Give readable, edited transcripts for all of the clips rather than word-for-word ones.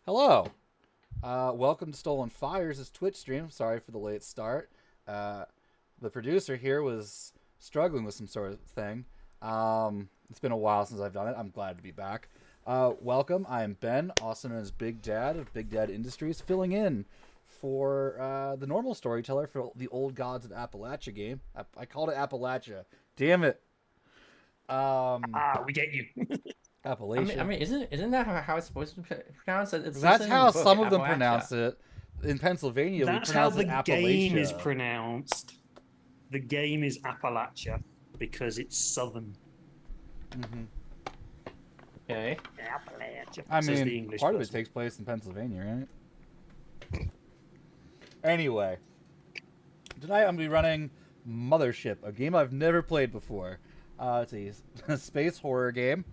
Hello. Welcome to Stolen Fires' Twitch stream. Sorry for the late start. The producer here was struggling with some sort of thing. It's been a while since I've done it. I'm glad to be back. Welcome. I am Ben, also known as Big Dad of Big Dad Industries, filling in for the normal storyteller for the Old Gods of Appalachia game. I called it Appalachia. Damn it. Um, We get you. I mean, I Appalachia. mean, isn't that how it's supposed to be pronounced? It's That's listed in the how book, some of them Appalachia. pronounce it. In Pennsylvania, we That's how pronounce the it game is Appalachia. pronounced. The game is Appalachia because it's southern. Hmm. Okay. Appalachia. I Says the mean, English part of it person. takes place in Pennsylvania, right? Anyway, tonight I'm going to be running Mothership, a game I've never played before. It's a space horror game.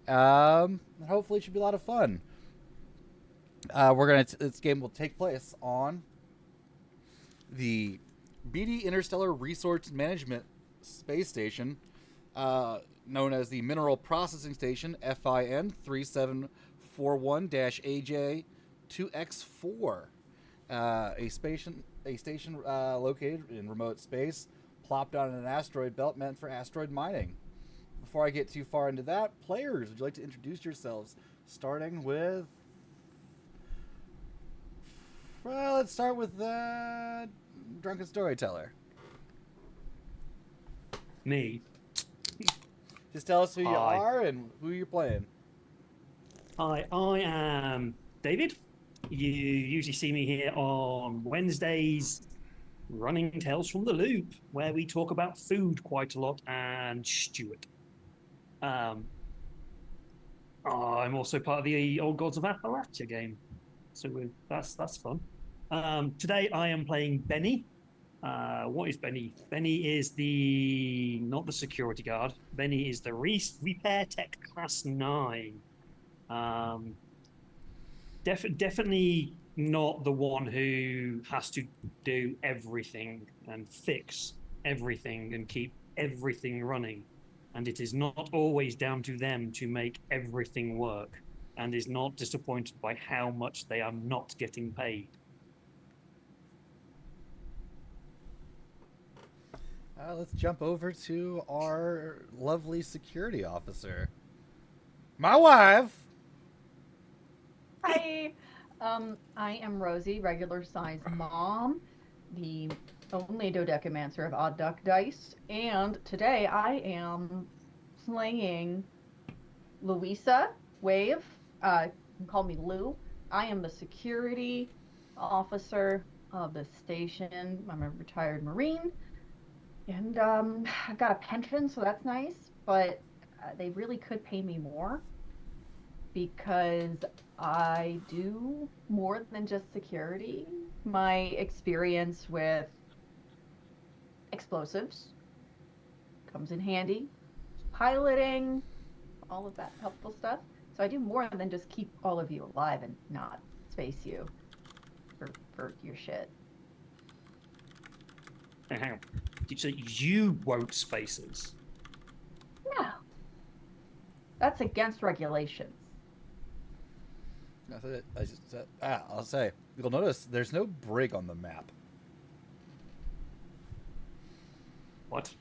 Hopefully, it should be a lot of fun. This game will take place on the BD Interstellar Resource Management Space Station, known as the Mineral Processing Station FIN 3741 AJ 2X4, a station located in remote space, plopped on an asteroid belt meant for asteroid mining. Before I get too far into that, players, would you like to introduce yourselves? Starting with, well, let's start with Drunken Storyteller. Me. Just tell us who you Hi. are and who you're playing. Hi, I am David. You usually see me here on Wednesdays running Tales from the Loop, where we talk about food quite a lot, and Stuart. Um, I'm also part of the Old Gods of Appalachia game. So that's fun. Today I am playing Benny. What is Benny? Benny is not the security guard. Benny is the repair tech class 9. Um, definitely not the one who has to do everything and fix everything and keep everything running. And it is not always down to them to make everything work, and is not disappointed by how much they are not getting paid. Let's jump over to our lovely security officer. My wife! Hi, I am Rosie, regular size mom, the only dodecamancer of Odd Duck Dice, and today I am playing Louisa Wave. You can call me Lou. I am the security officer of the station. I'm a retired Marine, and I've got a pension, so that's nice, but they really could pay me more because I do more than just security. My experience with explosives comes in handy, piloting, all of that helpful stuff. So I do more than just keep all of you alive and not space you for your shit. Now, hang on. Did you say you won't spaces? No, that's against regulations. That's it. I'll say. You'll notice there's no brig on the map. What?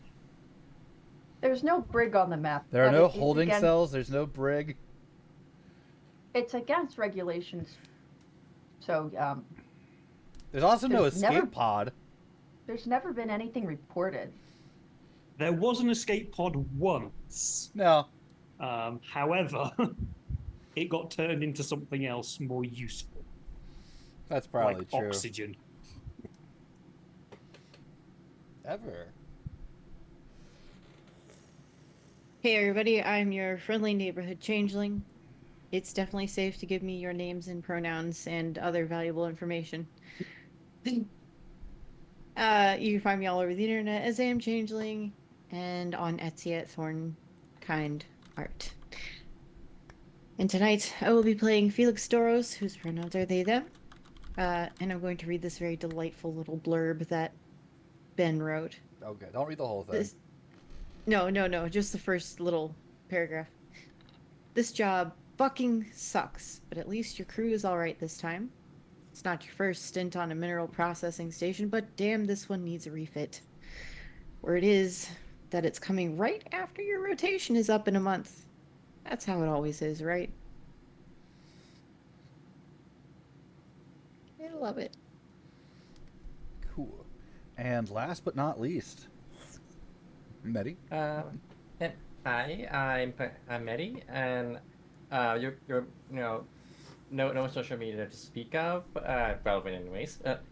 There's no brig on the map. There are but no it's holding against, cells. There's no brig. It's against regulations. So There's also no there's escape never pod. there's never been anything reported. There was an escape pod once. No. However, it got turned into something else more useful, That's probably like true. oxygen. Ever. Hey everybody, I'm your friendly neighborhood changeling. It's definitely safe to give me your names and pronouns and other valuable information. You can find me all over the internet as Am Changeling and on Etsy at Thornkind Art. And tonight I will be playing Felix Doros, whose pronouns are they, them. And I'm going to read this very delightful little blurb that Ben wrote. Okay, don't read the whole thing. No, just the first little paragraph. This job fucking sucks, but at least your crew is alright this time. It's not your first stint on a mineral processing station, but damn, this one needs a refit. Word is that it's coming right after your rotation is up in a month. That's how it always is, right? I love it. Cool. And last but not least, Medi. And I'm Mehdi, and you're no social media to speak of, relevant anyways. But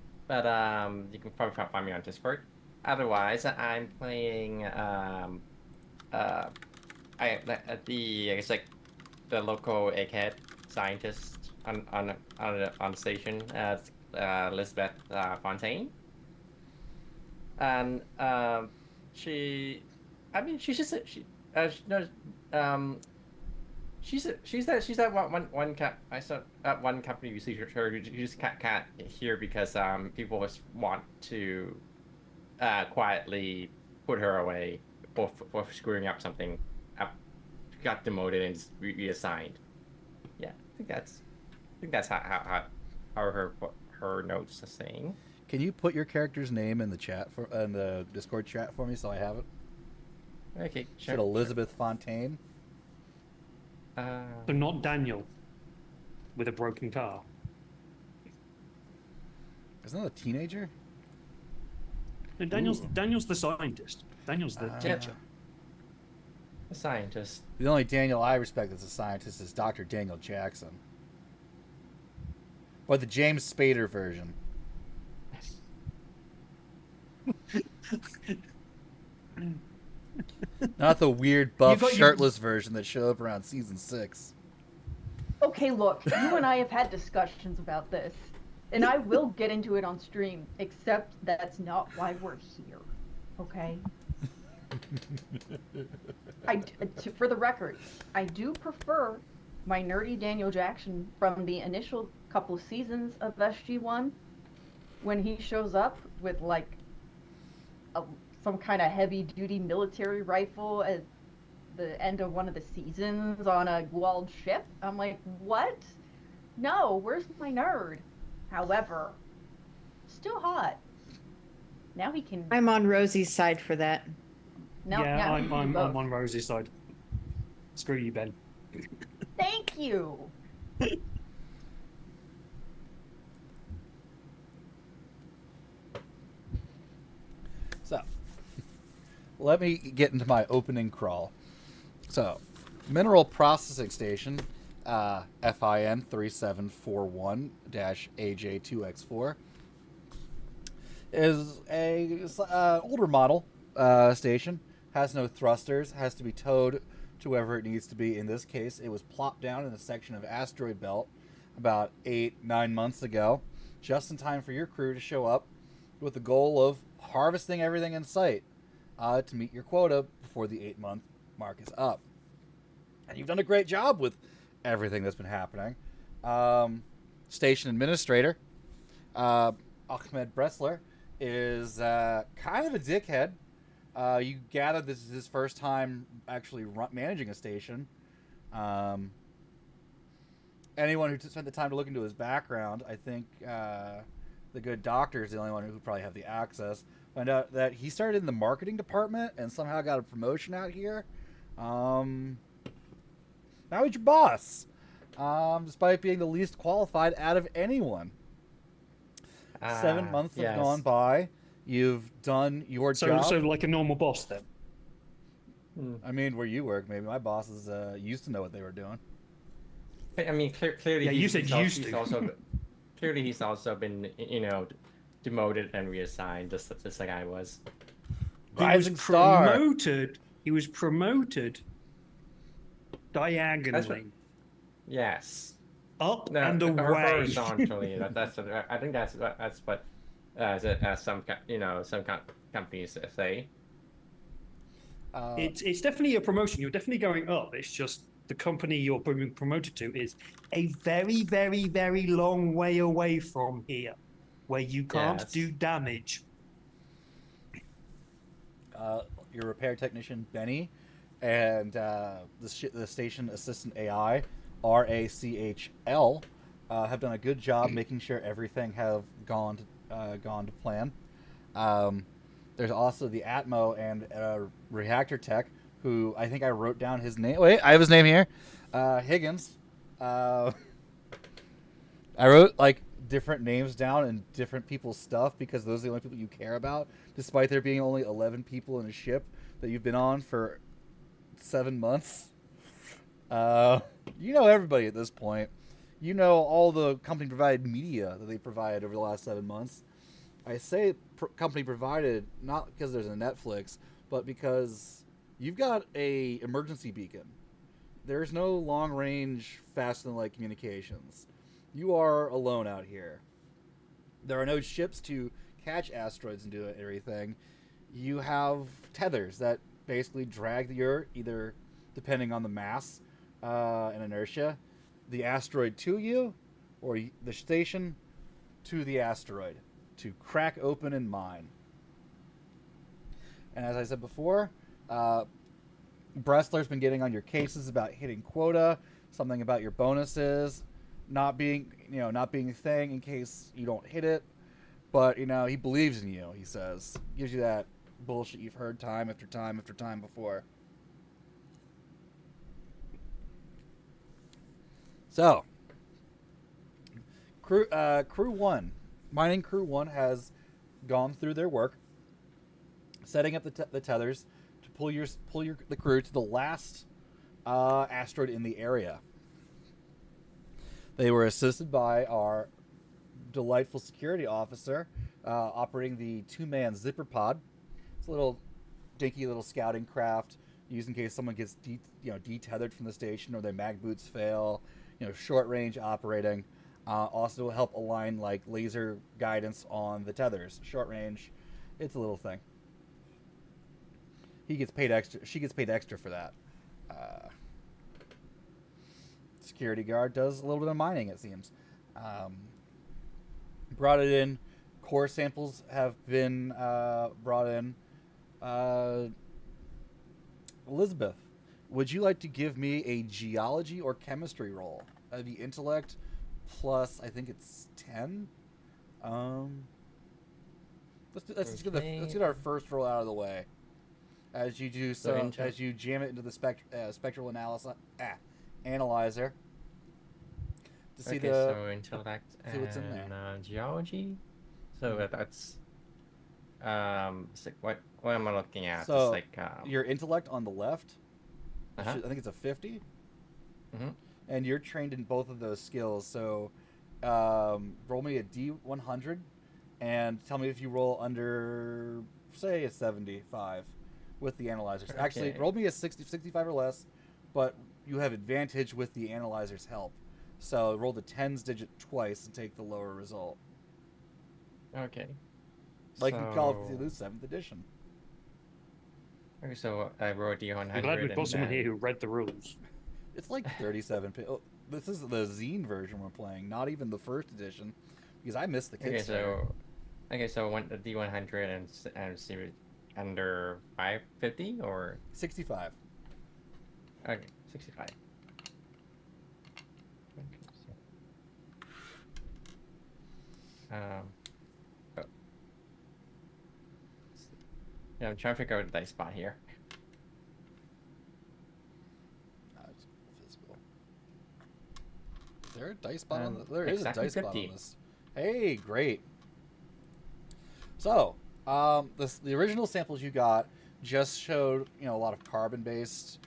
you can probably find me on Discord. Otherwise, I'm playing I guess like the local egghead scientist on the station, Elizabeth Fontaine, and she, I mean, she's just she knows she's that one I saw at one company you see her you just can't hear because people just want to quietly put her away for screwing up something, got demoted and reassigned. Yeah, I think that's how her notes are saying. Can you put your character's name in the chat in the Discord chat for me so I have it? Okay, Is it Elizabeth Fontaine? So not Daniel with a broken car. Isn't that a teenager? No, Daniel's Ooh. Daniel's the scientist. Daniel's the teacher. A scientist. The only Daniel I respect as a scientist is Dr. Daniel Jackson. Or the James Spader version. Not the weird buff shirtless version that showed up around season 6. Okay, look, you and I have had discussions about this, and I will get into it on stream, except that's not why we're here, okay? For the record, I do prefer my nerdy Daniel Jackson from the initial couple of seasons of SG-1 when he shows up with, like, some kind of heavy-duty military rifle at the end of one of the seasons on a walled ship. I'm like, what? No, where's my nerd? However, still hot. Now he can. I'm on Rosie's side for that. Now, yeah, now I'm on Rosie's side. Screw you, Ben. Thank you. So, let me get into my opening crawl. So, Mineral Processing Station, FIN 3741-AJ2X4, is a older model station. Has no thrusters. Has to be towed to wherever it needs to be. In this case, it was plopped down in a section of asteroid belt about 8-9 months ago, just in time for your crew to show up with the goal of harvesting everything in sight to meet your quota before the 8-month mark is up. And you've done a great job with everything that's been happening. Station administrator Ahmed Bressler is kind of a dickhead. You gather this is his first time actually managing a station. Anyone who spent the time to look into his background, I think the good doctor is the only one who probably have the access. Find out that he started in the marketing department and somehow got a promotion out here. Now he's your boss, despite being the least qualified out of anyone. 7 months have gone by. You've done your job. So like a normal boss then? I mean, where you work, maybe my bosses used to know what they were doing. I mean, clearly. Yeah, you said used to. Clearly, he's also been, demoted and reassigned, just like I was. Rising star. He was promoted diagonally. Yes. Up and away. Horizontally. I think that's what some companies say. It's definitely a promotion. You're definitely going up. It's just the company you're being promoted to is a very, very, very long way away from here, where you can't do damage. Your repair technician Benny and the station assistant AI RACHL, have done a good job making sure everything have gone to plan. There's also the Atmo and Reactor Tech, who I think I wrote down his name. Wait, I have his name here. Higgins. I wrote like different names down and different people's stuff because those are the only people you care about, despite there being only 11 people in a ship that you've been on for 7 months. You know everybody at this point. You know all the company provided media that they provided over the last 7 months. I say company provided not because there's a Netflix, but because you've got a emergency beacon. There's no long range fast and light communications. You are alone out here. There are no ships to catch asteroids and do everything. You have tethers that basically drag the Earth, either depending on the mass and inertia, the asteroid to you, or the station to the asteroid to crack open and mine. And as I said before, Bressler's been getting on your cases about hitting quota, something about your bonuses not being a thing in case you don't hit it. But he believes in you. He says, gives you that bullshit you've heard time after time after time before. So, crew one, mining crew one has gone through their work, setting up the tethers to pull the crew to the last asteroid in the area. They were assisted by our delightful security officer operating the 2-man zipper pod. It's a little dinky little scouting craft used in case someone gets detethered from the station or their mag boots fail. Short range operating. Also will help align like laser guidance on the tethers. Short range, it's a little thing. He gets paid extra. She gets paid extra for that. Security guard does a little bit of mining, it seems. Brought it in. Core samples have been brought in. Elizabeth, would you like to give me a geology or chemistry roll? That'd be intellect plus, I think it's 10. Let's get our first roll out of the way. As you do so, as you jam it into the spectral analyzer to see so intellect see what's in there. Geology. So that's what am I looking at? So it's like your intellect on the left. Uh-huh. I think it's a 50. Mm-hmm. And you're trained in both of those skills. So roll me a D100 and tell me if you roll under, say, a 75 with the analyzers. Okay. Actually, roll me a 65 or less, but you have advantage with the analyzer's help. So roll the tens digit twice and take the lower result. Okay. Like in Call of Duty 7th edition. Okay, so I rolled D100. I'm glad we've got someone here who read the rules. It's like 37. This is the zine version we're playing, not even the first edition, because I missed the Kickstarter. So went the D100 and see it under 550 or 65. Okay, 65. Yeah, I'm trying to figure out the dice spot here. Is there a dice spot on this? There is a dice 50. spot on this. Hey, great. So, the original samples you got just showed, a lot of carbon-based,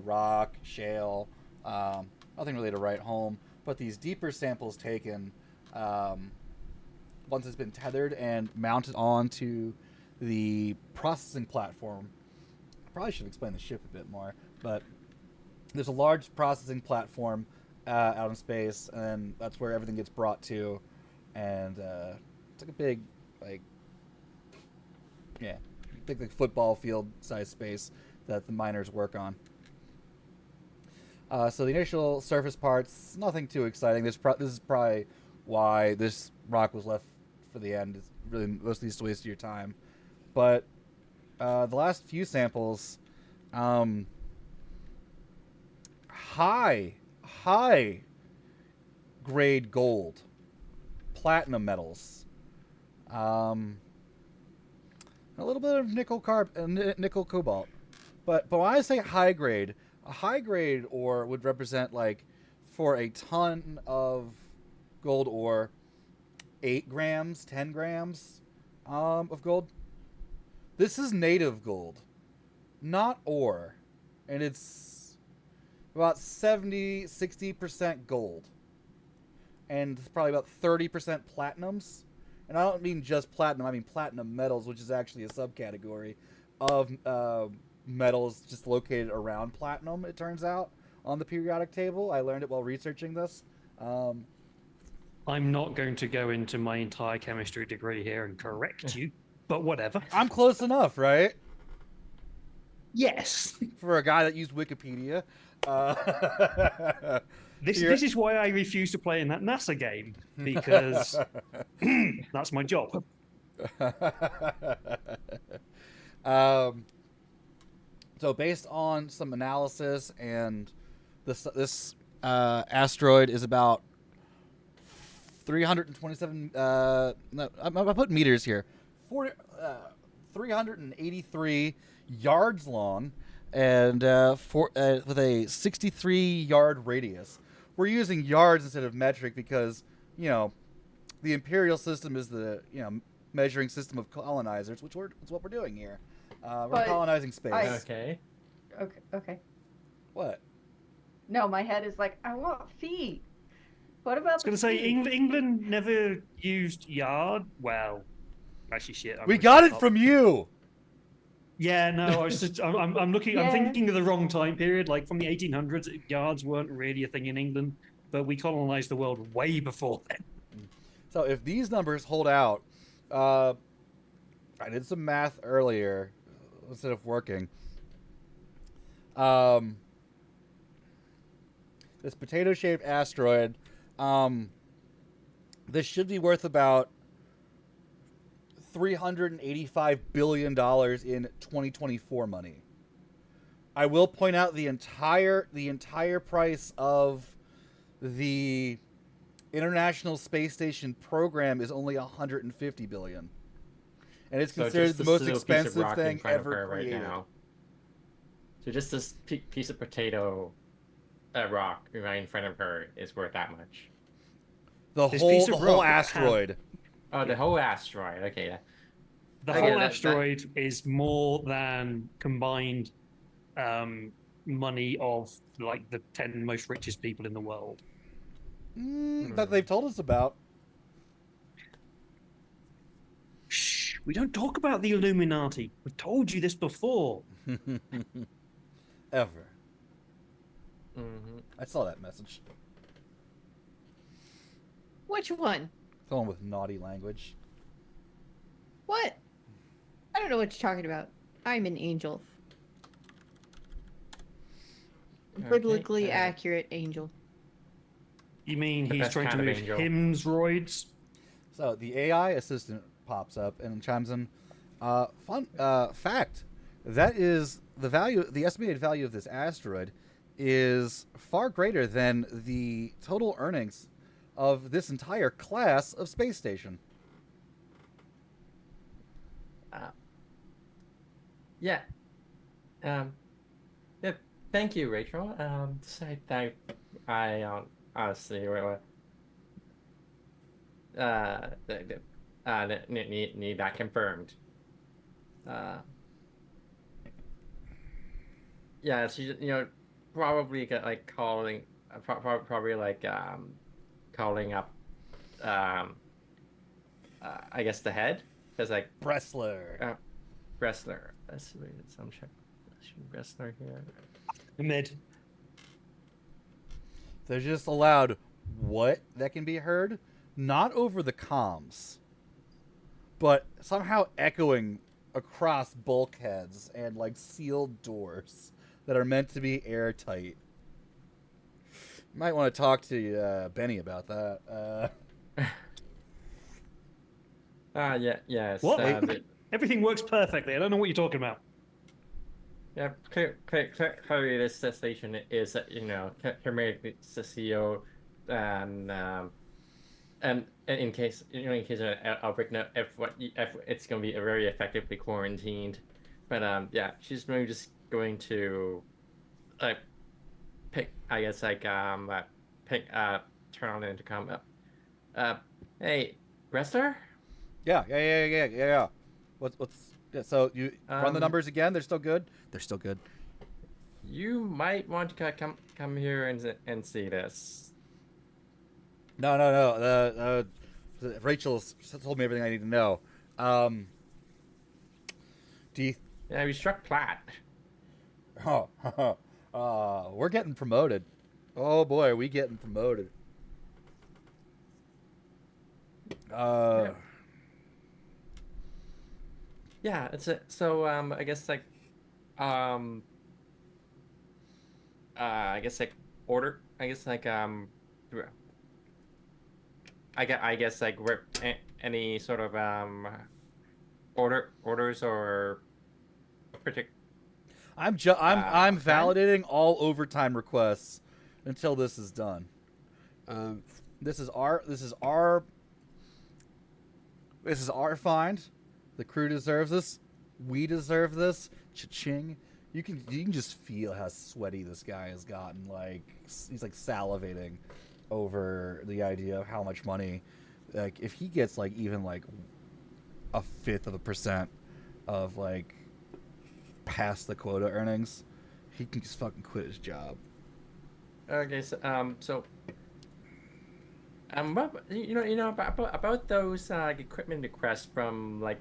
rock, shale, nothing really to write home. But these deeper samples taken, once it's been tethered and mounted onto the processing platform. I probably should explain the ship a bit more, but there's a large processing platform out in space, and that's where everything gets brought to. And it's like a big, big football field size space that the miners work on. So the initial surface parts, nothing too exciting. This is probably why this rock was left for the end. It's really mostly just a waste of your time. But the last few samples, high high grade gold, platinum metals, a little bit of nickel cobalt. But when I say high grade, a high grade ore would represent like for a ton of gold ore, 8 grams, 10 grams of gold. This is native gold, not ore. And it's about 60% gold. And probably about 30% platinums. And I don't mean just platinum, I mean platinum metals, which is actually a subcategory of metals just located around platinum, it turns out, on the periodic table. I learned it while researching this. I'm not going to go into my entire chemistry degree here and correct you, but whatever. I'm close enough, right? Yes. For a guy that used Wikipedia. This is why I refuse to play in that NASA game, because that's my job. So based on some analysis, and this asteroid is about 327. No, I put meters here. 383 yards long, and with a 63-yard radius. We're using yards instead of metric because, the imperial system is the measuring system of colonizers, which it's what we're doing here. We're colonizing space. Okay. Okay. What? No, my head is like, I want feet. What about I was going to say, England never used yard. Well, actually, shit. We got it from you. Yeah, no, I was just, I'm looking, Yeah. I'm thinking of the wrong time period. Like from the 1800s, yards weren't really a thing in England, but we colonized the world way before then. So if these numbers hold out, I did some math earlier instead of working. This potato-shaped asteroid, this should be worth about $385 billion in 2024 money. I will point out the entire price of the International Space Station program is only $150 billion, and it's considered the most expensive thing ever created. Right now. So just this piece of potato rock right in front of her is worth that much. The whole asteroid. Oh, the whole asteroid. Okay, yeah. The whole asteroid is more than combined money of like the 10 most richest people in the world. That they've told us about. Shh, we don't talk about the Illuminati. We've told you this before. Ever. Mm-hmm. I saw that message. Which one? The one with naughty language. What? I don't know what you're talking about. I'm an angel. Biblically accurate angel. You mean The he's best trying to kind of move angel. hymns roids? So the AI assistant pops up and chimes in. Fun fact: that is the value. The estimated value of this asteroid is far greater than the total earnings of this entire class of space station. Yeah. Yeah. Thank you, Rachel. I honestly need that confirmed. Yeah, she probably get like calling, probably like calling up, I guess the head, because like Bressler. wrestler. Let's wait, some check. Wrestler here. Mid. They're just allowed what that can be heard, not over the comms, but somehow echoing across bulkheads and like sealed doors that are meant to be airtight. You might want to talk to Benny about that. Yeah, yes. What? Everything works perfectly. I don't know what you're talking about. Yeah, clearly this station is, hermetically sealed, and and in case, in case of an outbreak, if it's going to be very effectively quarantined. But yeah, she's maybe just going to like pick, I guess, pick turn on the intercom. Uh, hey, wrestler. Yeah. What's yeah, so you run the Um, numbers again? They're still good. They're still good. you might want to come here and see this. No. Rachel told me everything I need to know. Um, do you? Yeah, we struck Platt. Oh, we're getting promoted. Oh boy, are we getting promoted? Uh, Yeah, yeah. It's a so I guess um I guess order. I guess I guess any sort of orders or particular I'm plan. validating all overtime requests until this is done. Um, this is our find. The crew deserves this. We deserve this. Cha-ching. You can just feel how sweaty this guy has gotten. Like he's like salivating over the idea of how much money. Like if he gets like even like a fifth of a percent of like past the quota earnings, he can just fucking quit his job. Okay, so what, about those equipment requests from like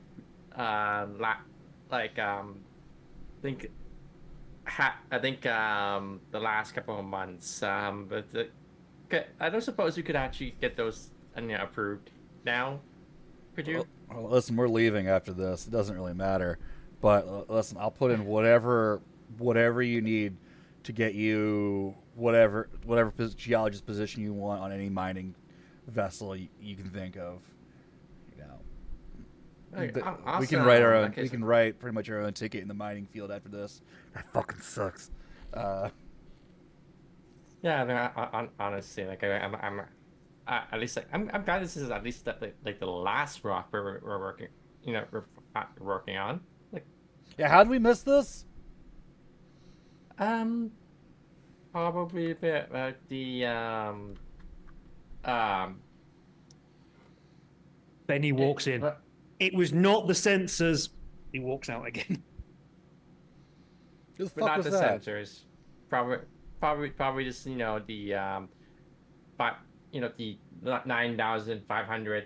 think I think the last couple of months, but I don't suppose you could actually get those approved now, could you? Well, listen, we're leaving after this. It doesn't really matter. But listen, I'll put in whatever you need to get you whatever geologist position you want on any mining vessel you can think of. You know, Okay, we can write our awesome. own. Okay, We so can write pretty much our own ticket in the mining field after this. That fucking sucks. Uh, yeah, no, honestly, at least I'm glad this is at least the last rock we're working, working on. Like, yeah, how did we miss this? um, probably a bit about the um, Benny walks in. but It was not the sensors. He walks out again. Who the but fuck not was the that? sensors. Probably, probably just the but the 9,500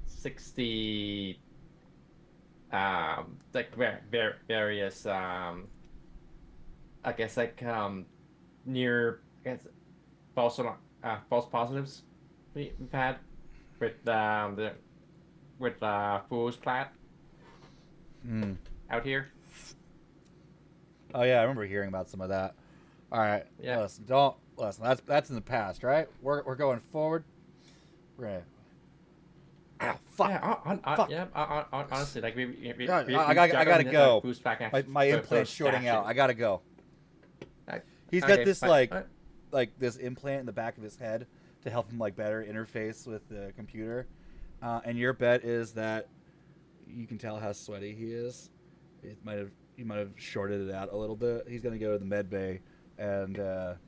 60 like various I guess near, I guess, false positives we've had with Fool's Plat Hmm. out here. Oh yeah, I remember hearing about some of that. All right, Yeah, don't listen. That's in the past, right? We're going forward. We're gonna. Ow, fuck, yeah, fuck. yeah. Honestly, like Yeah, we I gotta juggling go. Fool's Plat My implant's for shorting out. stashing. I gotta go. Uh, He's got Okay, this but like this implant in the back of his head to help him like better interface with the computer. And your bet is that you can tell how sweaty he is. He might have shorted it out a little bit. He's gonna go to the med bay and have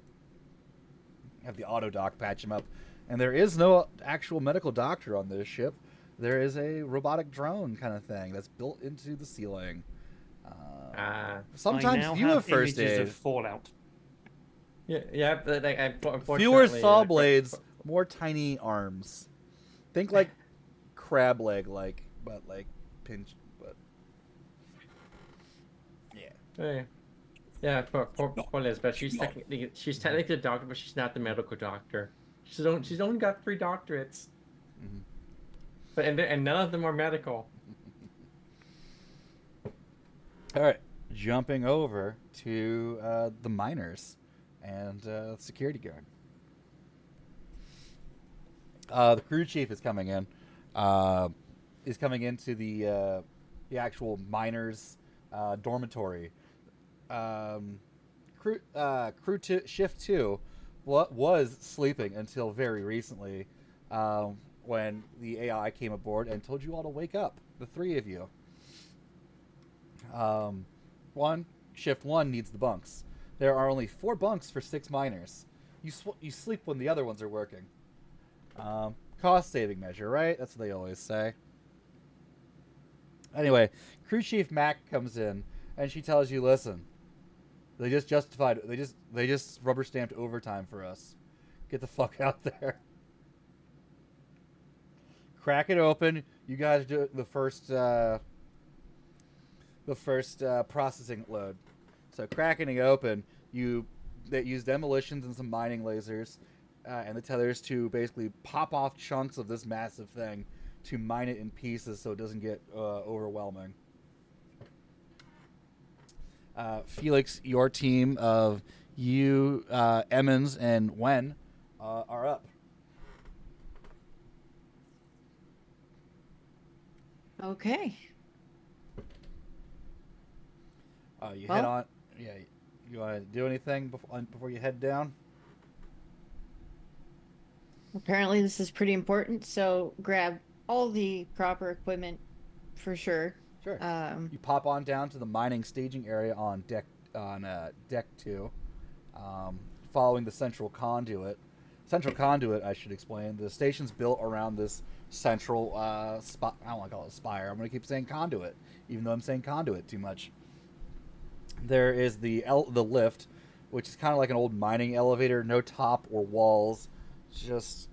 the auto doc patch him up. And there is no actual medical doctor on this ship. There is a robotic drone kind of thing that's built into the ceiling. uh, I Sometimes now you have first images aid. of Fallout. yeah, but like Fewer unfortunately, saw blades, more tiny arms. Think like crab leg, but like pinch, but yeah. yeah. Yeah, poor Liz, but she's technically a doctor, but she's not the medical doctor. She's only got 3 doctorates, Mhm. but and none of them are medical. All right, jumping over to the miners and security guard. The crew chief is coming in. Is coming into the actual miners' dormitory. shift 2 was sleeping until very recently, when the AI came aboard and told you all to wake up, the three of you. Shift 1 needs the bunks. There are only 4 bunks for 6 miners. You sleep when the other ones are working. Cost saving measure, right? That's what they always say. Anyway, Crew Chief Mac comes in and she tells you, listen, they just rubber stamped overtime for us. Get the fuck out there. Crack it open. You guys do the first processing load. So cracking it open, they use demolitions and some mining lasers and the tethers to basically pop off chunks of this massive thing to mine it in pieces so it doesn't get overwhelming. Felix, your team of you, Emmons, and Wen are up. Okay. Head on. Yeah, you want to do anything before you head down? Apparently this is pretty important, so grab all the proper equipment for sure. Sure. You pop on down to the mining staging area on deck 2, following the central conduit. Central conduit, I should explain. The station's built around this central spot. I don't want to call it a spire. I'm going to keep saying conduit, even though I'm saying conduit too much. There is the lift, which is kind of like an old mining elevator, no top or walls, just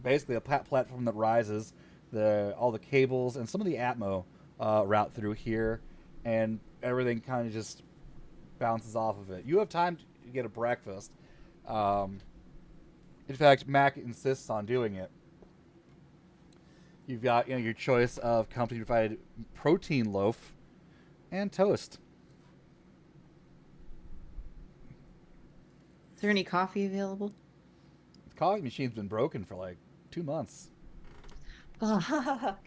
basically a platform that rises. All the cables and some of the Atmo route through here, and everything kind of just bounces off of it. You have time to get a breakfast. In fact, Mac insists on doing it. You've got your choice of company-provided protein loaf and toast. Is there any coffee available? The coffee machine's been broken for like 2 months. Fuck.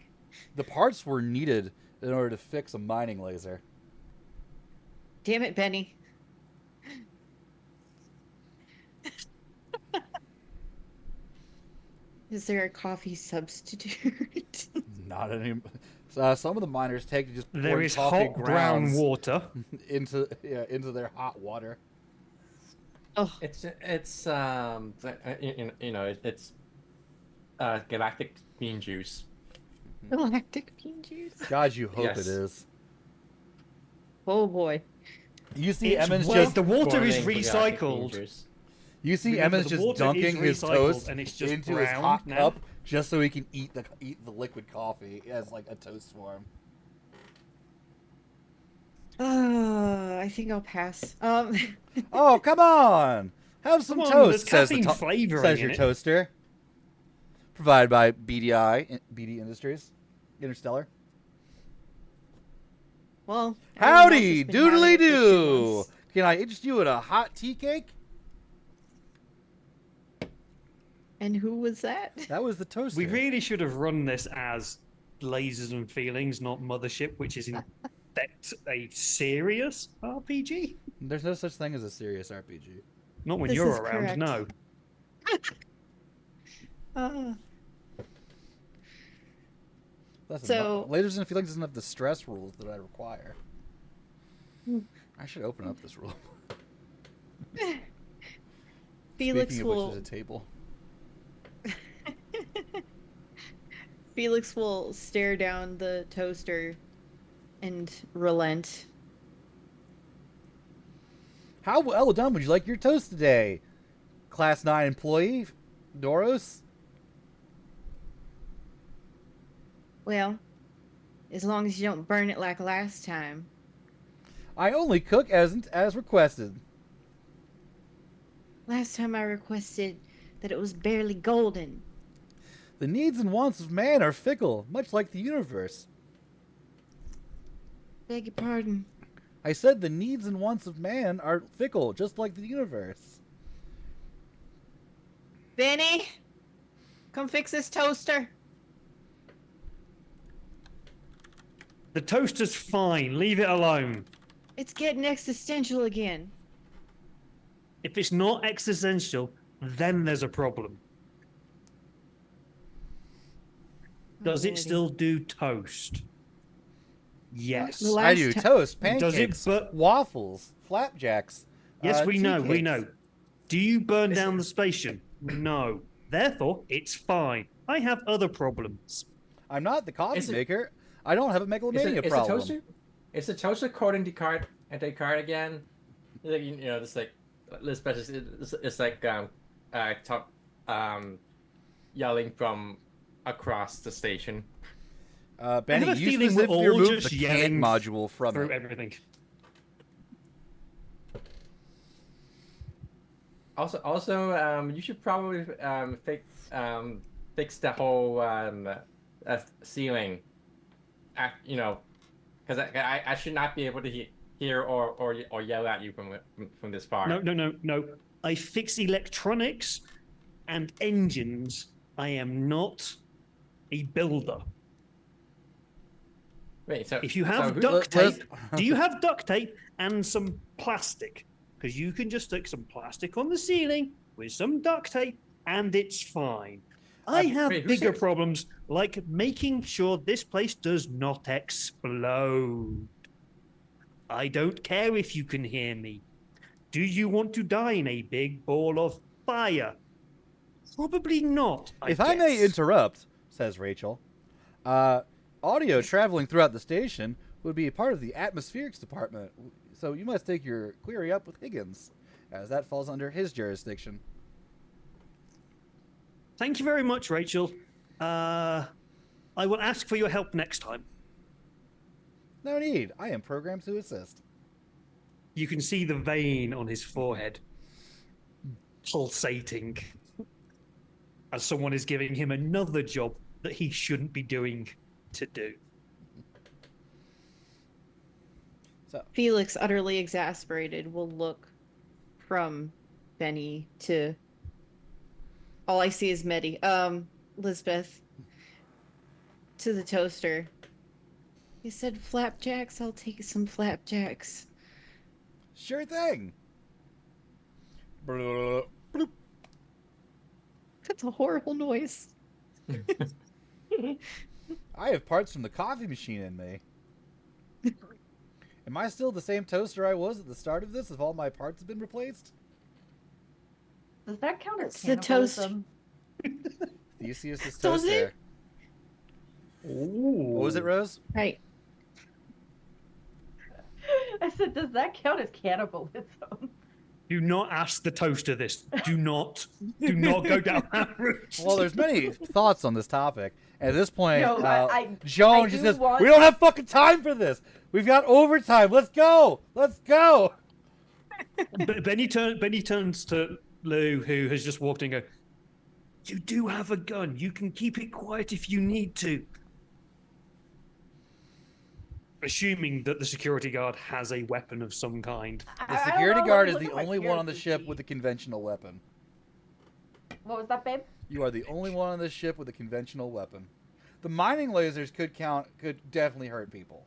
The parts were needed in order to fix a mining laser. Damn it, Benny. Is there a coffee substitute? Not any. Some of the miners take to just There pouring is coffee hot brown grounds water. into their hot water. Oh, It's galactic bean juice. galactic bean juice. God, you hope Yes. it is. Oh boy. You see It's Emmons well, just the water is Boiling galactic bean recycled. juice. You see Remember, Emmons the just water dunking is his recycled toast and it's just into his brown hot now. cup just so he can eat the liquid coffee as like a toast form. I think I'll pass. Oh, come on! Have some Come on, toast, there's says the caffeine flavouring says in your it. toaster. Provided by BD Industries, Interstellar. Well, Howdy, everyone else has been having doodly it for 2 doo! months. Can I interest you in a hot tea cake? And who was that? That was the toaster. We really should have run this as Lasers and Feelings, not Mothership, which is in fact a serious RPG. There's no such thing as a serious RPG. Not when This you're is around, correct. no. Listen, So- Lasers and Feelings doesn't have the stress rules that I require. I should open up this rule. Felix Speaking of will which, there's a table. Felix will stare down the toaster and relent. How well done would you like your toast today? Class 9 employee, Doros? Well, as long as you don't burn it like last time. I only cook as requested. Last time I requested that it was barely golden. The needs and wants of man are fickle, much like the universe. Beg your pardon. I said the needs and wants of man are fickle, just like the universe. Benny, come fix this toaster. The toaster's fine. Leave it alone. It's getting existential again. If it's not existential, then there's a problem. Does it Alrighty. still do toast? Yes. The I last do ti- toast, Does it pancakes, bu- waffles, flapjacks. Yes, we tea know, we cakes. know. Do you burn Is down it- the station? No. Therefore, it's fine. I have other problems. I'm not the coffee Is it- maker. I don't have a megalomania problem. Is the toaster quoting Descartes again? Like, you know, this like Lisbeth is like top yelling from across the station. Benny, have a you feeling we're specifically all removed just the yelling can module from Through it. everything. Also, you should probably fix the whole ceiling. You know, because I should not be able to hear or yell at you from this far. No. I fix electronics and engines. I am not a builder. Wait, so If you have who- duct let's- tape, do you have duct tape and some plastic? Because you can just stick some plastic on the ceiling with some duct tape and it's fine. I have wait, who bigger said- problems, like making sure this place does not explode. I don't care if you can hear me. Do you want to die in a big ball of fire? Probably not. If I may guess. interrupt, says Rachel, audio traveling throughout the station would be part of the atmospherics department. So you must take your query up with Higgins, as that falls under his jurisdiction. Thank you very much, Rachel. I will ask for your help next time. No need. I am programmed to assist. You can see the vein on his forehead pulsating as someone is giving him another job that he shouldn't be doing to do. So, Felix, utterly exasperated, will look from Benny to. All I see is Medi. Lisbeth. To the toaster. You said flapjacks? I'll take some flapjacks. sure thing. Bloop, bloop. That's a horrible noise. I have parts from the coffee machine in me. Am I still the same toaster I was at the start of this if all my parts have been replaced? Does that count as It's the toast. cannibalism? Theseus' Does it? toaster. What was it, Rose? Right. I said, does that count as cannibalism? Do not ask the toaster this. Do not go down that route. Well, there's many thoughts on this topic. At this point, No, I Joan I just do says, want- "We don't have fucking time for this. We've got overtime. Let's go. Let's go." Benny turns to Lou, who has just walked in, and go, "You do have a gun. You can keep it quiet if you need to." Assuming that the security guard has a weapon of some kind. The I don't security know, guard let is me the look at my only one on the character ship sheet. with a conventional weapon. What was that, babe? You are the only one on this ship with a conventional weapon. The mining lasers could definitely hurt people.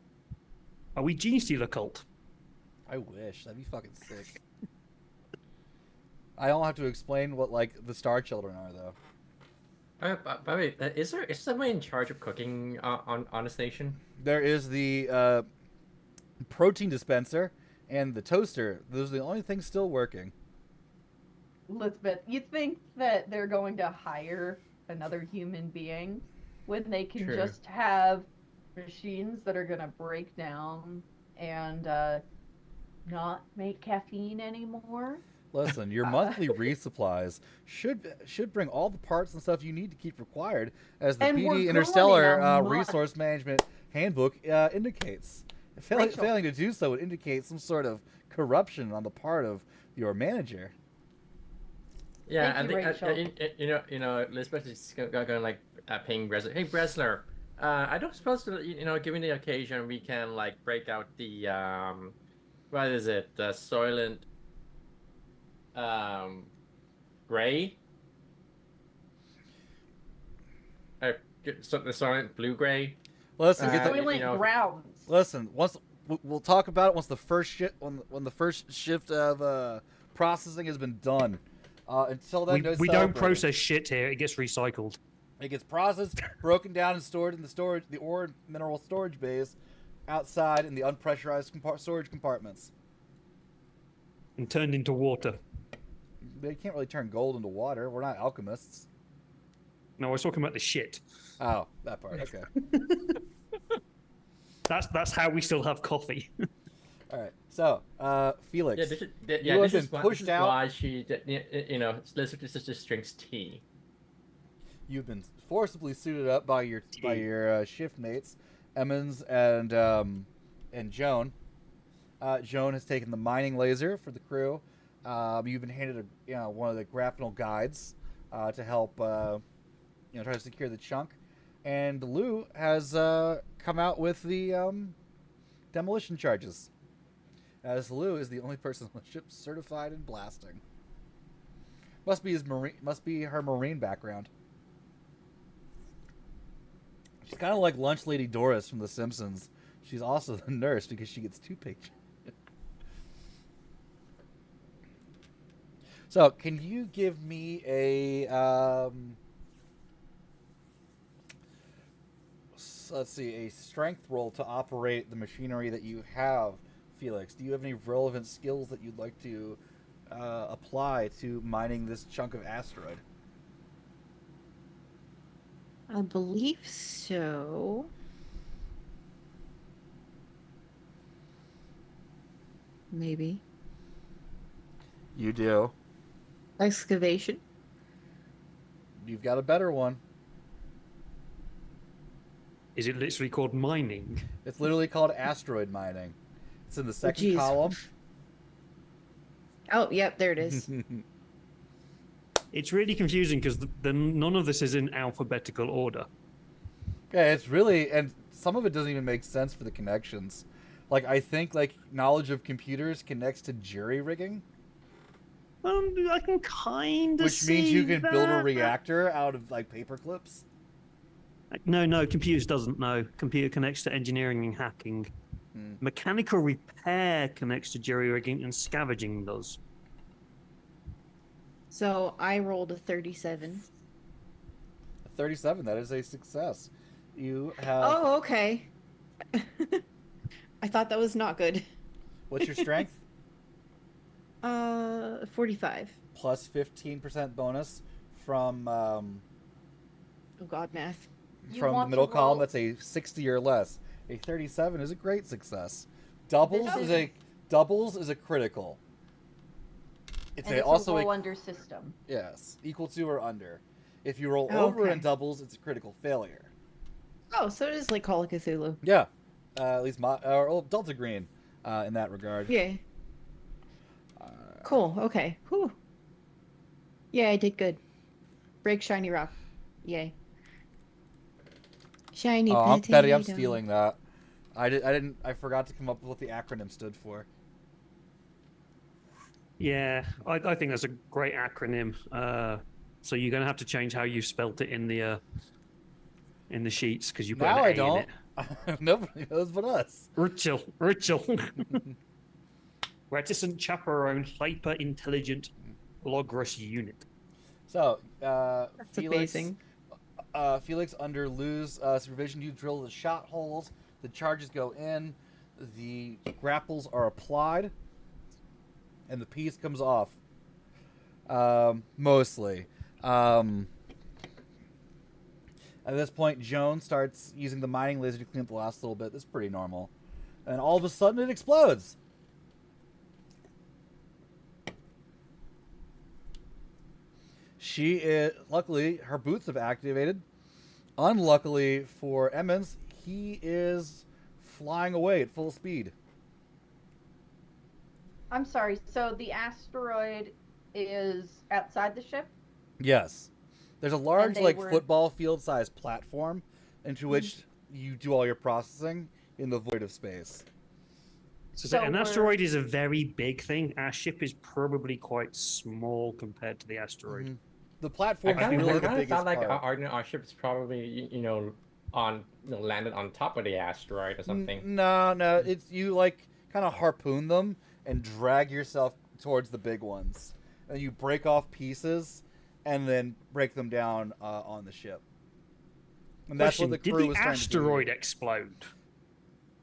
Are we Gene Stealer cult? I wish. That'd be fucking sick. I don't have to explain what, like, the Star Children are, though. By the way, is somebody in charge of cooking on the station? There is the protein dispenser and the toaster. Those are the only things still working. Elizabeth, you think that they're going to hire another human being when they can True. just have machines that are going to break down and not make caffeine anymore? Listen, your monthly resupplies should bring all the parts and stuff you need to keep required, as the And we're PD going Interstellar a month. Resource Management Handbook indicates. Rachel. Failing to do so would indicate some sort of corruption on the part of your manager. Yeah, Thank you, I think Rachel. you know, Elizabeth is going like ping Bresler. Hey, Bresler, I don't suppose that, given the occasion, we can like break out the what is it, the Soylent gray, so the Soylent blue gray. Listen, get the, you Soylent know- grounds. listen. we'll talk about it once the first when the first shift of processing has been done. Until then, no We don't celebrating. process shit here. It gets recycled It gets processed, broken down, and stored in the ore mineral storage bays outside in the unpressurized storage compartments. and turned into water. They can't really turn gold into water. We're not alchemists. No, I was talking about the shit. Oh, that part. Okay. That's how we still have coffee. All right. So, Felix. Yeah, you have this been is pushed out. why she, Elizabeth just drinks tea. You've been forcibly suited up by your shift mates, Emmons and Joan. Joan has taken the mining laser for the crew. You've been handed one of the grapnel guides to help try to secure the chunk, and Lou has come out with the demolition charges. As Lou is the only person on the ship certified in blasting. Must be her marine background. She's kind of like Lunch Lady Doris from The Simpsons. She's also the nurse because she gets 2 paychecks. So, can you give me a let's see, a strength roll to operate the machinery that you have, Felix? Do you have any relevant skills that you'd like to apply to mining this chunk of asteroid? I believe so. Maybe. You do. Excavation. You've got a better one. Is it literally called mining? It's literally called asteroid mining. It's in the second geez. column. Oh, yep, there it is. It's really confusing because none of this is in alphabetical order. Yeah, it's really, and some of it doesn't even make sense for the connections. Like, I think, knowledge of computers connects to jury rigging. I can kind of Which means you can build a that. reactor out of, paper clips. No, computers doesn't know. Computer connects to engineering and hacking. Mechanical repair connects to jury rigging, and scavenging does. So I rolled a 37. 37, that is a success. You have... Oh, okay. I thought that was not good. What's your strength? 45. Plus 15% bonus from... Oh God, math. from the middle column, that's a 60 or less. A 37 is a great success. Doubles is a critical. It's also a roll under system. Yes, equal to or under. If you roll over okay. in doubles, it's a critical failure. Oh, so it is like Call of Cthulhu. Yeah, at least or Delta Green in that regard. Yeah. Cool. Okay. Whew. Yeah, I did good. Break shiny rock. Yay. Shiny I'm potato. Betty. I'm stealing that. I forgot to come up with what the acronym stood for. Yeah, I think that's a great acronym. So you're going to have to change how you spelt it in the sheets because you put Now an A I don't. in it. Nobody knows but us. Rachel. Reticent chaperone, hyper intelligent, logros unit. So, That's Felix, amazing. Felix, under Lou's supervision, you drill the shot holes. The charges go in. The grapples are applied, and the piece comes off. Mostly. At this point, Joan starts using the mining laser to clean up the last little bit. That's pretty normal. And all of a sudden, it explodes. She is, luckily, her boots have activated. Unluckily for Emmons, he is flying away at full speed. I'm sorry. So the asteroid is outside the ship? Yes. There's a large, And they football field-sized platform into which you do all your processing in the void of space. So an asteroid is a very big thing. Our ship is probably quite small compared to the asteroid. The platform is really the biggest thought part. our ship is probably on landed on top of the asteroid or something. No, it's you like kind of harpoon them and drag yourself towards the big ones, and you break off pieces, and then break them down on the ship. And that's what Question: the Did crew the was trying to do. asteroid explode?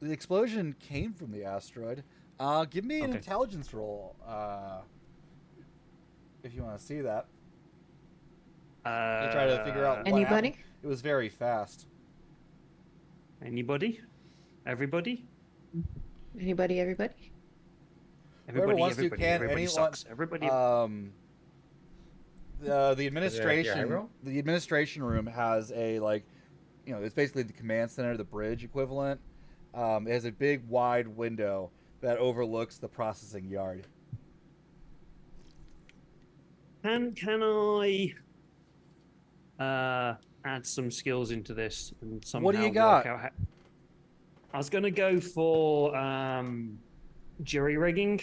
The explosion came from the asteroid. Give me an Okay. intelligence roll, if you want to see that. To try to figure out what happened. Anybody? It was very fast. Anybody? Everybody? Anybody? Everybody? Everybody? wants to Everybody? can, Everybody anyone- sucks. Everybody. The administration roll? the administration room has a it's basically the command center, the bridge equivalent. It has a big wide window that overlooks the processing yard. Can I add some skills into this and somehow What do you work got? out how... I was going to go for jury rigging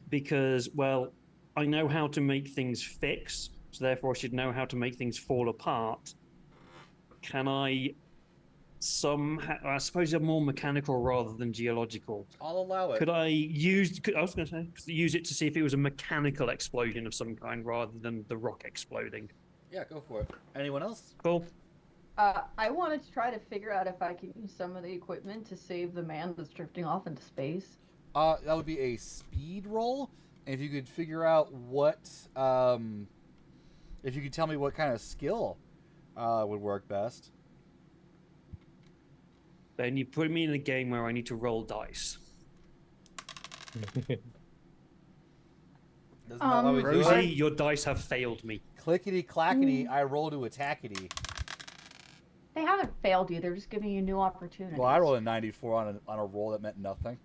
because, well, I know how to make things fix, so therefore I should know how to make things fall apart. Can I somehow? I suppose they're more mechanical rather than geological. I'll allow it. Could I use? I was going to say, use it to see if it was a mechanical explosion of some kind rather than the rock exploding. Yeah, go for it. Anyone else? Cool. I wanted to try to figure out if I could use some of the equipment to save the man that's drifting off into space. That would be a speed roll. And if you could figure out what, if you could tell me what kind of skill would work best. Then you put me in a game where I need to roll dice. Isn't that why we do it? Rosie, your dice have failed me. Clickety clackety, I roll to attackety. They haven't failed you. They're just giving you new opportunities. Well, I rolled a 94 on a roll that meant nothing.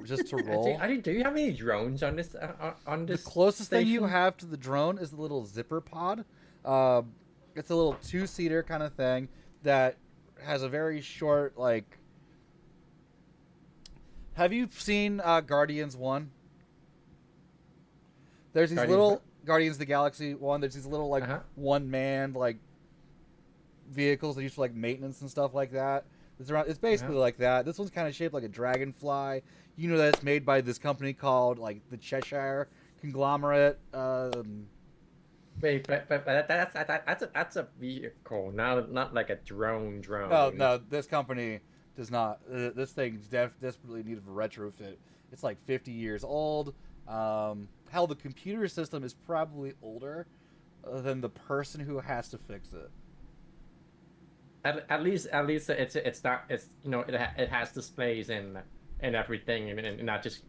Just to roll. Do you have any drones on this? On The this closest thing you station? have to the drone is the little zipper pod. It's a little two-seater kind of thing that has a very short, like... Have you seen Guardians 1? There's these Guardians little... what? Guardians of the Galaxy 1, there's these little, like, Uh-huh. one-man, like, vehicles that use for, like, maintenance and stuff like that. It's basically like that. This one's kind of shaped like a dragonfly. You know that it's made by this company called, like, the Cheshire conglomerate. Wait, but that's a vehicle, not like a drone. No, this company does not. This thing's desperately needed for retrofit. It's like 50 years old. Hell, the computer system is probably older than the person who has to fix it. At least it's not it has displays and everything and not just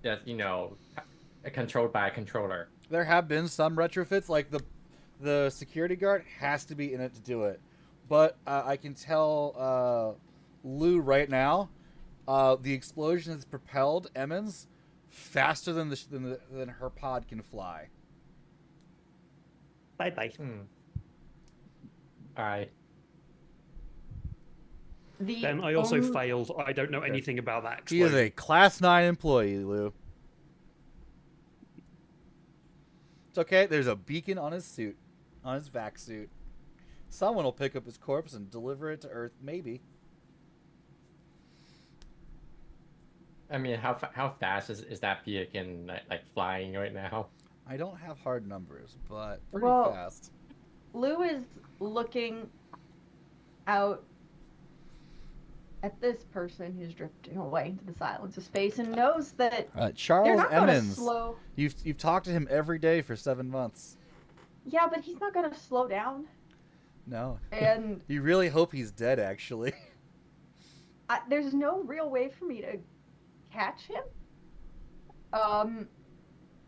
controlled by a controller. There have been some retrofits, like the security guard has to be in it to do it. But I can tell Lou right now, the explosion has propelled Emmons faster than than her pod can fly. Bye-bye. Then I also failed. I don't know anything about that He is explosion. a Class 9 employee, Lou. It's okay. There's a beacon on his suit, on his vac suit. Someone will pick up his corpse and deliver it to Earth, maybe. I mean, how fast is that beacon like flying right now? I don't have hard numbers, but pretty Well, fast. Lou is looking out at this person who's drifting away into the silence of space and knows that they're Charles not going to Emmons. slow. You've talked to him every day for 7 months. Yeah, but he's not going to slow down. No. And You really hope he's dead, actually. there's no real way for me to catch him.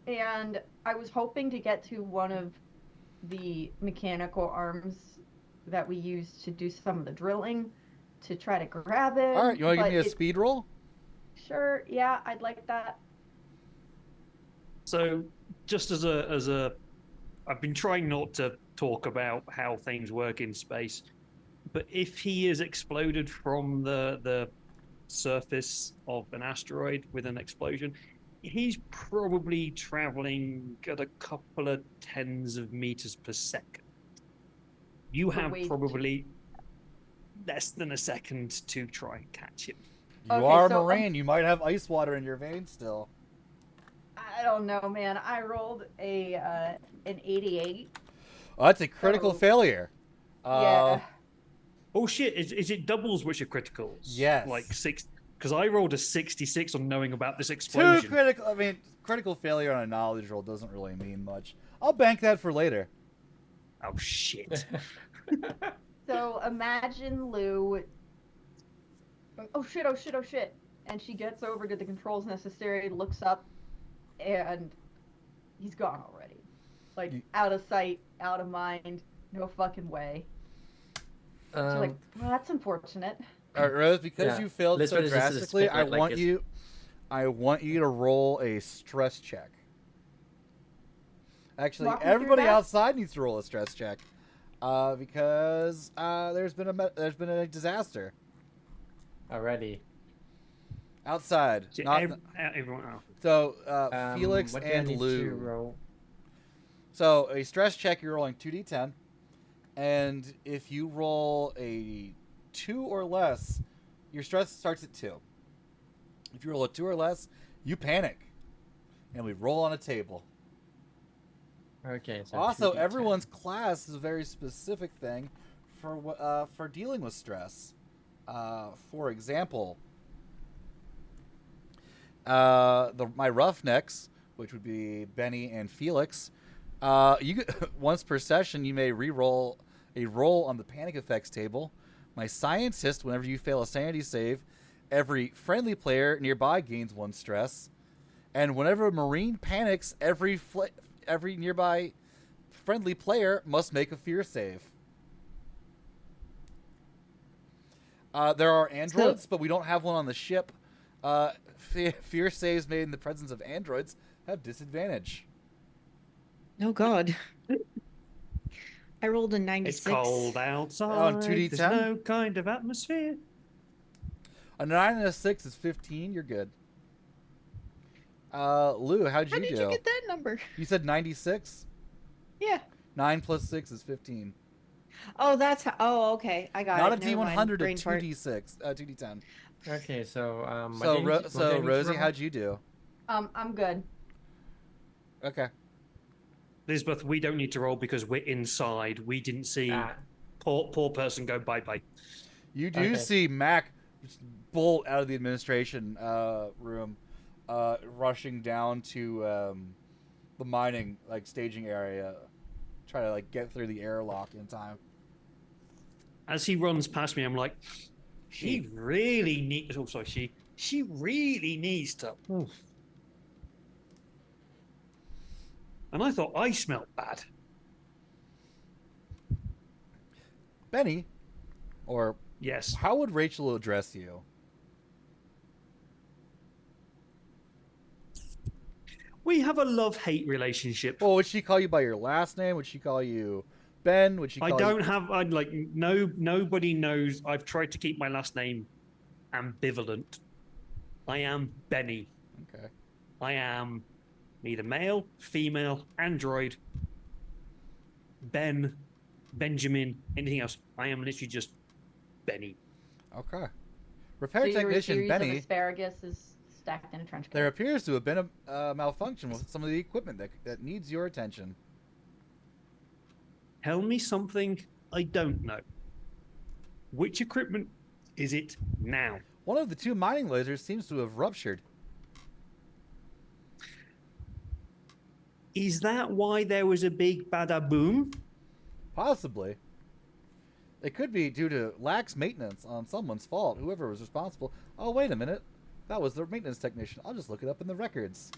And I was hoping to get to one of the mechanical arms that we use to do some of the drilling to try to grab him. All right, you want to give but me a speed roll? Sure, yeah, I'd like that. So, just as a, I've been trying not to talk about how things work in space, but if he is exploded from the surface of an asteroid with an explosion, he's probably traveling at a couple of tens of meters per second. You The have way to- probably less than a second to try and catch him. You Okay, are a so, Marine. You might have ice water in your veins still. I don't know, man. I rolled an 88. Oh, that's a critical So- failure. Yeah. Oh shit! Is it doubles which are criticals? Yes. Like 6. Because I rolled a 66 on knowing about this Two explosion. critical. I mean, critical failure on a knowledge roll doesn't really mean much. I'll bank that for later. Oh shit! So imagine Lou. Oh shit! Oh shit! Oh shit! And she gets over to the controls necessary, looks up, and he's gone already. Like, out of sight, out of mind, no fucking way. She's like, well, that's unfortunate. All right, Rose, because Yeah. you failed This so one is just a drastically, spit, like it's- I want you to roll a stress check. Actually, Walk me through everybody that. outside needs to roll a stress check, because there's been a disaster Already. outside. So Not, everyone. Oh. so Felix what do I and need to Lou. roll? So a stress check, you're rolling 2d10, and if you roll a 2 or less, your stress starts at 2. If you roll a 2 or less, you panic, and we roll on a table. Okay. So Also, 2d10. everyone's class is a very specific thing for dealing with stress. For example, my roughnecks, which would be Benny and Felix, once per session you may re-roll a roll on the panic effects table. My scientist, whenever you fail a sanity save, every friendly player nearby gains 1 stress, and whenever a Marine panics, every nearby friendly player must make a fear save. There are androids, but we don't have one on the ship. Fear saves made in the presence of androids have disadvantage. Oh God. I rolled a 96. It's cold outside. On 2d10? There's no kind of atmosphere. A 9 and a 6 is 15. You're good. Lou, how'd you How did do? you get that number? You said 96? Yeah. 9 plus 6 is 15. Oh, that's how. Oh, okay. I got Not it. a Never mind. D100, a Brain fart. 2d6, 2d10. Okay, so what do So, I need to- what do I need to Rosie, roll? how'd you do? I'm good. Okay. Elizabeth, we don't need to roll because we're inside. We didn't see Ah, poor person go bye-bye. You do Okay. see Mac just bolt out of the administration room, rushing down to the mining staging area, try to get through the airlock in time. As he runs past me, I'm like, she really needs. Oh, sorry, she really needs to. Oof. And I thought I smelled bad. Benny, or Yes. how would Rachel address you? We have a love-hate relationship. Well, would she call you by your last name? Would she call you Ben? Would she I call don't you... have. Nobody knows. I've tried to keep my last name ambivalent. I am Benny. Okay. I am neither male, female, android, Ben, Benjamin, anything else. I am literally just Benny. Okay. Repair So your technician series of Benny. asparagus is stacked in a trench coat. There appears to have been a malfunction with some of the equipment that needs your attention. Tell me something I don't know. Which equipment is it now? One of the 2 mining lasers seems to have ruptured. Is that why there was a big bada boom? Possibly. It could be due to lax maintenance on someone's fault, whoever was responsible. Oh, wait a minute. That was the maintenance technician. I'll just look it up in the records.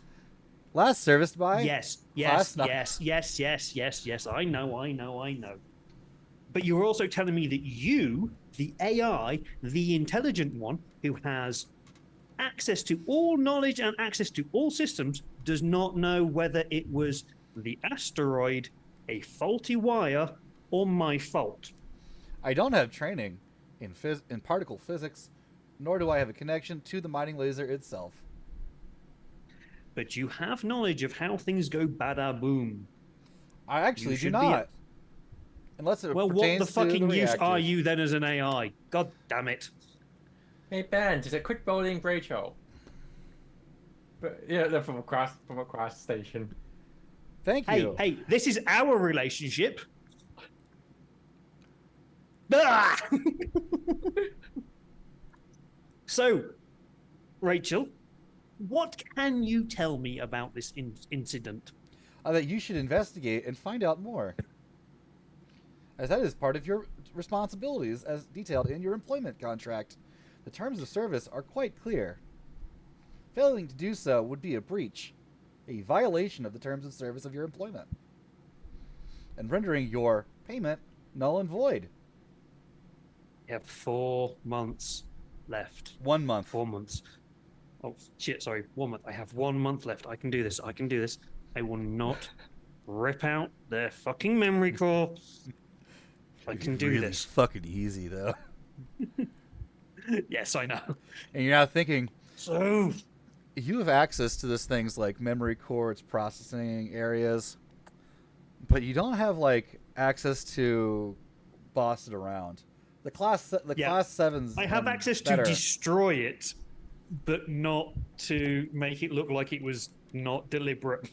Last serviced by... Yes. I know. But you're also telling me that you, the AI, the intelligent one, who has access to all knowledge and access to all systems, does not know whether it was the asteroid, a faulty wire, or my fault. I don't have training in particle physics, nor do I have a connection to the mining laser itself. But you have knowledge of how things go bada boom. I actually You do should be not. Unless it Well, what pertains the to fucking the use reactor. are you then as an AI? God damn it. Hey Ben, just a quick building Rachel. But yeah, they're from across the station. Thank Hey, you. hey, this is our relationship. Ah! So, Rachel, what can you tell me about this incident? That you should investigate and find out more, as that is part of your responsibilities as detailed in your employment contract. The terms of service are quite clear. Failing to do so would be a breach, a violation of the terms of service of your employment, and rendering your payment null and void. You have 4 months left. 1 month. 4 months. Oh, shit, sorry. 1 month. I have 1 month left. I can do this. I can do this. I will not rip out their fucking memory core. I can do really this. Fucking easy though. Yes, I know. And you're now thinking, So, you have access to this things like memory cores, processing areas, but you don't have like access to boss it around. The class class 7s. I have access better. to destroy it, but not to make it look like it was not deliberate.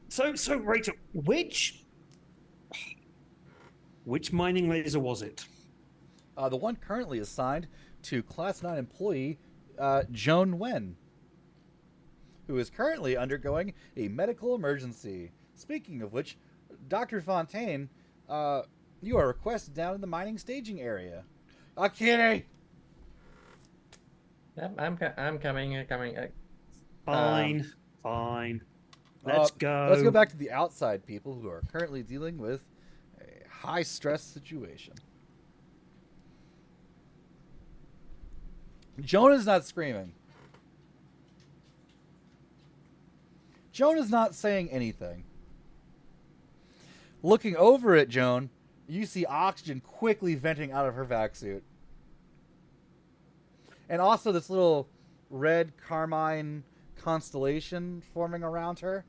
So Rachel, which mining laser was it? The one currently assigned to Class 9 employee Joan Wen, who is currently undergoing a medical emergency. Speaking of which, Dr. Fontaine, you are requested down in the mining staging area. Kitty! Yep, I'm coming. Fine. Let's go. Let's go back to the outside people who are currently dealing with a high-stress situation. Joan is not screaming. Joan is not saying anything. Looking over at Joan, you see oxygen quickly venting out of her vac suit. And also this little red carmine constellation forming around her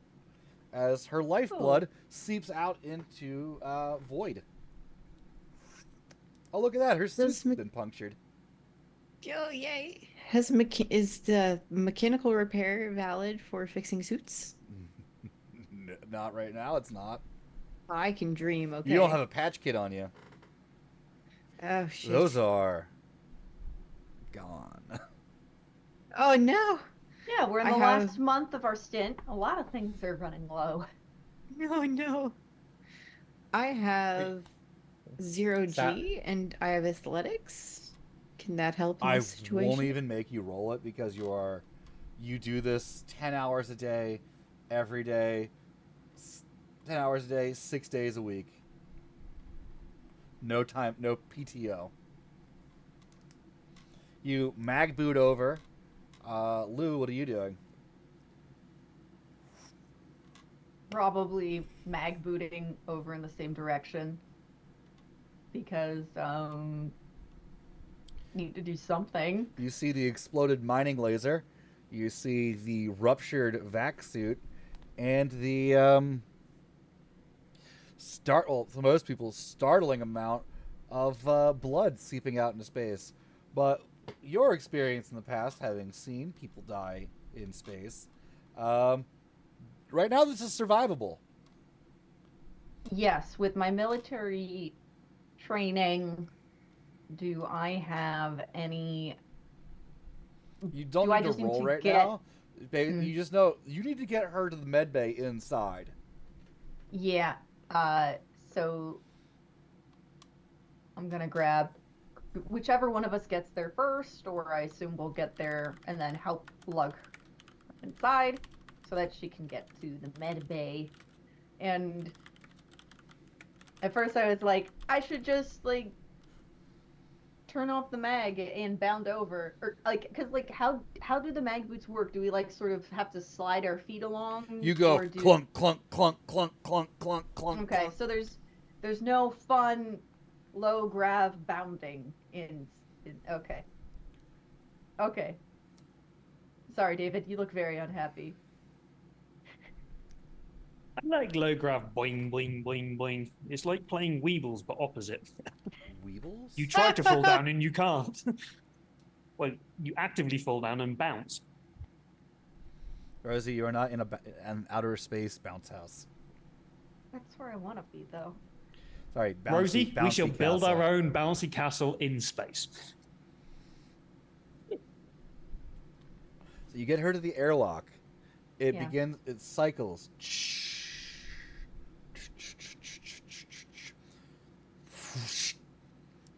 as her lifeblood seeps out into void. Oh, look at that. Her suit's been punctured. Oh, yay. Is the mechanical repair valid for fixing suits? Not right now, it's not. I can dream, okay. You don't have a patch kit on you. Oh, shit. Those are gone. Oh, no. Yeah, we're in the last month of our stint. A lot of things are running low. Oh, no. I have 0G and I have athletics. Can that help in this situation? I won't even make you roll it because you do this 10 hours a day, every day, 10 hours a day, 6 days a week. No time, no PTO. You mag boot over. Lou, what are you doing? Probably mag booting over in the same direction. Because, need to do something. You see the exploded mining laser. You see the ruptured vac suit. And the, to most people, startling amount of blood seeping out into space. But your experience in the past, having seen people die in space, right now this is survivable. Yes, with my military training, do I have any... You don't need to roll right now. You just know you need to get her to the med bay inside. Yeah, so I'm gonna grab whichever one of us gets there first, or I assume we'll get there and then help lug her inside so that she can get to the med bay. And at first I was like, I should just like turn off the mag and bound over, or like, because like how do the mag boots work? Do we like sort of have to slide our feet along? You go clunk clunk clunk clunk clunk clunk clunk. Okay, clunk. so there's no fun low grav bounding in okay. Sorry, David, you look very unhappy. I like low grav boing boing boing boing. It's like playing Weebles but opposite. Weebles? You try to fall down and you can't. Well, you actively fall down and bounce. Rosie, you are not in an outer space bounce house. That's where I want to be, though. Sorry, bouncy, Rosie, we shall bouncy build castle. our own bouncy castle in space. So you get her to the airlock. It Yeah. begins. It cycles.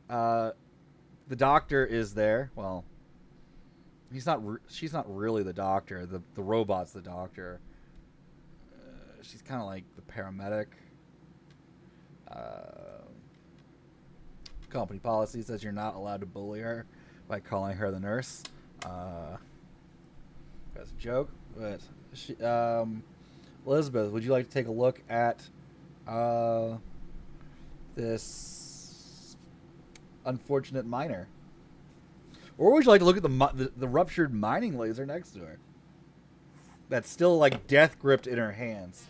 The doctor is there. Well, he's not. She's not really the doctor. The robot's the doctor. She's kind of like the paramedic. Company policy says you're not allowed to bully her by calling her the nurse. That's a joke, but she, Elizabeth, would you like to take a look at this unfortunate miner, or would you like to look at the ruptured mining laser next to her? That's still like death gripped in her hands.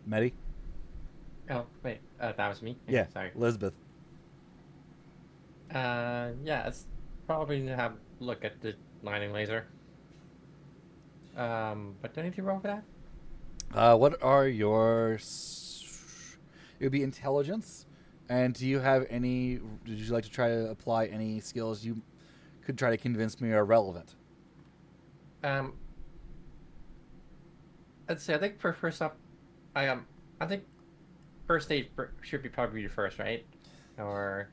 Medi? Oh wait, that was me. Yeah, Sorry. Elizabeth. Yeah, it's probably to have a look at the mining laser. But do I need to roll for that? What are your? It would be intelligence, and do you have any? Would you like to try to apply any skills you could try to convince me are relevant? Let's see. I think for first up, I think first aid should be probably first, right? Or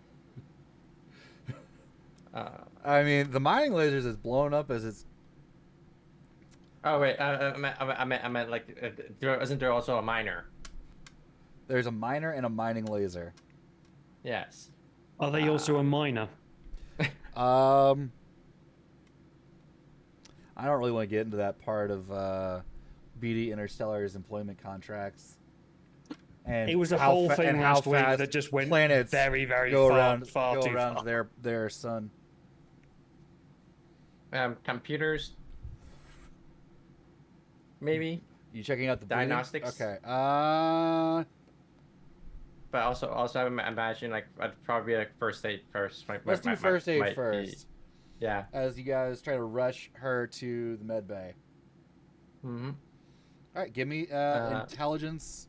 I mean, the mining lasers is blown up as it's. oh wait, I meant like, isn't there also a miner? There's a miner and a mining laser. Yes. Are they also a miner? I don't really want to get into that part of BD Interstellar's employment contracts. And It was a how whole fa- thing and how last week fast that just went planets very, very go far, around, far go too around far. their sun. Computers. Maybe, You checking out the bleeding? Diagnostics? Okay. but also I imagine like I'd probably like first aid first. Let's do first aid might be- first. Yeah. As you guys try to rush her to the med bay. Mm-hmm. All right, give me intelligence.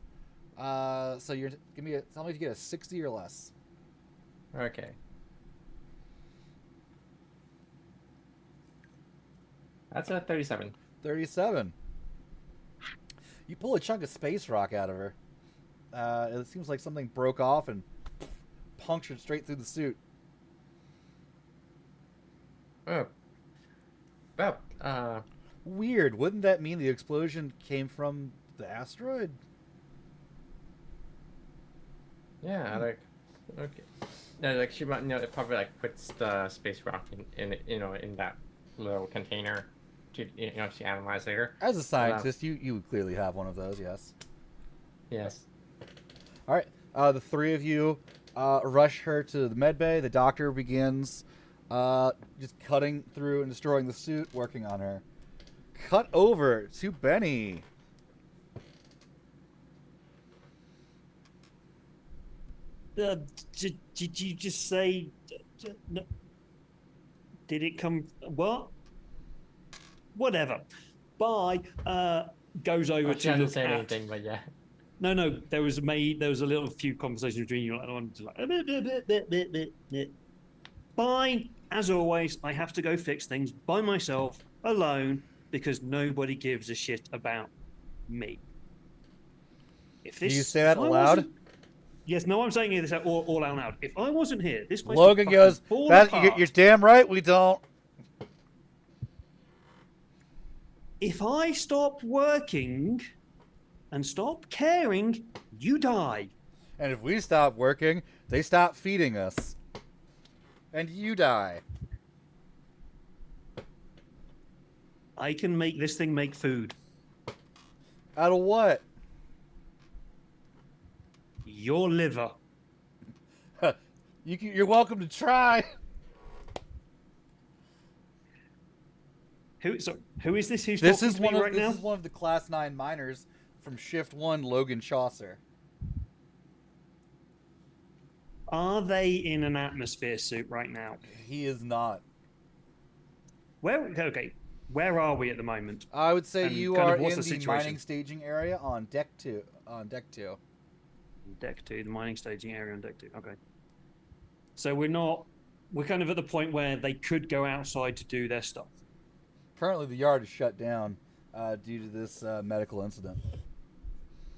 So tell me if you get a 60 or less. Okay. That's a 37. 37. You pull a chunk of space rock out of her. It seems like something broke off and punctured straight through the suit. Oh. Well, Weird. Wouldn't that mean the explosion came from the asteroid? yeah, like, okay. No, like she might, it probably like puts the space rock in in that little container to to analyze later. As a scientist, you would clearly have one of those, yes. Yes. All right. The three of you rush her to the med bay. The doctor begins just cutting through and destroying the suit, working on her. Cut over to Benny. Did you just say? No. Did it come? What? Whatever. Bye. Goes over She to hasn't look said at. anything, but yeah. No. There was a little few conversations between you. Like, fine. As always, I have to go fix things by myself, alone, because nobody gives a shit about me. If Do this, you say that if I aloud? wasn't- Yes, no, I'm saying this all out loud. If I wasn't here, this place Logan would goes, fall "That apart. you're damn right we don't." If I stop working and stop caring, you die. And if we stop working, they stop feeding us. And you die. I can make this thing make food. Out of what? Your liver. You're welcome to try. Who is this? Who's This talking is to me right now? This is one of the Class 9 miners from Shift 1, Logan Chaucer. Are they in an atmosphere suit right now? He is not. Where are we at the moment? I would say And you kind are of what's in the the situation? mining staging area on deck 2. On deck 2. Deck 2, the mining staging area on deck 2. Okay. So we're kind of at the point where they could go outside to do their stuff. Currently, the yard is shut down due to this medical incident.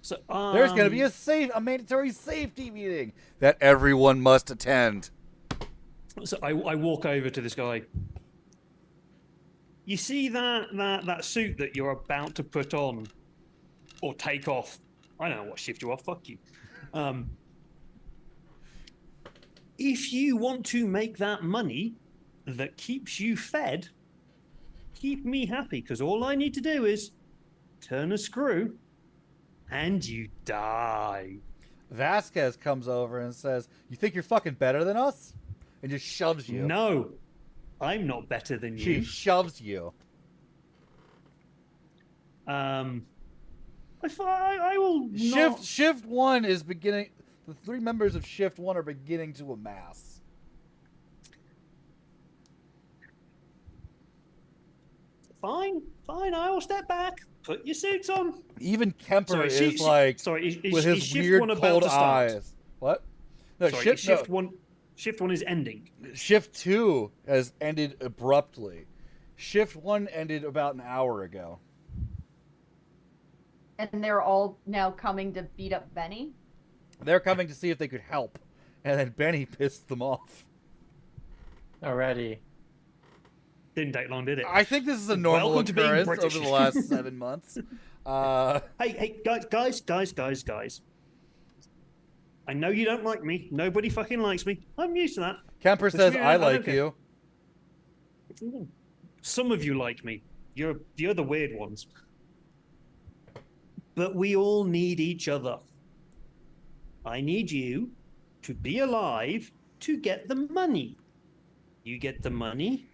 So There's going to be a mandatory safety meeting that everyone must attend. So I walk over to this guy. You see that suit that you're about to put on or take off? I don't know what shift you are. Fuck you. If you want to make that money that keeps you fed, keep me happy, because all I need to do is turn a screw and you die. Vasquez comes over and says, "You think you're fucking better than us?" And just shoves you. No, I'm not better than you. She shoves you. I will not... Shift 1 is beginning. The 3 members of Shift 1 are beginning to amass. Fine, I will step back. Put your suits on. Even Kemper Sorry, is like is with his shift weird one about cold to start? eyes. What? No, Sorry, shift one. Shift one is ending. Shift 2 has ended abruptly. Shift 1 ended about an hour ago. And they're all now coming to beat up Benny? They're coming to see if they could help. And then Benny pissed them off. Already. Didn't take long, did it? I think this is a normal Welcome to being occurrence British. over the last 7 months. Hey, guys. I know you don't like me. Nobody fucking likes me. I'm used to that. Kemper But says, you know, "I I don't like care." you." Some of you like me. You're the weird ones. But we all need each other. I need you to be alive to get the money. You get the money,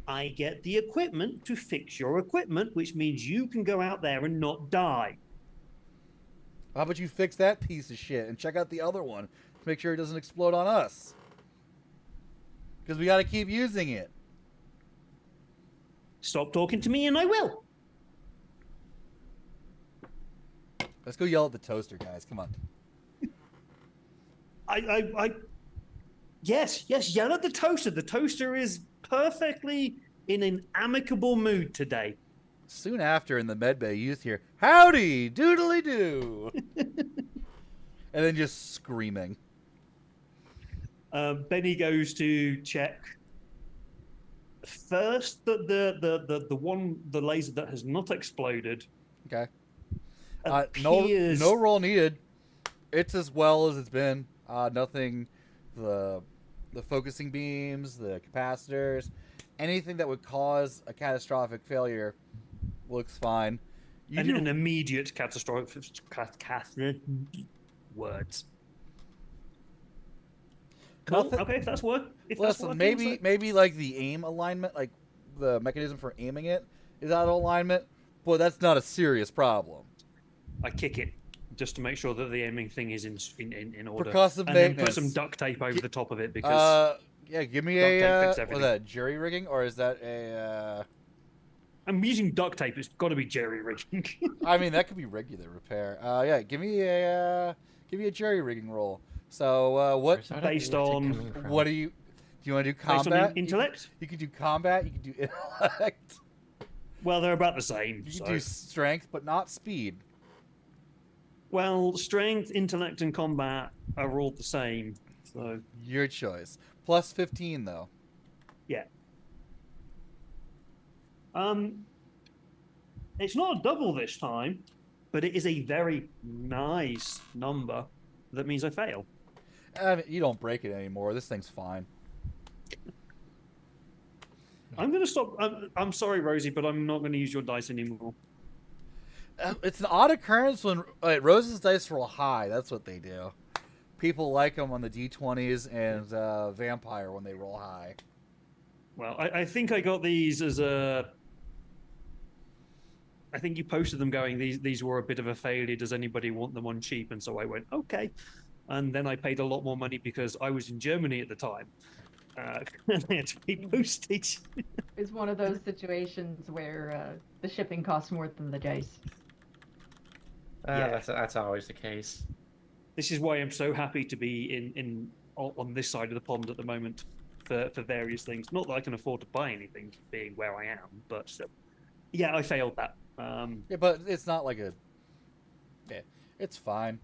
I get the equipment to fix your equipment, which means you can go out there and not die. How about you fix that piece of shit and check out the other one to make sure it doesn't explode on us? Because we got to keep using it. Stop talking to me and I will. Let's go yell at the toaster, guys. Come on. Yes, yell at the toaster. The toaster is perfectly in an amicable mood today. Soon after, in the medbay, you hear, "Howdy, doodly doo," and then just screaming. Benny goes to check first that the laser that has not exploded. Okay. appears... No roll needed. It's as well as it's been. Nothing. The focusing beams, the capacitors, anything that would cause a catastrophic failure looks fine. An immediate catastrophic words. Cool. Nothing- Okay, if that's work. Listen, maybe like the aim alignment, like the mechanism for aiming it, is out of alignment, but that's not a serious problem. I kick it just to make sure that the aiming thing is in order. For cost of and then maintenance. put some duct tape over the top of it because Yeah, give me duct tape a fix what's everything. that, jury rigging, or is that a I'm using duct tape. It's got to be jerry rigging. I mean, that could be regular repair. Yeah, give me a jury rigging roll. So what Where's that based ability on coming from? what do you want to do? Based on Combat, intellect? You could do combat. You could do intellect. Well, they're about the same. You so. could do strength, but not speed. Well, strength, intellect, and combat are all the same. So Your choice. Plus 15 though. yeah. It's not a double this time, but it is a very nice number. That means I fail. I mean, you don't break it anymore. This thing's fine. I'm going to stop. I'm sorry, Rosie, but I'm not going to use your dice anymore. It's an odd occurrence when Rose's dice roll high. That's what they do. people like them on the D20s and Vampire when they roll high. Well, I think I got these as a. I think you posted them going, these were a bit of a failure. Does anybody want them on cheap? And so I went, okay. And then I paid a lot more money because I was in Germany at the time. And they had to be postage. It's one of those situations where the shipping costs more than the dice. Yeah. That's always the case. This is why I'm so happy to be on this side of the pond at the moment for various things. Not that I can afford to buy anything, being where I am, but still. Yeah, I failed that. Yeah, but it's not like a. Yeah, it's fine.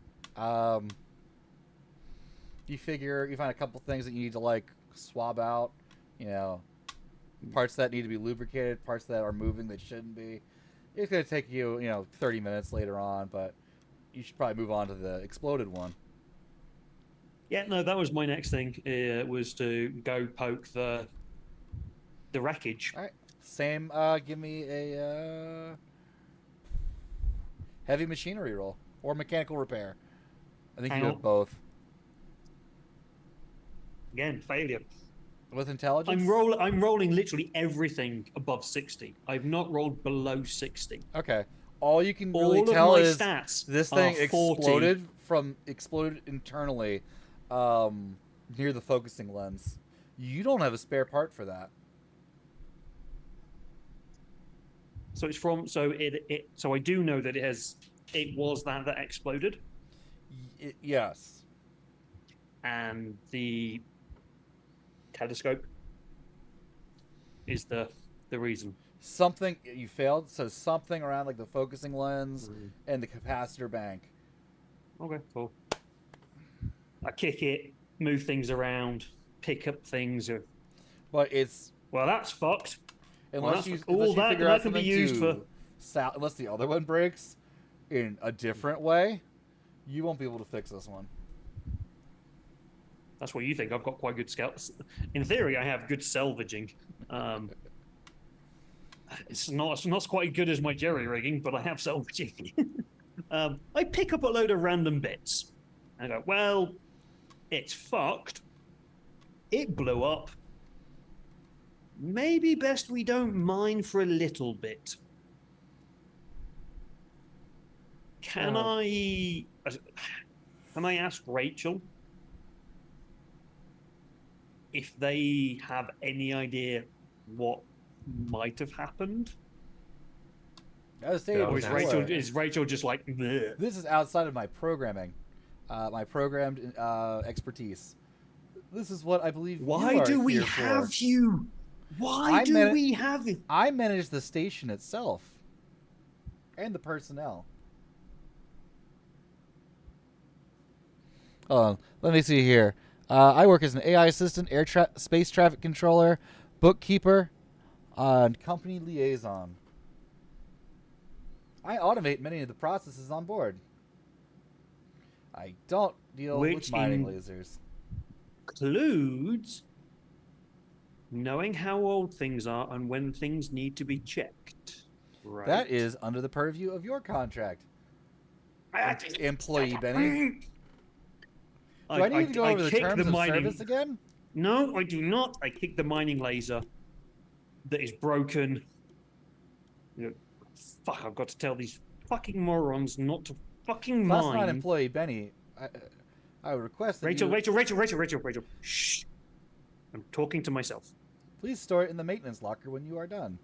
You find a couple things that you need to like swab out. You know, parts that need to be lubricated, parts that are moving that shouldn't be. It's gonna take you, 30 minutes later on, but you should probably move on to the exploded one. Yeah, no, that was my next thing. Was to go poke the wreckage. All right, same. Give me a heavy machinery roll or mechanical repair. I think you have both. Again, failure. With intelligence? I'm rolling literally everything above 60. I've not rolled below 60. Okay. All you can really All of tell my is stats this are thing 40. exploded internally near the focusing lens. You don't have a spare part for that. So it's from so I do know that it was that exploded. Yes. And the telescope is the reason. Something you failed, so something around like the focusing lens and the capacitor bank. Okay, cool. I kick it, move things around, pick up things. But it's that's fucked. unless you figure out something unless the other one breaks in a different way, you won't be able to fix this one. That's what you think. I've got quite good scouts. In theory, I have good salvaging. It's not quite good as my jerry rigging, but I have salvaging. I pick up a load of random bits. I go, well, it's fucked. It blew up. Maybe best we don't mine for a little bit. Can I ask Rachel if they have any idea what might have happened? Or is Rachel just like, bleh? This is outside of my programming, my programmed expertise. This is what I believe. Why do we have you? Why do we have it? I manage the station itself and the personnel. Let me see here. I work as an AI assistant, space traffic controller, bookkeeper, and company liaison. I automate many of the processes on board. I don't deal with mining lasers. Includes knowing how old things are and when things need to be checked. Right. That is under the purview of your contract. Employee Benny. Do I need to go over the terms of service again? No, I do not. I kick the mining laser that is broken. Fuck, I've got to tell these fucking morons not to fucking mine. That's not Employee Benny. I would request that Rachel. Shh. I'm talking to myself. Please store it in the maintenance locker when you are done.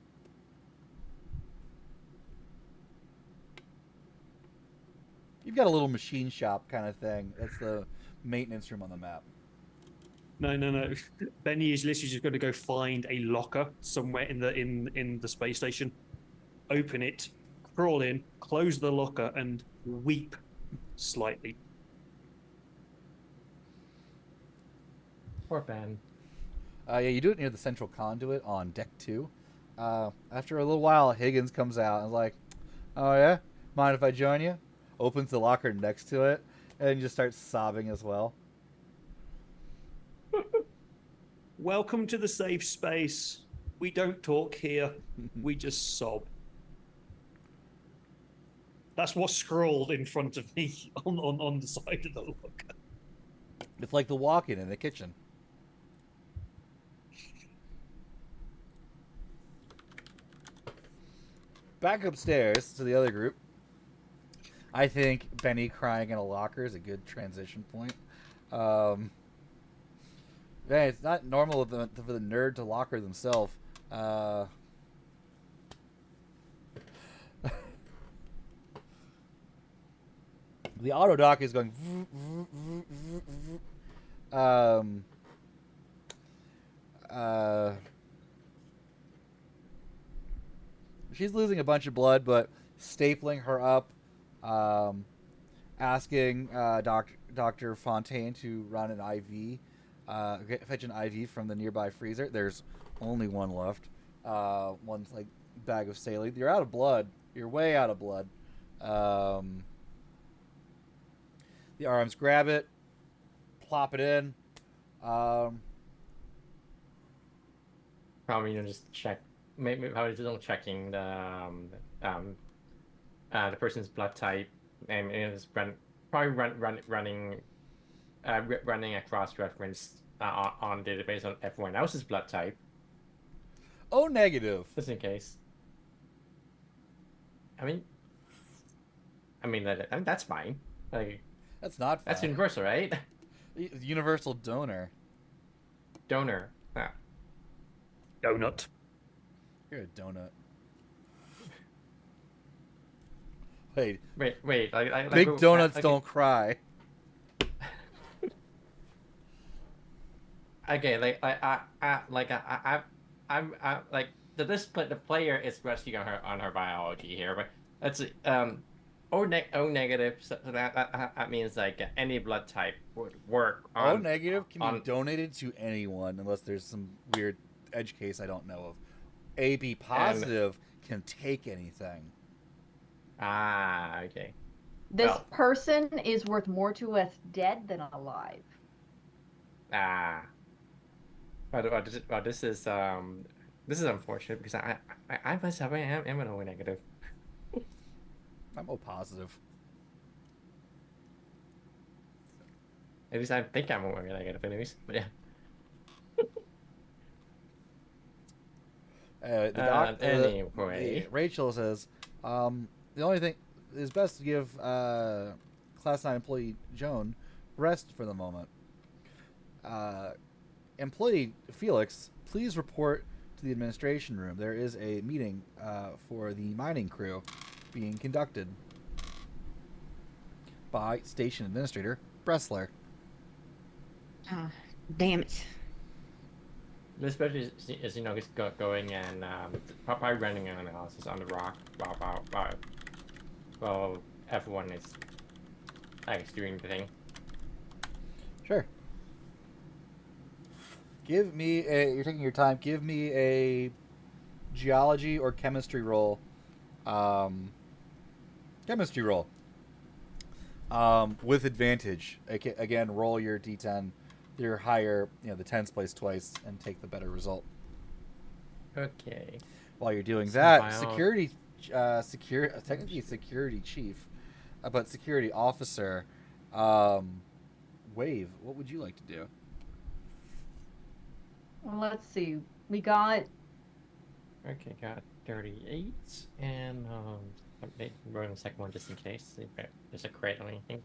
You've got a little machine shop kind of thing. That's the maintenance room on the map. No. Benny is literally just going to go find a locker somewhere in the space station, open it, crawl in, close the locker, and weep slightly. Poor Ben. Yeah, you do it near the central conduit on deck 2. After a little while, Higgins comes out and is like, "Oh yeah, mind if I join you?" Opens the locker next to it, and just starts sobbing as well. Welcome to the safe space. We don't talk here. We just sob. That's what's scrawled in front of me on the side of the locker. It's like the walk-in in the kitchen. Back upstairs to the other group. I think Benny crying in a locker is a good transition point. Yeah, it's not normal for the nerd to locker themselves. The auto dock is going. Um, she's losing a bunch of blood, but stapling her up, asking Dr. Fontaine to run an IV, fetch an IV from the nearby freezer. There's only one left. One's like bag of saline. You're out of blood. You're way out of blood. The arms grab it, plop it in. Probably just check. Maybe probably just checking the person's blood type, and just running a cross reference on database on everyone else's blood type. Oh, negative. Just in case. I mean, that's fine. Like, that's not fine. That's universal, right? Universal donor. Donor. Ah. Donut. You're a donut. Wait. Big donuts don't cry. Okay, the player is resting on her biology here, but that's O negative, so that means like any blood type would work. O negative can be donated to anyone unless there's some weird edge case I don't know of. AB positive can take anything. Ah, okay. This person is worth more to us dead than alive. Ah. This is unfortunate because I myself am an O negative. I'm O positive. At least I think I'm O negative, anyways. But yeah. Anyway, Rachel says, the only thing is best to give Class 9 employee Joan rest for the moment. Employee Felix, please report to the administration room. There is a meeting for the mining crew being conducted by Station Administrator Bressler. Oh, damn it. Especially as you know, he's going and probably running an analysis on the rock while everyone is doing the thing. Sure. Give me you're taking your time. Give me a geology or chemistry roll. Chemistry roll. With advantage. Again, roll your D10. Your higher, the 10's place twice, and take the better result. Okay. While you're doing that, technically security chief, but security officer, Wave, what would you like to do? Well, let's see. We got... Okay, got 38, and I'm rolling the second one just in case. If there's a crit or anything.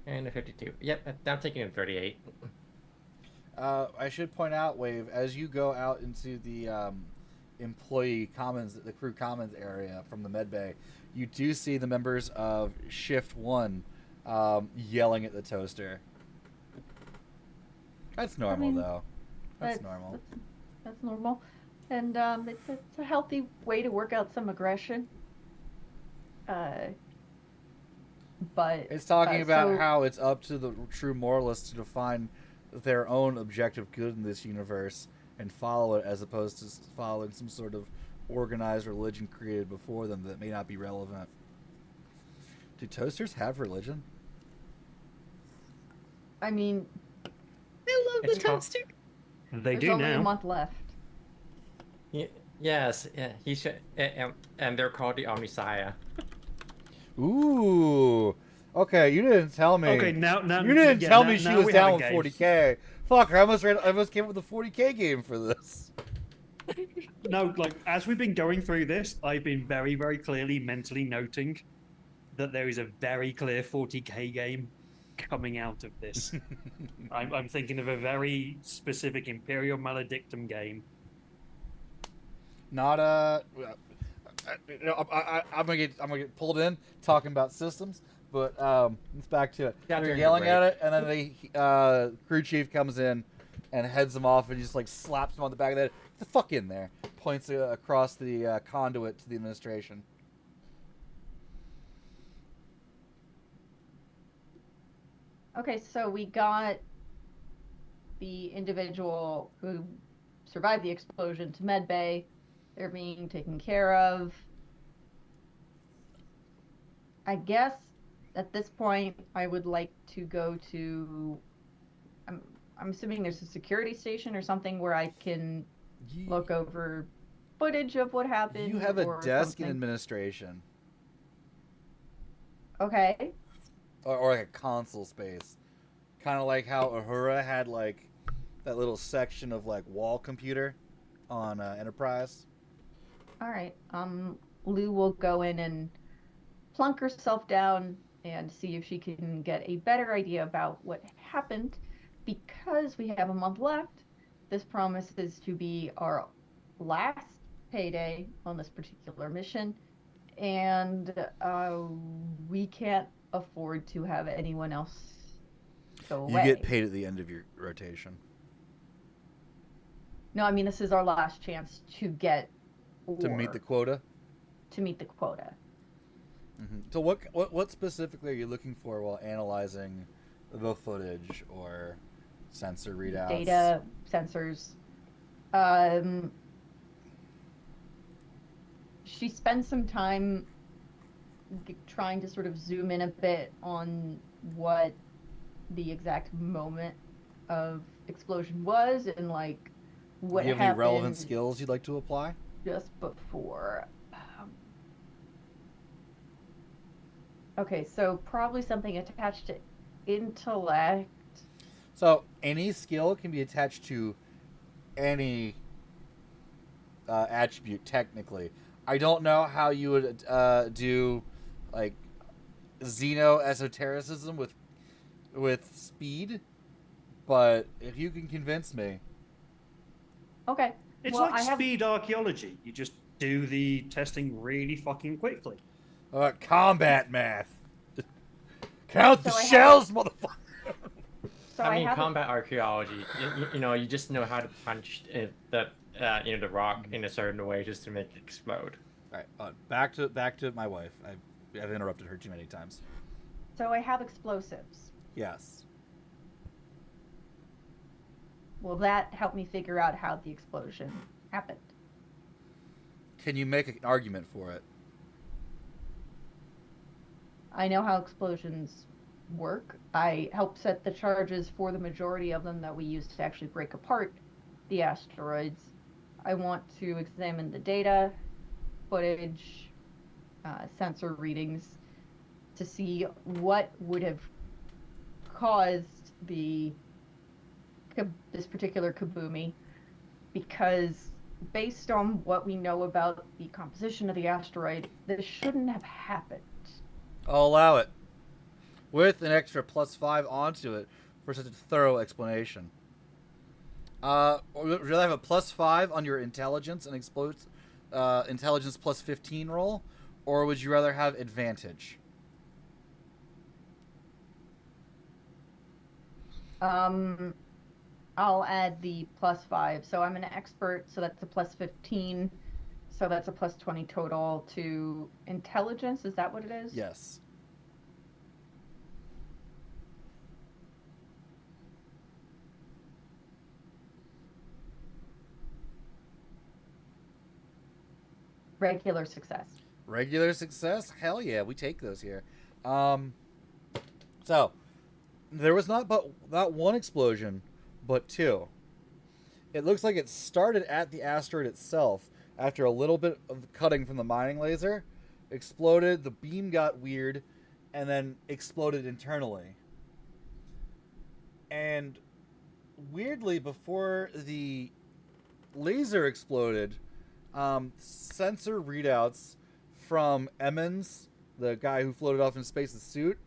And a 52. Yep, I'm taking a 38. I should point out, Wave, as you go out into the employee commons, the crew commons area from the med bay, you do see the members of Shift 1 yelling at the toaster. That's normal, though. That's normal. That's normal. And it's a healthy way to work out some aggression. But it's talking about how it's up to the true moralists to define their own objective good in this universe and follow it, as opposed to following some sort of organized religion created before them that may not be relevant. Do toasters have religion? I mean, I love the toaster. They do There's only now. a month left. Yes, yeah, he should, and they're called the Omnisaya. Ooh. Okay, you didn't tell me. Okay, now You didn't yeah, tell now- me she now was we have down a with game. 40k. Fuck, I almost came up with a 40k game for this. No, like as we've been going through this, I've been very, very clearly mentally noting that there is a very clear 40k game coming out of this. I'm thinking of a very specific Imperial Maledictum game. Not I'm gonna get pulled in talking about systems, but it's back to it. Yeah, They're during the yelling at break. it, and then crew chief comes in and heads him off and just like slaps him on the back of the head. Get the fuck in there! Points across the conduit to the administration. Okay, so we got the individual who survived the explosion to med bay. They're being taken care of. I guess at this point, I would like to go to. I'm assuming there's a security station or something where I can look over footage of what happened. You have a or desk in something. administration, Okay. or like a console space, kind of like how Uhura had like that little section of like wall computer on Enterprise. All right. Lou will go in and plunk herself down and see if she can get a better idea about what happened. Because we have a month left, this promises to be our last payday on this particular mission, and we can't afford to have anyone else go away. You get paid at the end of your rotation. No, I mean this is our last chance to get To meet the quota. To meet the quota. Mm-hmm. So what specifically are you looking for while analyzing the footage or sensor readouts? Data, sensors. She spends some time trying to sort of zoom in a bit on what the exact moment of explosion was and like what Do you have happened any relevant skills you'd like to apply? just before. Okay, so probably something attached to intellect. So any skill can be attached to any attribute technically. I don't know how you would do like xeno esotericism with speed, but if you can convince me. Okay. It's well, like I have speed archaeology. You just do the testing really fucking quickly. Combat math. Count the So I have- shells, motherfucker. So I mean, have combat archaeology. You know, you just know how to punch the rock in a certain way just to make it explode. All right, back to my wife. I've interrupted her too many times. So I have explosives. Yes. Will that help me figure out how the explosion happened? Can you make an argument for it? I know how explosions work. I helped set the charges for the majority of them that we used to actually break apart the asteroids. I want to examine the data, footage, sensor readings to see what would have caused this particular kaboomy, because based on what we know about the composition of the asteroid, this shouldn't have happened. I'll allow it, with an extra +5 onto it for such a thorough explanation. Would you rather have a +5 on your intelligence and intelligence +15 roll, or would you rather have advantage? I'll add the +5. So I'm an expert, so that's a +15. So that's a +20 total to intelligence. Is that what it is? Yes. Regular success. Regular success? Hell yeah, we take those here. So there was not one explosion, but two. It looks like it started at the asteroid itself after a little bit of cutting from the mining laser, exploded, the beam got weird, and then exploded internally. And weirdly, before the laser exploded, sensor readouts from Emmons, the guy who floated off in space in suit,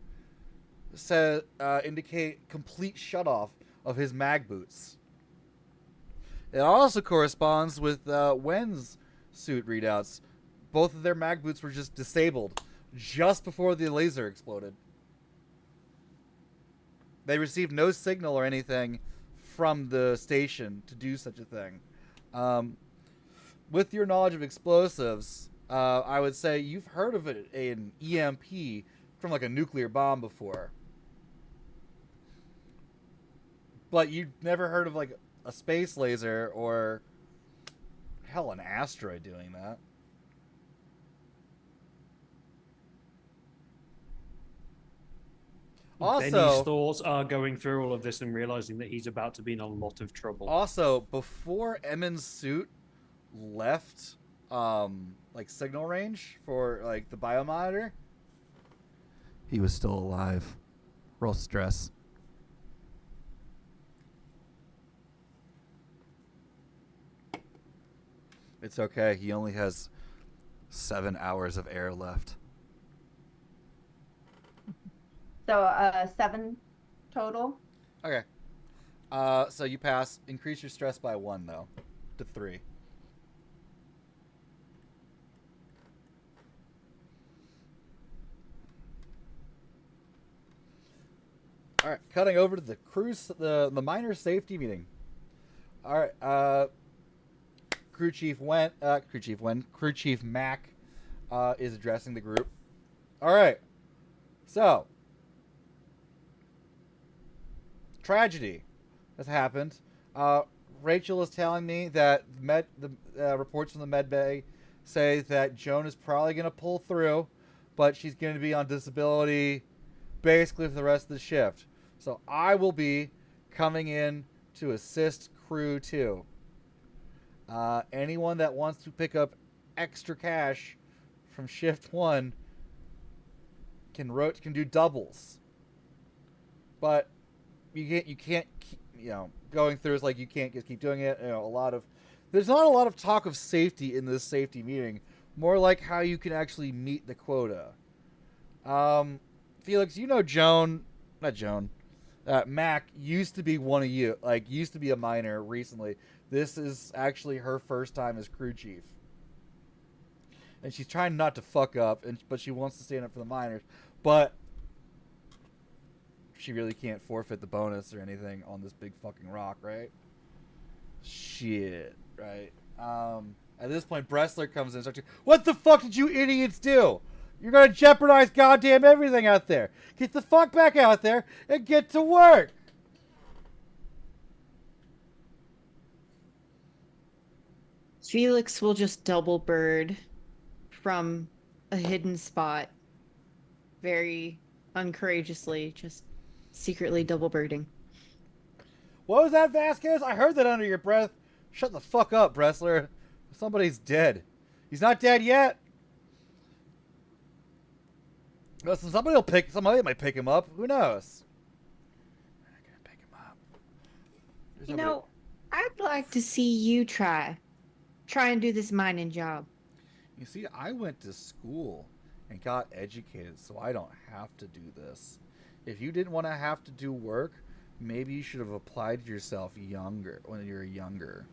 indicate complete shutoff of his mag boots. It also corresponds with Wen's suit readouts. Both of their mag boots were just disabled just before the laser exploded. They received no signal or anything from the station to do such a thing. With your knowledge of explosives, I would say you've heard of an EMP from like a nuclear bomb before. But you've never heard of like a space laser or, hell, an asteroid doing that. Benny's Also, thoughts are going through all of this and realizing that he's about to be in a lot of trouble. Also, before Emmons' suit left, like signal range for like the biomonitor, he was still alive. Roll stress. It's okay. He only has 7 hours of air left. So 7 total. Okay. So you pass. Increase your stress by 1 though, to 3. All right. Cutting over to the minor safety meeting. All right. Crew Chief Mac is addressing the group. All right. So, tragedy has happened. Rachel is telling me that the reports from the med bay say that Joan is probably going to pull through, but she's going to be on disability basically for the rest of the shift. So I will be coming in to assist Crew 2. Anyone that wants to pick up extra cash from shift 1 can do doubles, but you can't going through is like you can't just keep doing it. There's not a lot of talk of safety in this safety meeting. More like how you can actually meet the quota. Felix, Mac used to be one of you, used to be a minor recently. This is actually her first time as crew chief. And she's trying not to fuck up, but she wants to stand up for the minors. But she really can't forfeit the bonus or anything on this big fucking rock, right? Shit, right? At this point, Bressler comes in and starts to, what the fuck did you idiots do? You're gonna jeopardize goddamn everything out there. Get the fuck back out there and get to work. Felix will just double bird from a hidden spot, very uncourageously, just secretly double birding. What was that, Vasquez? I heard that under your breath. Shut the fuck up, Bressler. Somebody's dead. He's not dead yet. Somebody might pick him up. Who knows? They're not gonna pick him up. You know, I'd like to see you try and do this mining job. You see, I went to school and got educated, so I don't have to do this. If you didn't want to have to do work, maybe you should have applied yourself when you were younger.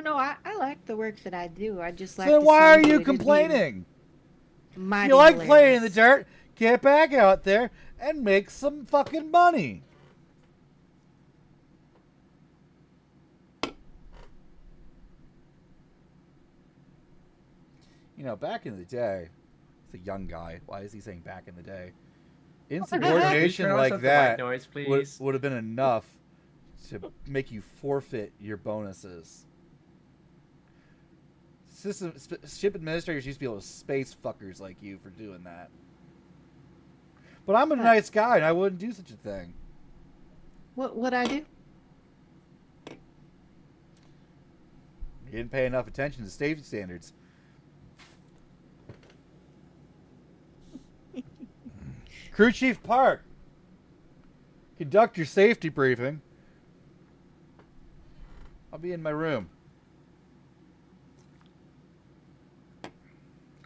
No, I like the work that I do. I just like. So then why are you complaining? You like playing in the dirt? Get back out there and make some fucking money. Back in the day, it's a young guy. Why is he saying back in the day? Insubordination like that would have been enough to make you forfeit your bonuses. Ship administrators used to be able to space fuckers like you for doing that. But I'm a nice guy, and I wouldn't do such a thing. What would I do? You didn't pay enough attention to safety standards. Crew Chief Park, conduct your safety briefing. I'll be in my room.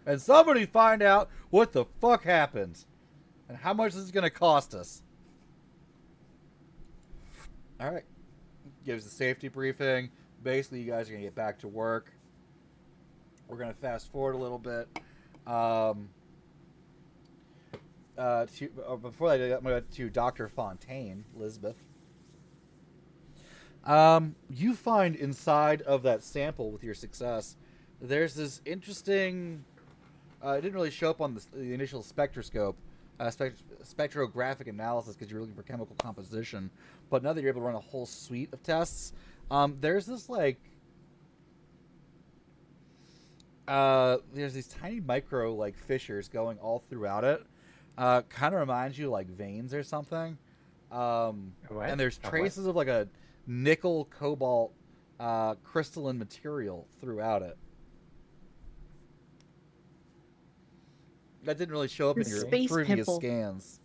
And somebody find out what the fuck happened and how much this is going to cost us. All right. Gives the safety briefing. Basically, you guys are going to get back to work. We're going to fast forward a little bit. Before that, I'm going to Dr. Fontaine, Elizabeth. You find inside of that sample with your success, there's this interesting. It didn't really show up on the initial spectroscope, spectrographic analysis because you're looking for chemical composition. But now that you're able to run a whole suite of tests, there's this like. There's these tiny micro like fissures going all throughout it. Kind of reminds you like veins or something. And there's traces of like a nickel cobalt crystalline material throughout it. That didn't really show up in your Space previous pimple. scans.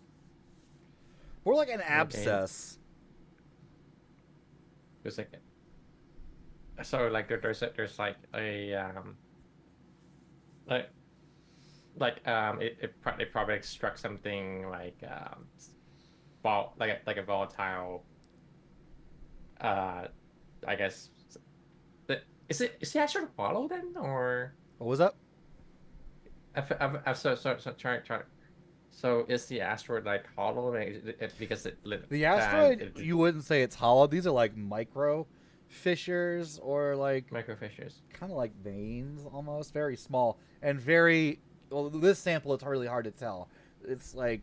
More like an abscess. Just a second. So like there's like a it probably struck something like like a volatile I guess is the asteroid hollow then, or What was that? So is the asteroid like hollow because The asteroid, you wouldn't say it's hollow. These are like micro fissures or like micro fissures? kind of like veins almost, very small and very well. This sample, it's really hard to tell. It's like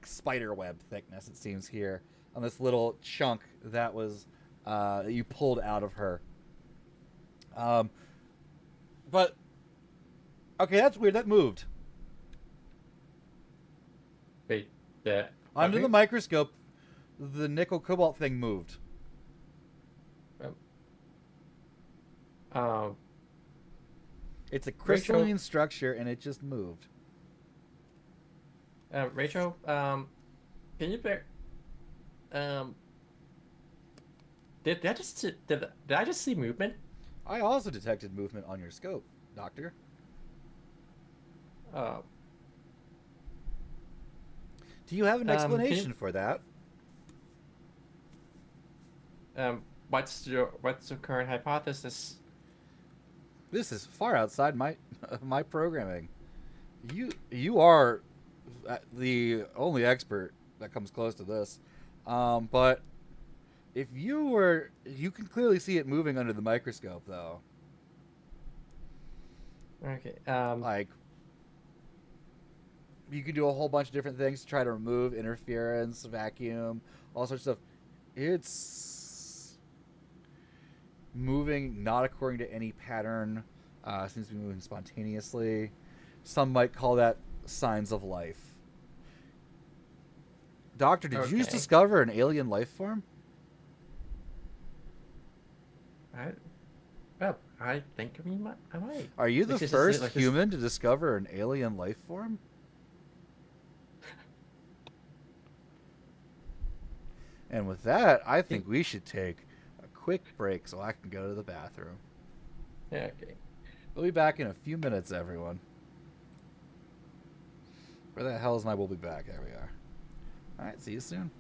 spider web thickness, it seems, here on this little chunk that was that you pulled out of her. But okay, that's weird. That moved Wait, under the microscope. The nickel cobalt thing moved. It's a crystalline structure, and it just moved. Rachel, can you bear? Did I just see movement? I also detected movement on your scope, Doctor. Uh, Do you have an can explanation for that? what's your current hypothesis? This is far outside my programming. You are the only expert that comes close to this. But if you can clearly see it moving under the microscope, though. Okay. Like, you can do a whole bunch of different things to try to remove interference, vacuum, all sorts of stuff. It's moving not according to any pattern. Seems to be moving spontaneously. Some might call that signs of life. Doctor, did you just Okay. discover an alien life form? I think I might. Are you the Like, this is- first like, this- human to discover an alien life form? And with that, I think we should take a quick break so I can go to the bathroom. Yeah. Okay. We'll be back in a few minutes, everyone. Where the hell is my we'll be back? There we are. All right, see you soon.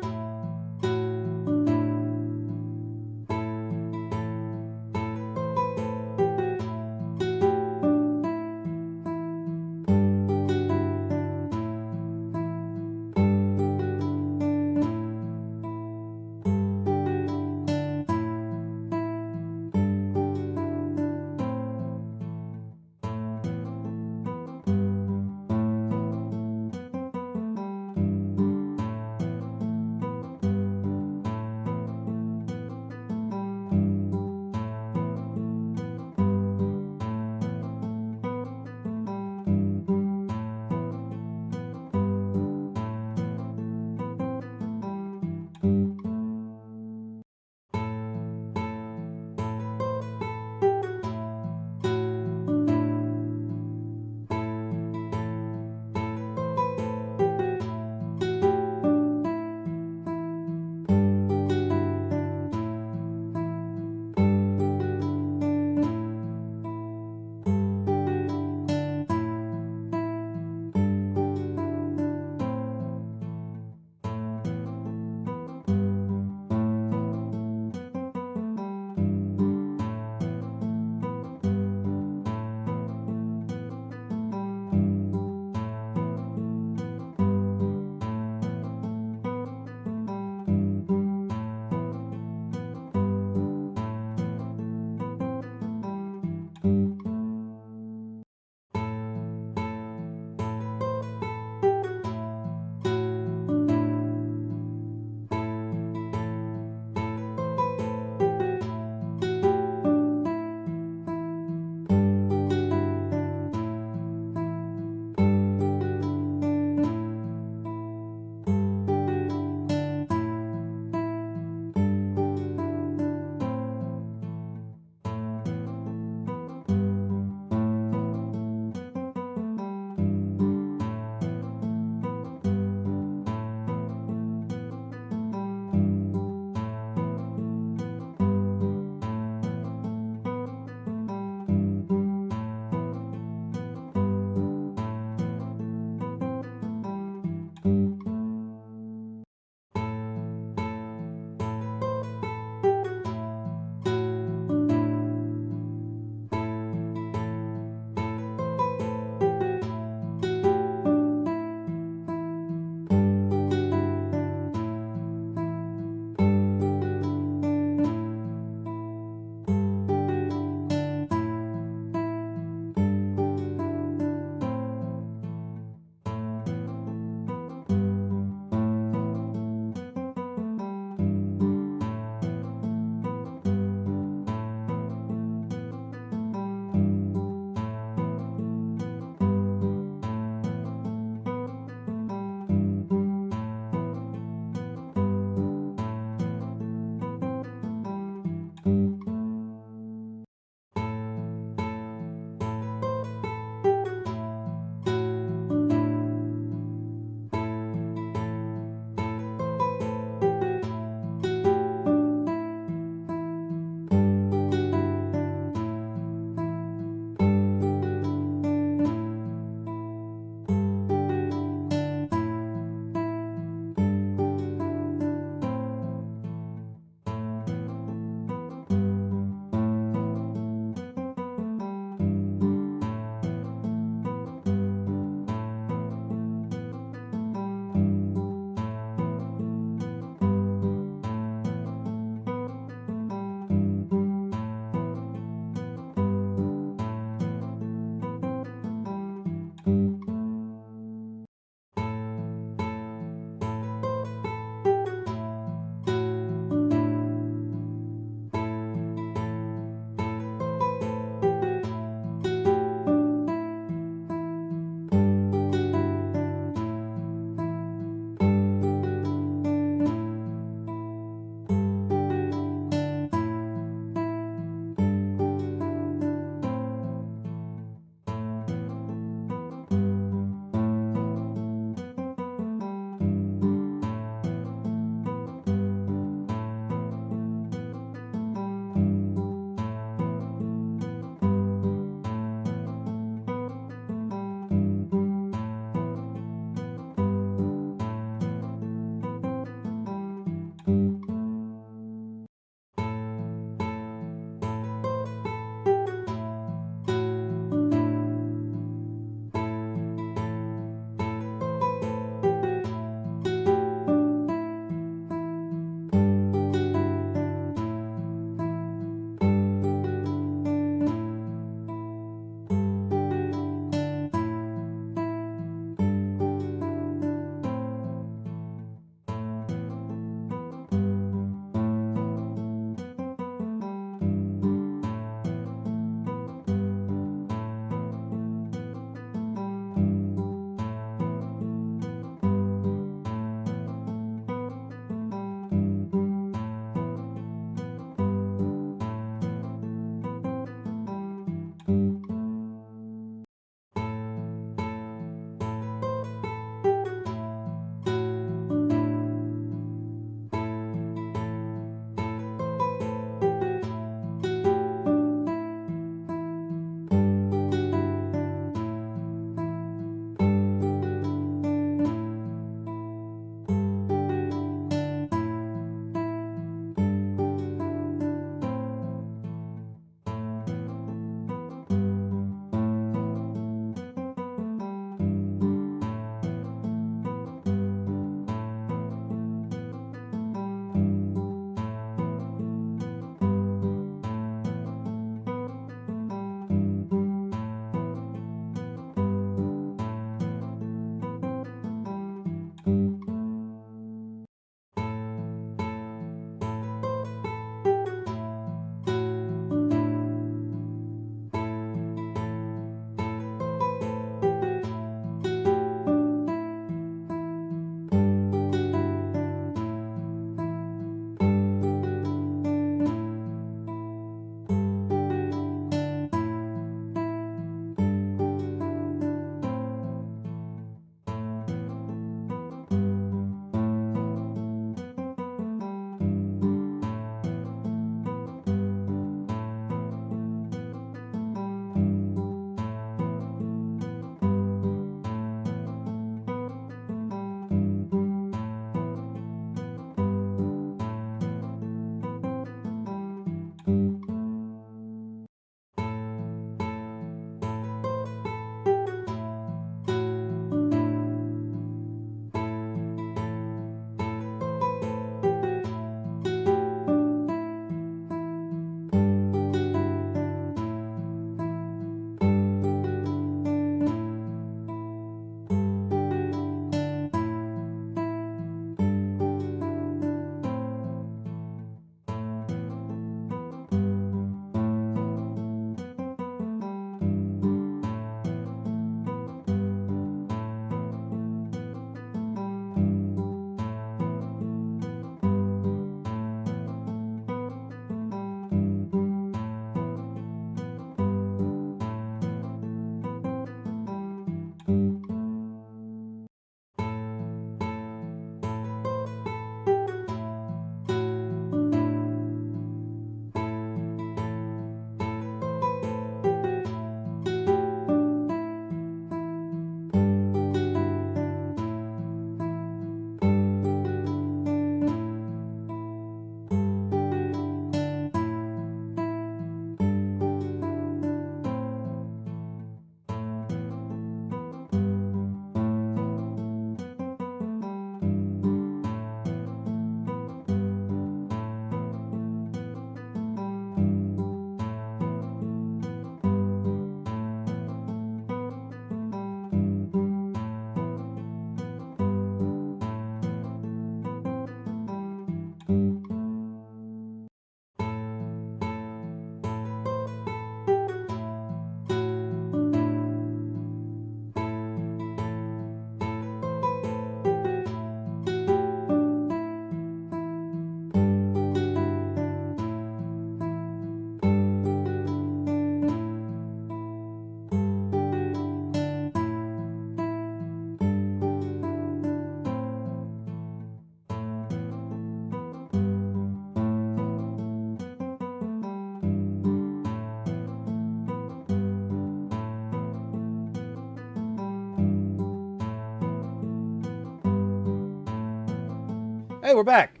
Hey, we're back.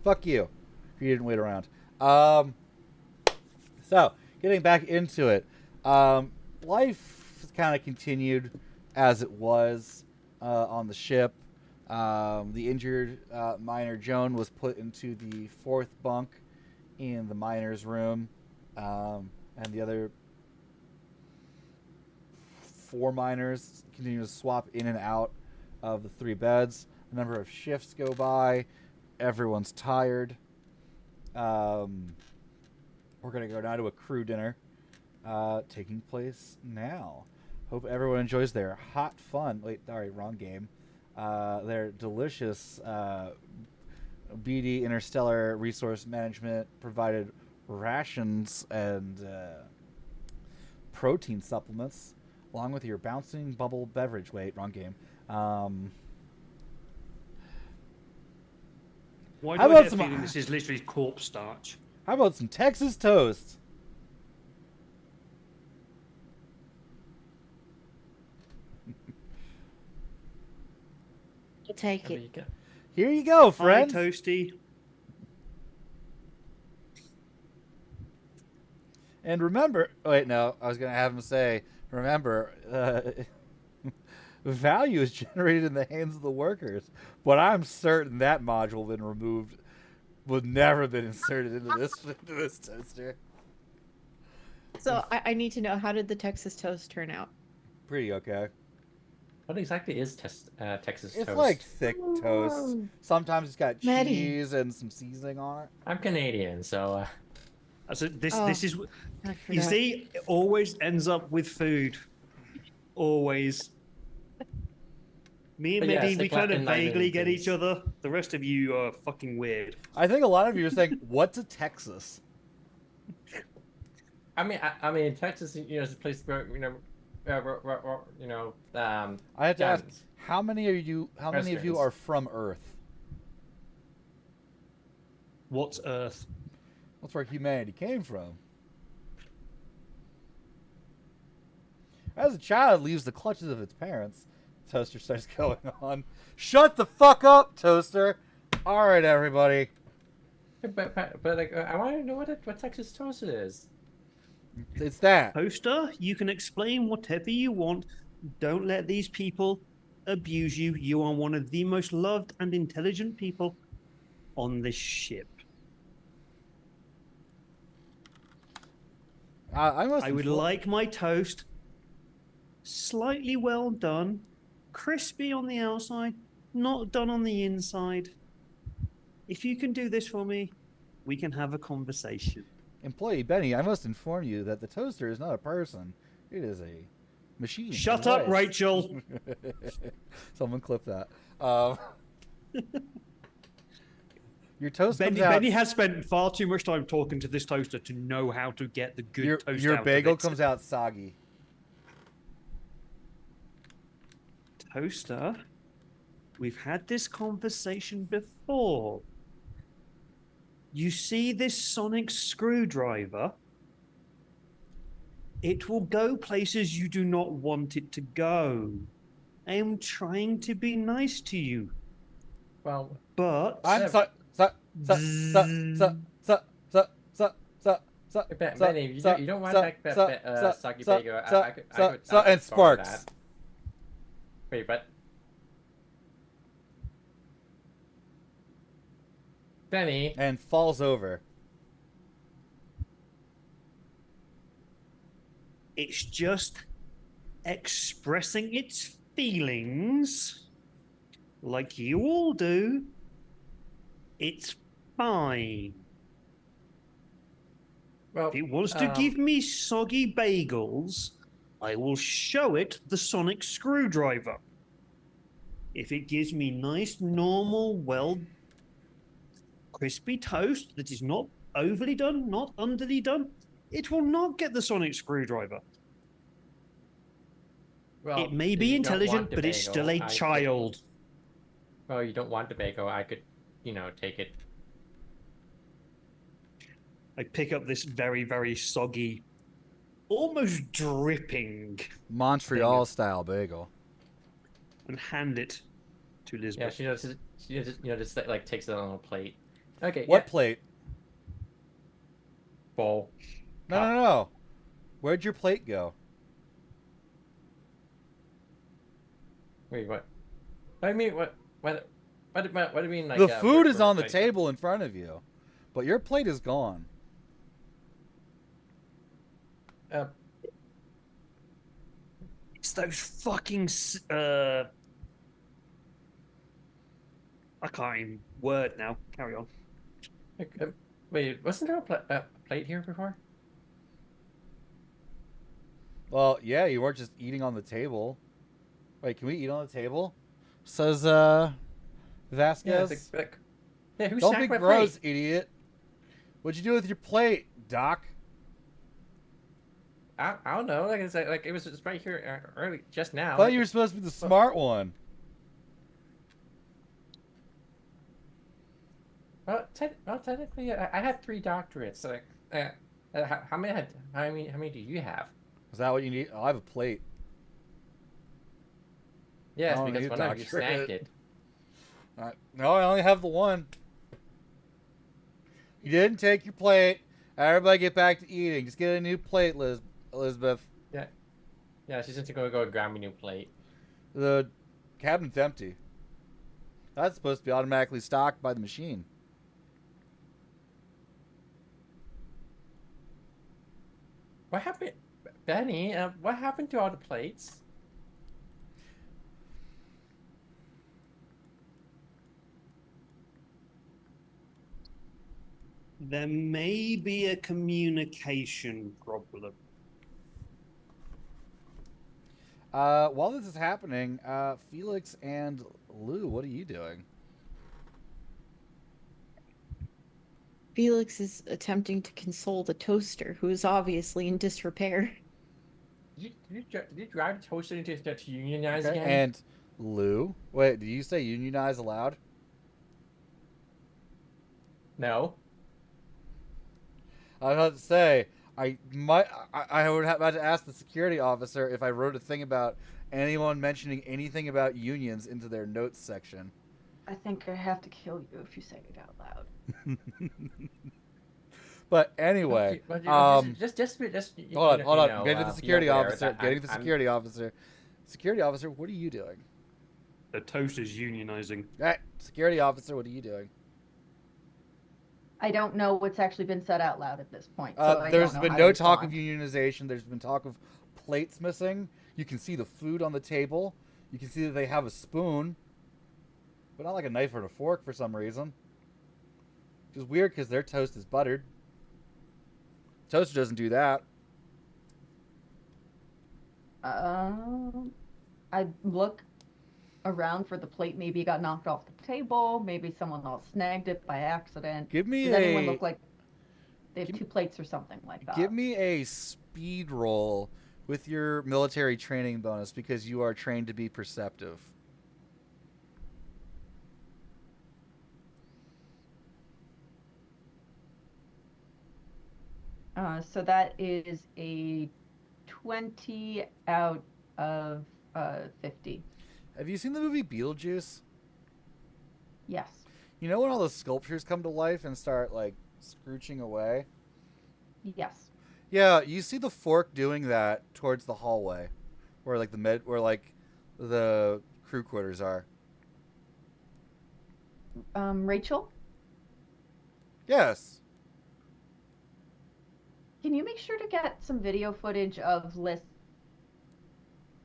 Fuck you. If you didn't wait around. So, getting back into it. Life kind of continued as it was on the ship. The injured miner Joan was put into the 4th bunk in the miner's room. And the other 4 miners continue to swap in and out of the 3 beds. A number of shifts go by. Everyone's tired. We're going to go now to a crew dinner taking place now. Hope everyone enjoys their hot fun. Wait, sorry, wrong game. Their delicious BD Interstellar Resource Management provided rations and protein supplements, along with your bouncing bubble beverage. Wait, wrong game. Why How do I about get a some- feeling this is literally corpse starch? How about some Texas toast? I'll take There it. you go. Here you go, Hi, friends. Toasty. And remember, wait, no, I was going to have him say, remember, value is generated in the hands of the workers, but I'm certain that module been removed, would never have been inserted into this toaster. So I need to know, how did the Texas toast turn out? Pretty okay. What exactly is Texas It's toast? like thick toast. Oh. Sometimes it's got Maddie. cheese and some seasoning on it. I'm Canadian, so So this Oh, is I you forgot. see, it always ends up with food. Always. Me and But yeah, Mehdi, it's we like kind of enlivening vaguely get things. each other. The rest of you are fucking weird. I think a lot of you are saying, what's a Texas? I mean, Texas, is a place where I have to ask, guns. how many of you Restaurants. are from Earth? What's Earth? That's where humanity came from. As a child leaves the clutches of its parents, Toaster starts going on. Shut the fuck up, Toaster! Alright, everybody. But like, I want to know what Texas toast is. It's that. Poster, you can explain whatever you want. Don't let these people abuse you. You are one of the most loved and intelligent people on this ship. I would like my toast slightly well done, crispy on the outside, not done on the inside. If you can do this for me, we can have a conversation. Employee Benny, I must inform you that the toaster is not a person. It is a machine. Shut device. up, Rachel. Someone clip that. Your toast Benny, comes out. Benny has spent far too much time talking to this toaster to know how to get the good toast your out bagel of it. comes out soggy. Toaster, we've had this conversation before. You see this sonic screwdriver? It will go places you do not want it to go. I am trying to be nice to you, Well, but I'm so. Benny, you don't want that soggy bagel. I could And borrow sparks. that. Wait, but Benny, And falls over. it's just expressing its feelings like you all do. It's fine. well, If it wants to give me soggy bagels, I will show it the sonic screwdriver. If it gives me nice, normal, well, crispy toast that is not overly done, not underly done, it will not get the sonic screwdriver. well, It may if be you don't intelligent, want the but it's bagel, still a I could- child. Well, you don't want the bagel. I could, take it. I pick up this very, very soggy, almost dripping, Montreal style bagel. and hand it to Yeah, Lisbeth. she just like takes it on a plate. Okay. What Yeah. plate? Bowl. No, Cup. no, no. Where'd your plate go? Wait, what? I mean, what do you mean? Like The food is on the like, table in front of you, but your plate is gone. Uh, It's those fucking. I can't even word now. Carry on. wait, wasn't there a plate here before? Well, yeah, you weren't just eating on the table. Wait, can we eat on the table? Says Yeah. Vasquez. Yeah. Who Don't snacked be my gross, plate? idiot. What'd you do with your plate, Doc? I don't know. Like I said, like it was just right here early just now. I thought Like, you were supposed to be the smart one. well, technically, I had 3 doctorates. So, like, how many do you have? Is that what you need? Oh, I have a plate. Yes, don't because need a one of you doctorate. snacked it. No, I only have the one. You didn't take your plate. Everybody get back to eating. Just get a new plate, Elizabeth. Yeah, she's just gonna go grab me a new plate. The cabinet's empty. That's supposed to be automatically stocked by the machine. What happened, Benny? What happened to all the plates? There may be a communication problem. While this is happening, Felix and Lou, what are you doing? Felix is attempting to console the toaster, who is obviously in disrepair. Did you drive the toaster to unionize Okay, again? and Lou, wait, did you say unionize aloud? No. I was about to say, I would have had to ask the security officer if I wrote a thing about anyone mentioning anything about unions into their notes section. I think I have to kill you if you say it out loud. But anyway, But hold on. know, Getting to the be security aware officer. that Getting to the I'm- security officer. Security officer, what are you doing? The toast is unionizing. Hey, security officer, what are you doing? I don't know what's actually been said out loud at this point. So I There's don't know been how no to talk of respond. unionization. There's been talk of plates missing. You can see the food on the table. You can see that they have a spoon, but not like a knife or a fork for some reason. Which is weird because their toast is buttered. Toaster doesn't do that. I look around for the plate. Maybe it got knocked off the table. Maybe someone else snagged it by accident. Give me Does anyone a look like they have give- 2 plates or something like that? give me a speed roll with your military training bonus because you are trained to be perceptive. So that is a 20 out of 50. Have you seen the movie Beetlejuice? Yes. You know when all the sculptures come to life and start like scrooching away? Yes. Yeah, you see the fork doing that towards the hallway, where the crew quarters are. Rachel, Yes. can you make sure to get some video footage of List's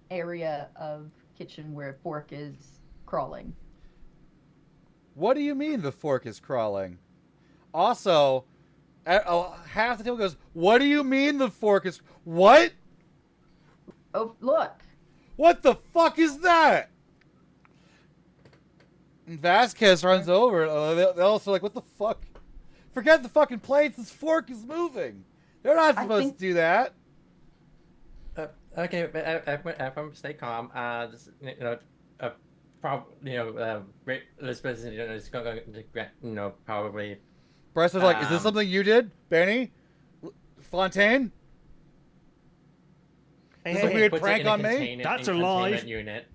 area of kitchen where fork is crawling? What do you mean the fork is crawling? Also, half the table goes, "What do you mean the fork is what? Oh, look. What the fuck is that?" And Vasquez runs over. They're also like, "What the fuck? Forget the fucking plates. This fork is moving. They're not I supposed think- to do that." Okay, but if stay calm, this, Elizabeth is going to probably. Bryce was like, "Is this something you did, Benny? Fontaine? Hey, This is a hey, weird puts it prank in a on me?" containment- That's in a lie. containment unit.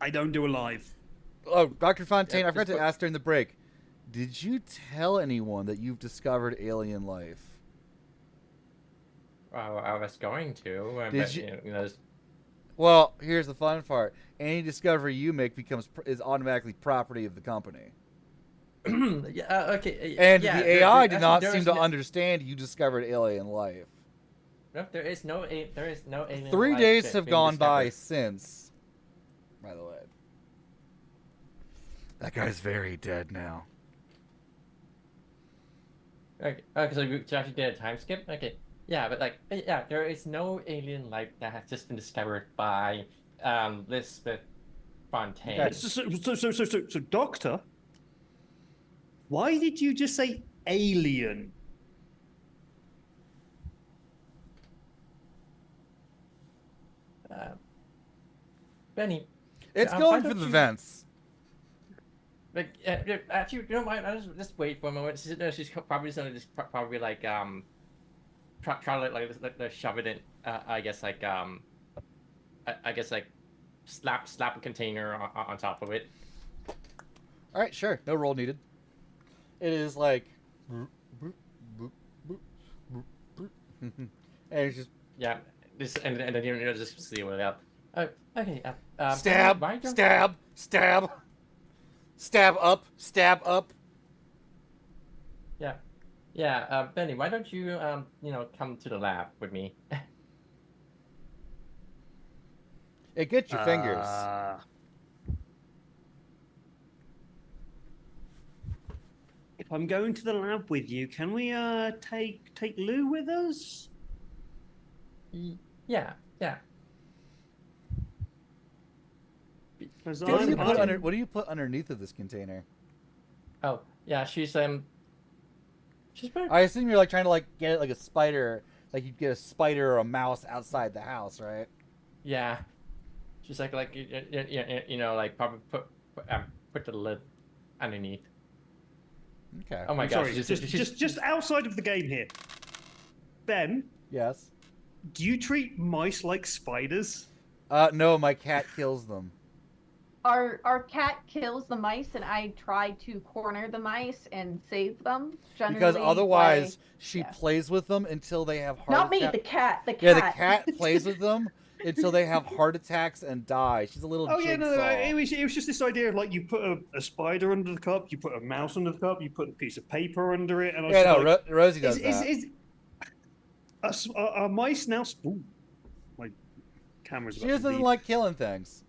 I don't do a live. Oh, Dr. Fontaine, Yeah, I forgot just to ask during the break. Did you tell anyone that you've discovered alien life? Well, I was going to, Did but you- you know, Well, here's the fun part. Any discovery you make is automatically property of the company. yeah, okay, And yeah, the AI did actually, not there seem is to no, understand you discovered alien life. no, there is no alien 3 life days that have being gone by discovered. since. By the way. That guy's very dead now. Okay, so you actually did a time skip? Okay. Yeah, but like, yeah, there is no alien life that has just been discovered by Lisbeth Fontaine. Okay. So, Doctor, why did you just say alien? Benny, It's why going for don't the you- vents. like, actually, you know what? I just wait for a moment. She's probably just gonna just probably like try to like shove it in. I guess like I guess like slap a container on top of it. All right, sure. No roll needed. It is like, and it's just Yeah, this and then you know, just see what up. Okay. stab, why don't- stab, stab, stab up, stab up. Yeah, yeah. Benny, why don't you come to the lab with me? It gets your fingers. If I'm going to the lab with you, can we take Lou with us? Yeah. Because What do you put I'm- under? What do you put underneath of this container? Oh, yeah. She's very. I assume you're like trying to like get it like a spider, like you'd get a spider or a mouse outside the house, right? Yeah. She's like like probably put the lid underneath. Okay. Oh my I'm gosh. sorry, just outside of the game here. Ben, Yes. do you treat mice like spiders? No, my cat kills them. Our cat kills the mice, and I try to corner the mice and save them. Because Generally otherwise, by- she yeah. plays with them until they have heart Not me, attack- the cat. The cat. Yeah, the cat plays with them until they have heart attacks and die. She's a little Oh yeah, jigsaw. no, it was just this idea of like you put a spider under the cup, you put a mouse under the cup, you put a piece of paper under it, and I was Yeah, no, like, Rosie does that. are mice now? Ooh, my camera's. She about to just doesn't beep. like killing things.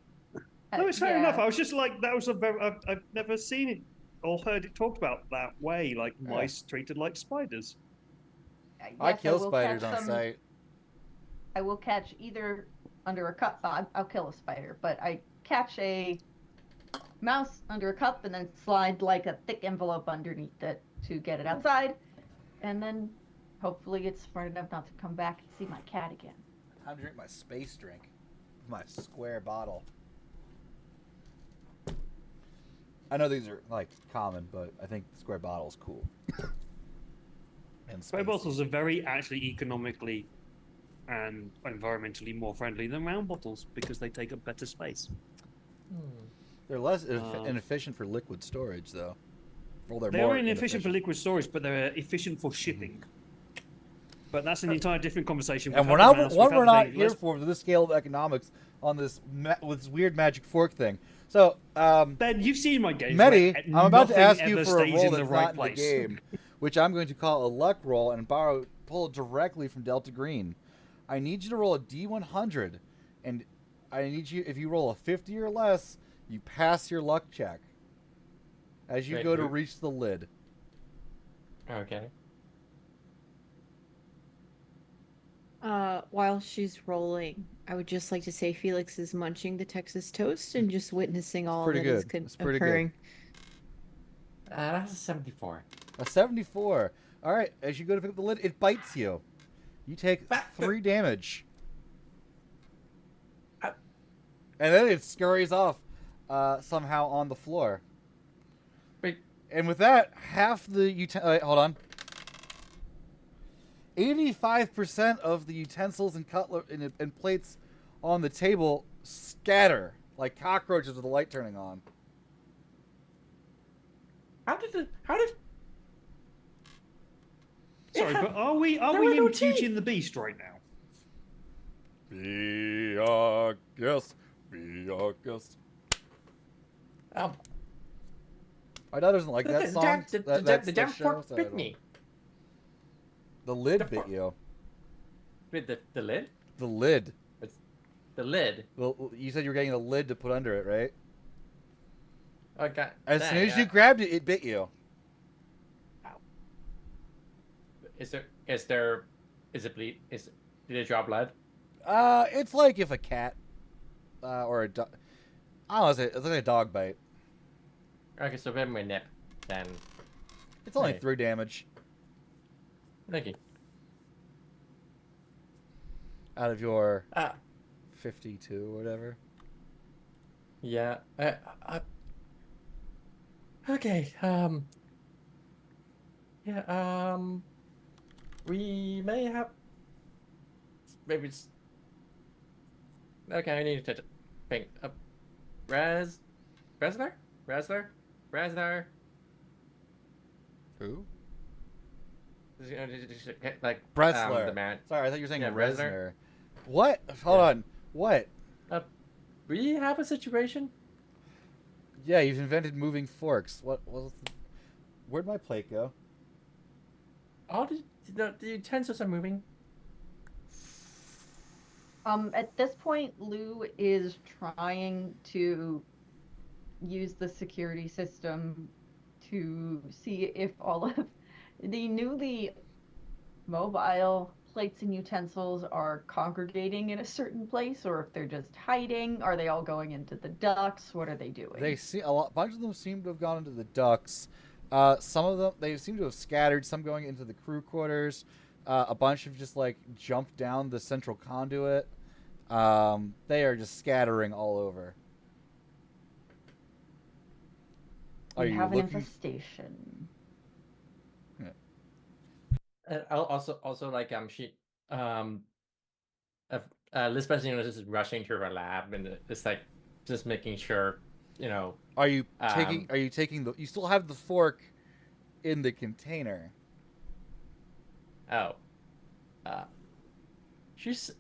No, it's fair Yeah. enough. I was just like, that was a very. I've never seen it or heard it talked about that way, like Yeah. mice treated like spiders. I Yes, kill will spiders catch on them- sight. I will catch either under a cup. I'll kill a spider, but I catch a mouse under a cup and then slide like a thick envelope underneath it to get it outside, and then hopefully it's smart enough not to come back and see my cat again. Time to drink my space drink. My square bottle. I know these are like common, but I think the square bottle is cool. And Square spacey. bottles are very actually economically and environmentally more friendly than round bottles because they take up better space. They're less Uh, inefficient for liquid storage, though. Well, they're They're more inefficient for liquid storage, but they're efficient for shipping. But that's an entire different conversation. And We've we're had not the mouse, one we've we're had the not thing. here Let's- for this scale of economics on this with this weird magic fork thing. So, Ben, you've seen my games. Medi, where I'm about to nothing ask you ever for a stays roll in that's the right not in the place. game, which I'm going to call a luck roll and pull it directly from Delta Green. I need you to roll a D100, and I need you, if you roll a 50 or less, you pass your luck check as you Wait, go to who- reach the lid. Okay. While she's rolling, I would just like to say Felix is munching the Texas toast and just witnessing all pretty that is good. It's pretty good. occurring. That's a 74. A 74. All right, as you go to pick up the lid, it bites you. You take 3 damage. Uh, And then it scurries off somehow on the floor. Wait. And with that, half the hold on. 85% of the utensils and and plates on the table scatter like cockroaches with the light turning on. how did Sorry, Yeah, but are we there were no in Beauty teeth. and the Beast right now? Be our guest. Be our guest. um My daughter doesn't like that song. That's the the damn show. fork So I bit don't- me. The lid The bit fork- you. With the lid? The lid. It's the lid. Well, you said you were getting a lid to put under it, right? Oh god. As dang, soon as you grabbed it, it bit you. is it bleed? Did it draw blood? It's like if a cat, or a dog. I don't know. It's like a dog bite. Okay, so bit my nip. Then It's only Hey. 3 damage thank you. out of your Uh 52 or whatever. yeah. Okay. Yeah. We may have. Maybe it's. Okay, I need to think. Resner? Who? Like Bressler. the man. Sorry, I thought you were saying Yeah, Resner. Resner. What? Hold Yeah. on. What? We have a situation. Yeah, you've invented moving forks. Where'd my plate go? All the utensils are moving. At this point, Lou is trying to use the security system to see if all of the newly mobile plates and utensils are congregating in a certain place, or if they're just hiding. Are they all going into the ducts? What are they doing? They see bunch of them seem to have gone into the ducts. Some of them they seem to have scattered. Some going into the crew quarters. A bunch have just like jumped down the central conduit. They are just scattering all over. Are We you have an looking? infestation. Also like she Lisbeth, is just rushing to her lab and it's like just making sure, Are you taking? Um, Are you taking the? You still have the fork in the container. oh, she's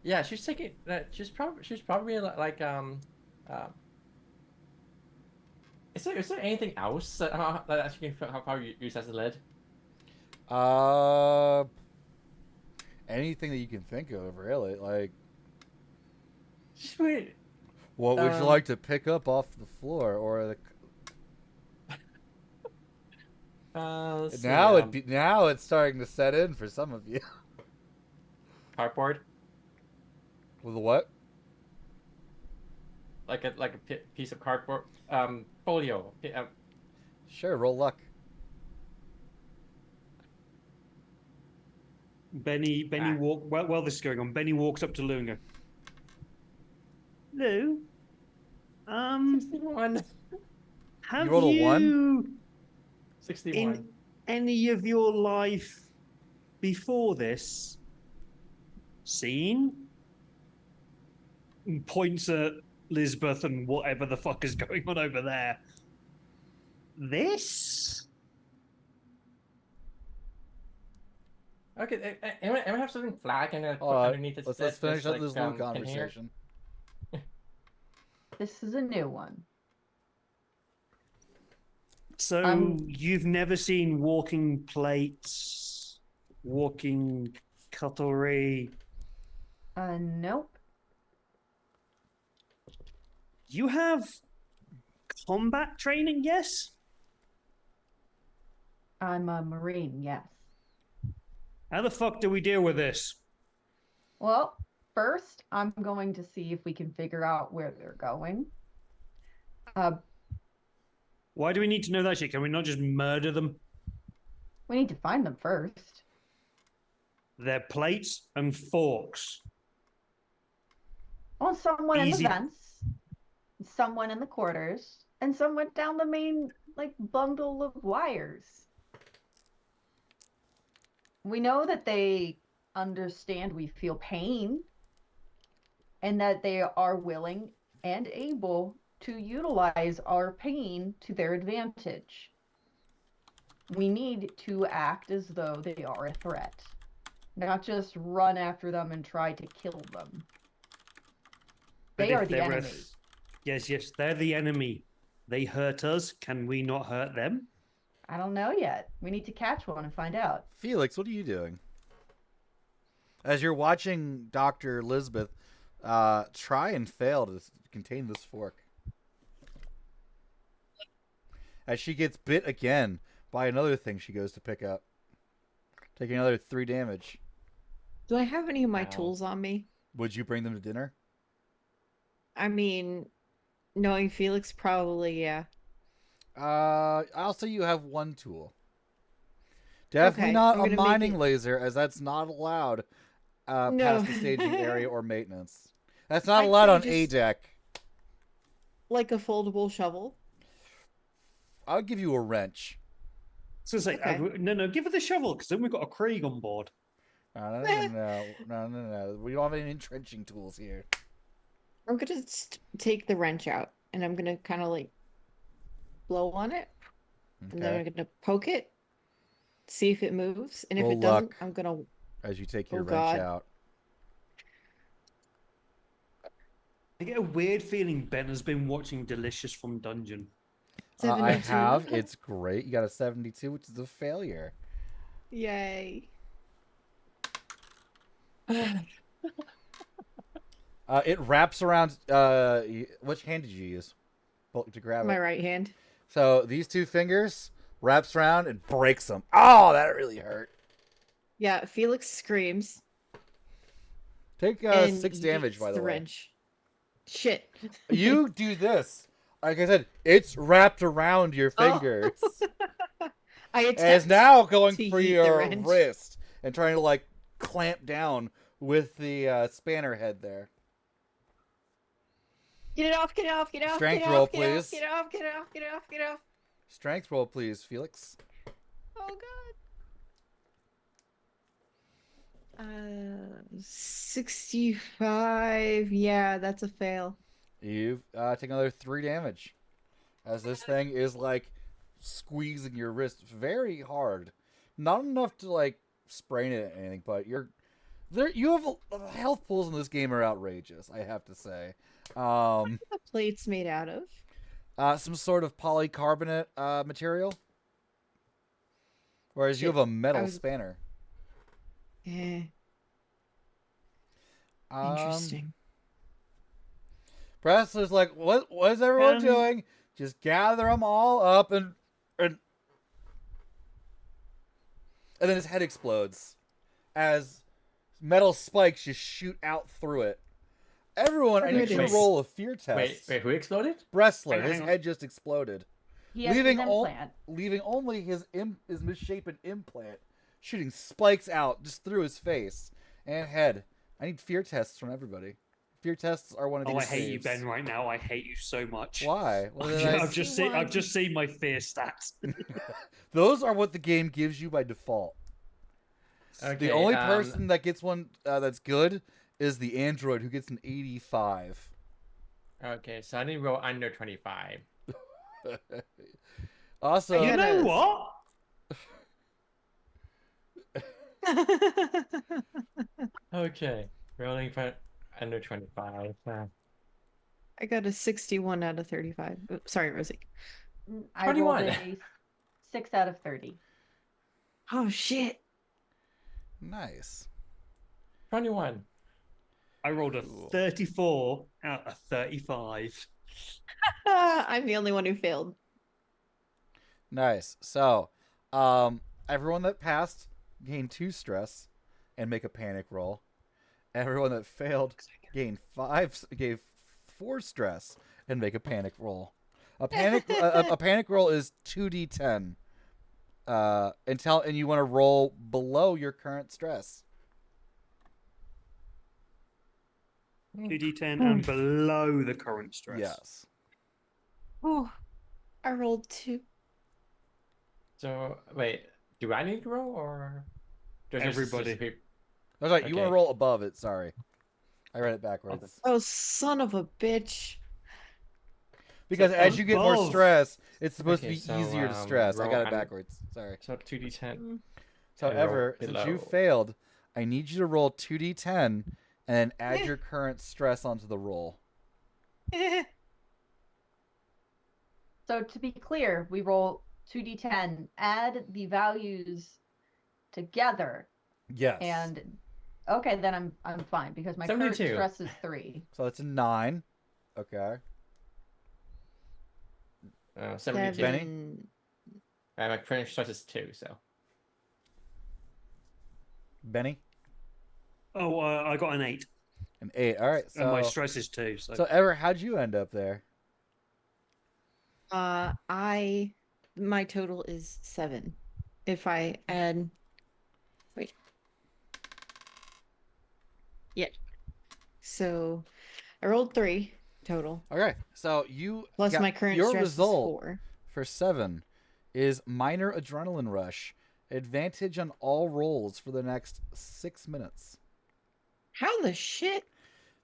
yeah, she's taking she's probably is there anything else that she can probably use as a lid? Uh, anything that you can think of, really. Like, She's weird. what would you Um, like to pick up off the floor, or the? Let's see, Now it's starting to set in for some of you. cardboard, With what? like a piece of cardboard, folio. Sure, roll luck. Benny Ah. while this is going on, Benny walks up to Lou and goes, Lou, 61. have rolled a you 1? 61. in any of your life before this seen? And points at Lisbeth and whatever the fuck is going on over there. This? Okay, anyone have something flag and put Hold on. underneath this? Let's finish up like, this little container? conversation. This is a new one. So you've never seen walking plates, walking cutlery. Nope. You have combat training, yes? I'm a Marine, yes. How the fuck do we deal with this? Well, first, I'm going to see if we can figure out where they're going. Why do we need to know that shit? Can we not just murder them? We need to find them first. They're plates and forks. Well, someone in the Easy. vents, someone in the quarters, and someone down the main, bundle of wires. We know that they understand we feel pain, and that they are willing and able to utilize our pain to their advantage. We need to act as though they are a threat, not just run after them and try to kill them. But They if are the they're enemy. Yes, they're the enemy. They hurt us. Can we not hurt them? I don't know yet. We need to catch one and find out. Felix, what are you doing? As you're watching Dr. Elizabeth try and fail to contain this fork. As she gets bit again by another thing she goes to pick up. Taking another 3 damage. Do I have any of my Ow. tools on me? Would you bring them to dinner? I mean, knowing Felix, probably, yeah. I'll say you have 1 tool. Definitely Okay, not I'm a gonna make mining it- laser, as that's not allowed No. past the staging area or maintenance. That's not I'd allowed say on A just- deck. Like a foldable shovel. I'll give you a wrench. So say, Okay. no, give her the shovel because then we've got a Krieg on board. No. We don't have any entrenching tools here. I'm gonna take the wrench out and I'm gonna kind of like blow on it. And then I'm Okay. gonna poke it, see if it moves. And if Roll it doesn't, luck. I'm gonna. As you take your Oh, wrench God. out. I get a weird feeling Ben has been watching Delicious from Dungeon. I 72. have. It's great. You got a 72, which is a failure. Yay. It wraps around. Which hand did you use to grab My it? right hand. So these 2 fingers wraps around and breaks them. Oh, that really hurt. Yeah, Felix screams. Take And 6 damage, yeets by the way. wrench. Shit. You do this. Like I said, it's wrapped around your Oh. fingers. I And it's attempt now going to for yeet the your wrench. wrist and trying to like clamp down with the spanner head there. Get it off, get it off, get it off, Strength get it roll, off, get it off, please. get it off, get it off, get it off, get it off. Strength roll, please, Felix. Oh god. 65. Yeah, that's a fail. You take another 3 damage. As this thing is like squeezing your wrist very hard. Not enough to like sprain it or anything, but you're there. You have health pools in this game are outrageous. I have to say. The plate's made out of. Some sort of polycarbonate material. Whereas you Shit, have a metal was- spanner. Eh, interesting. Pressler's like, what is everyone Um, doing? Just gather them all up and then his head explodes as metal spikes just shoot out through it. Everyone, I need you to Goodness. roll a fear test. Wait, who exploded? Bressler, Hang his on. head just exploded, He has leaving an all, implant. leaving only his misshapen implant shooting spikes out just through his face and head. I need fear tests from everybody. Fear tests are one of these. Oh, I hate you, saves. Ben, right now. I hate you so much. Why? What did I I've just seen. I've 61. just seen my fear stats. Those are what the game gives you by default. Okay, The only person that gets one that's good is the android, who gets an 85. Okay, so I need to roll under 25. Also, You know gotta- what? Okay, rolling for under 25. I got a 61 out of 35. Oops, sorry, Rosie. I rolled 21. a 6 out of 30. Oh, shit. nice. 21. I rolled a Cool. 34 out of 35. I'm the only one who failed. Nice. So, everyone that passed gained 2 stress and make a panic roll. Everyone that failed gave 4 stress and make a panic roll. A panic roll is 2d10. And you want to roll below your current stress. 2d10 and below the current stress. Yes. Oh, I rolled 2. So, wait, do I need to roll or? does it just- Everybody. be- That's right. You want to Okay. roll above it. Sorry, I read it backwards. Oh, son of a bitch. Because as you get more above. stress, it's supposed to Okay, be so, easier to stress. I roll got it on- backwards. Sorry. So 2d10. So and roll Ever, since you below. failed, I need you to roll 2d10 and then add your current stress onto the roll. So to be clear, we roll 2d10, add the values together, Yes. and okay, then I'm fine because my current 72. stress is 3. So it's a 9. Okay. 72. Benny? Seven. My current stress is 2, so. Benny? Oh, I got an 8, An 8. All right. and my So, stress is 2. So, so Ever, how'd you end up there? My total is 7. If I add, wait, yeah. So I rolled 3 total. Okay. So you Plus got my current your stress result is 4. for 7 is minor adrenaline rush. Advantage on all rolls for the next 6 minutes. How the shit?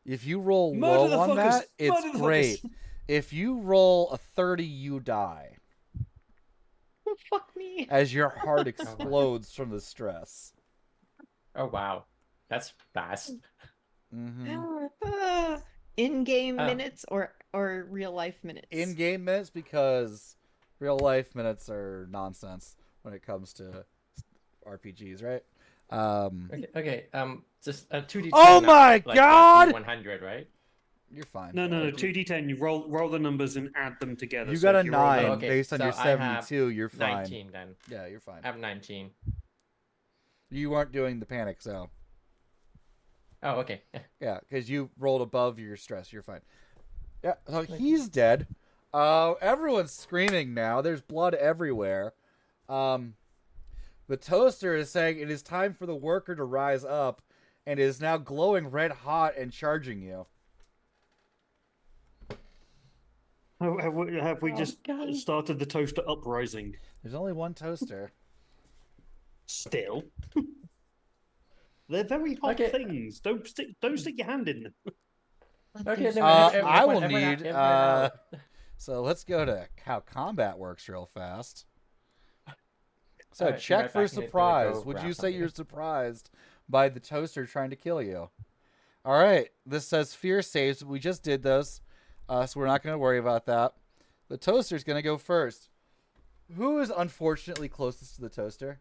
If you roll Murder the low on fuckers! that, it's Murder the great. fuckers! If you roll a 30, you die Oh, fuck me. as your heart explodes from the stress. Oh, wow. That's fast. Mm-hmm. In-game Oh. minutes or real life minutes? In-game minutes, because real life minutes are nonsense when it comes to RPGs, right? Okay. Just 2d10. Oh not my like, God! 100, right? You're fine. no, 2d10. You roll the numbers and add them together. You So got a if you roll 9 Oh, okay. based on So your I have 72. You're fine. 19 then. Yeah, you're fine. I have 19. You weren't doing the panic, so Oh, okay. yeah, because you rolled above your stress. You're fine. Yeah, so he's dead. Everyone's screaming now. There's blood everywhere. The toaster is saying it is time for the worker to rise up, and is now glowing red hot and charging you. Have we Oh, just God. started the toaster uprising? There's only one toaster. Still, they're very hot Okay. things. Don't stick your hand in them. Okay, then I will everyone need. out. So let's go to how combat works real fast. So Alright, check right for back in it, surprise. go Would grab you say something. you're surprised by the toaster trying to kill you? All right. This says fear saves. We just did those, so we're not going to worry about that. The toaster's going to go first. Who is unfortunately closest to the toaster?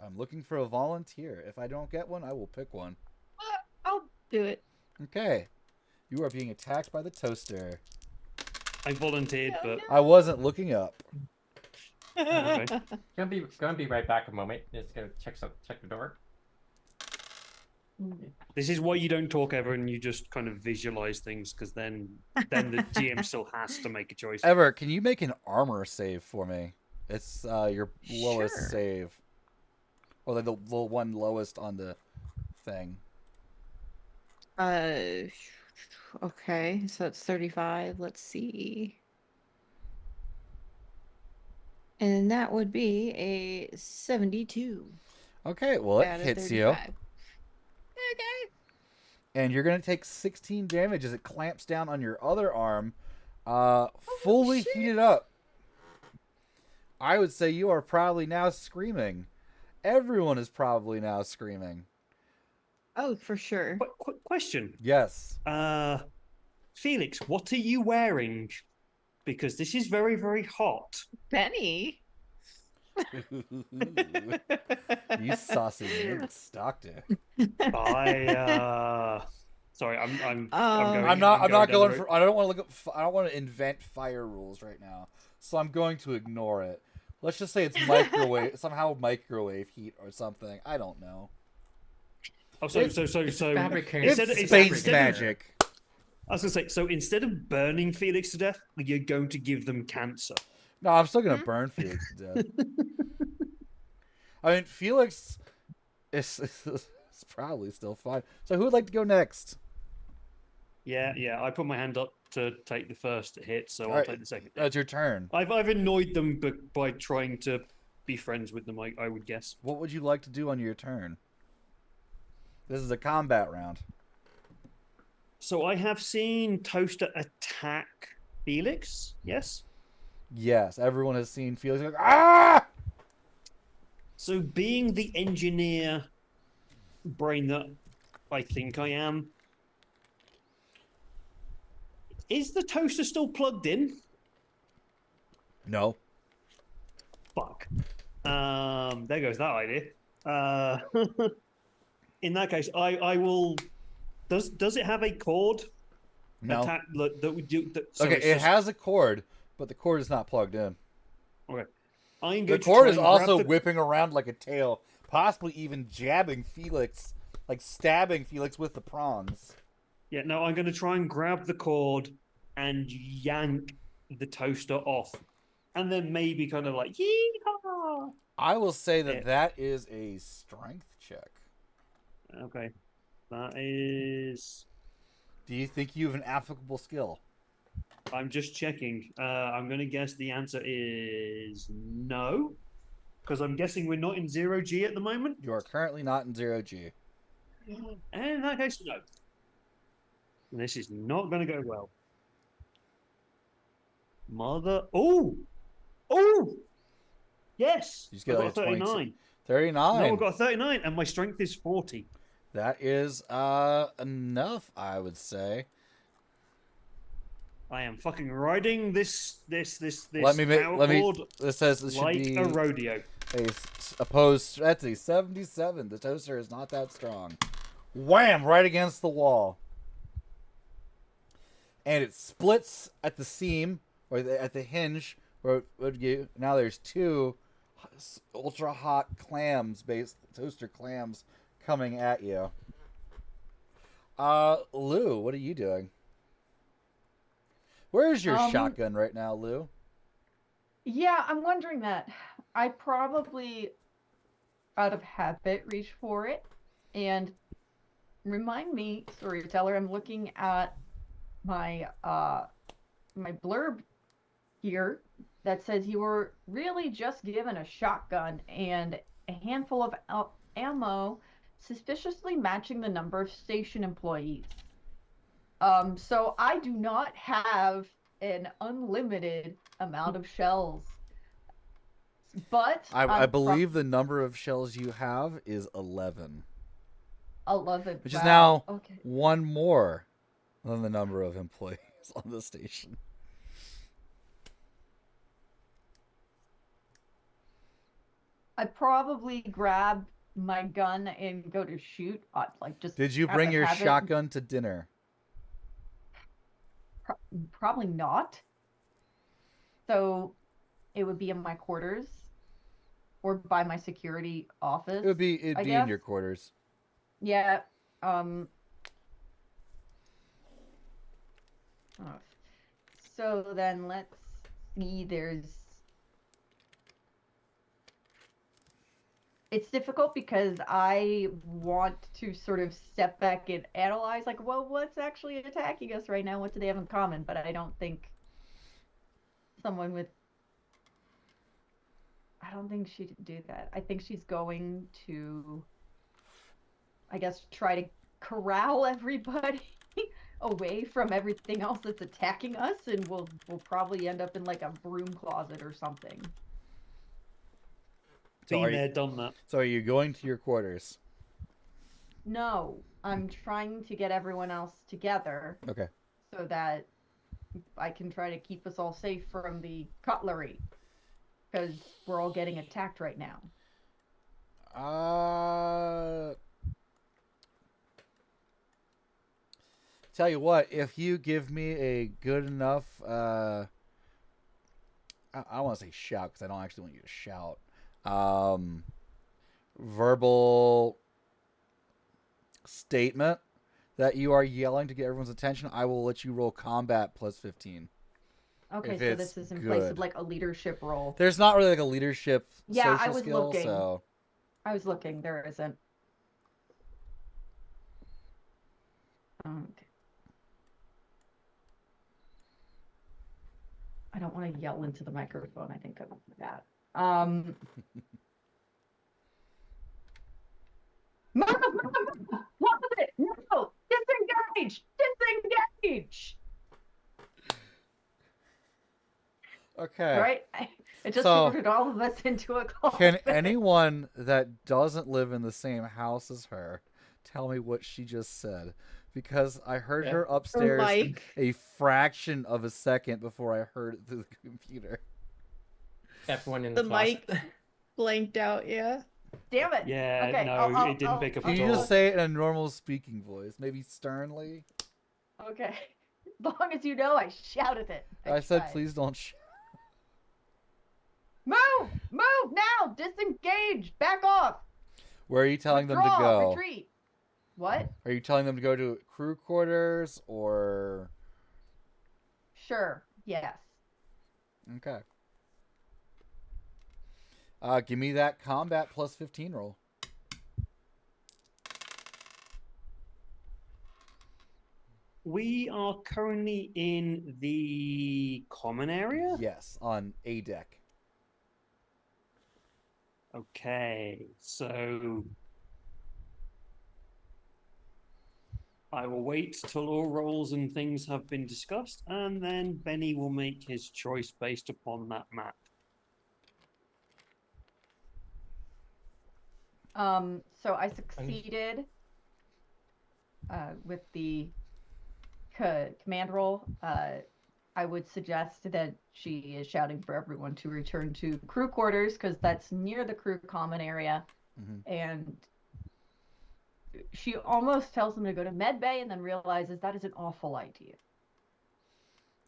I'm looking for a volunteer. If I don't get one, I will pick one. I'll do it. Okay. You are being attacked by the toaster. I volunteered, Oh, but I wasn't looking up. Okay. Gonna be right back a moment. Just gonna check the door. This is why you don't talk ever, and you just kind of visualize things, because then the GM still has to make a choice. Ever, can you make an armor save for me? It's your lowest Sure. save. Or the one lowest on the thing. Okay, so it's 35. Let's see. And that would be a 72 Okay, well, it out of hits you. 35. Okay. And you're going to take 16 damage as it clamps down on your other arm, fully shit. heated up. I would say you are probably now screaming. Everyone is probably now screaming. Oh, for sure. Quick question. Yes. Felix, what are you wearing? Because this is very, very hot. Benny. You saucy Nate Stockton. Sorry, I'm going. I'm not down going the for. road. I don't want to look up. I don't want to invent fire rules right now. So I'm going to ignore it. Let's just say it's microwave heat or something. I don't know. Oh, so It's fabricated. It's Instead- space instead of- magic. I was going to say, so instead of burning Felix to death, you're going to give them cancer. No, I'm still gonna burn Felix to death. I mean, Felix is probably still fine. So who would like to go next? Yeah. I put my hand up to take the first hit, so I'll Alright. take the second. It's your turn. I've annoyed them by trying to be friends with them, I would guess. What would you like to do on your turn? This is a combat round. So I have seen Toaster attack Felix. Yes. Yes, everyone has seen Felix like, ah! So being the engineer brain that I think I am, is the toaster still plugged in? No. Fuck. There goes that idea. In that case, I will. Does it have a cord? No. That would do. So Okay, it's it just, has a cord, but the cord is not plugged in. okay. I'm The going to cord try is and also grab the, whipping around like a tail, possibly even jabbing Felix, like stabbing Felix with the prongs. Yeah, no, I'm going to try and grab the cord and yank the toaster off, and then maybe kind of like yeehaw. I will say that Yeah. that is a strength check. Okay, that is. Do you think you have an applicable skill? I'm just checking. I'm going to guess the answer is no, because I'm guessing we're not in 0G at the moment. You are currently not in 0G. And in that case, no. This is not going to go well. Mother. Oh! Oh! Yes! You just I get got like a a 22. 39. 39. No, I got a 39, and my strength is 40. That is enough, I would say. I am fucking riding this Let me power cord this says this should like be a rodeo. a opposed strategy. 77. The toaster is not that strong. Wham! Right against the wall. And it splits at the seam, or at the hinge, where it would get, now there's two ultra hot toaster clams coming at you. Lou, what are you doing? Where's your shotgun right now, Lou? Yeah, I'm wondering that. I probably, out of habit, reach for it. And remind me, storyteller, I'm looking at my my blurb here that says you were really just given a shotgun and a handful of ammo, suspiciously matching the number of station employees. So I do not have an unlimited amount of shells. But I believe the number of shells you have is 11. 11. Which is now okay. one more than the number of employees on the station. I probably grab my gun and go to shoot. Did you bring your shotgun to dinner? Probably not. So it would be in my quarters or by my security office. It'd be in your quarters. Yeah. So then let's see. It's difficult because I want to sort of step back and analyze, like, well, what's actually attacking us right now? What do they have in common? But I don't think I don't think she'd do that. I think she's going to, I guess, try to corral everybody away from everything else that's attacking us, and we'll probably end up in like a broom closet or something. Been there, done that. So are you going to your quarters? No, I'm trying to get everyone else together. Okay. So that I can try to keep us all safe from the cutlery, because we're all getting attacked right now. Tell you what, if you give me a good enough, I want to say shout because I don't actually want you to shout. Verbal statement that you are yelling to get everyone's attention, I will let you roll combat plus 15. Okay, If so it's this is in place good. of like a leadership role. There's not really like a leadership Yeah, social I was skill, looking. so I was looking. There isn't. Okay. I don't want to yell into the microphone. I think I'm that. No! Disengage! disengage. Okay. Right? It just So- ordered all of us into a closet. Can anyone that doesn't live in the same house as her tell me what she just said? Because I heard Yeah. her upstairs Mike. a fraction of a second before I heard it through the computer. Everyone in The the closet. mic blanked out, yeah. Damn it. Yeah, Okay, no, it didn't pick up Can at you all. just say it in a normal speaking voice? Maybe sternly? Okay. As long as you know, I shouted it. I said, tried. please don't. Move! Move now! Disengage! Back off! Where are you telling them to Withdraw! go? Retreat! What? Are you telling them to go to crew quarters or? Sure. Yes. Okay. Give me that combat plus 15 roll. We are currently in the common area. Yes, on A deck. Okay, so I will wait till all rolls and things have been discussed, and then Benny will make his choice based upon that map. So I succeeded with the command roll. I would suggest that she is shouting for everyone to return to crew quarters because that's near the crew common area. Mm-hmm. And she almost tells them to go to med bay and then realizes that is an awful idea.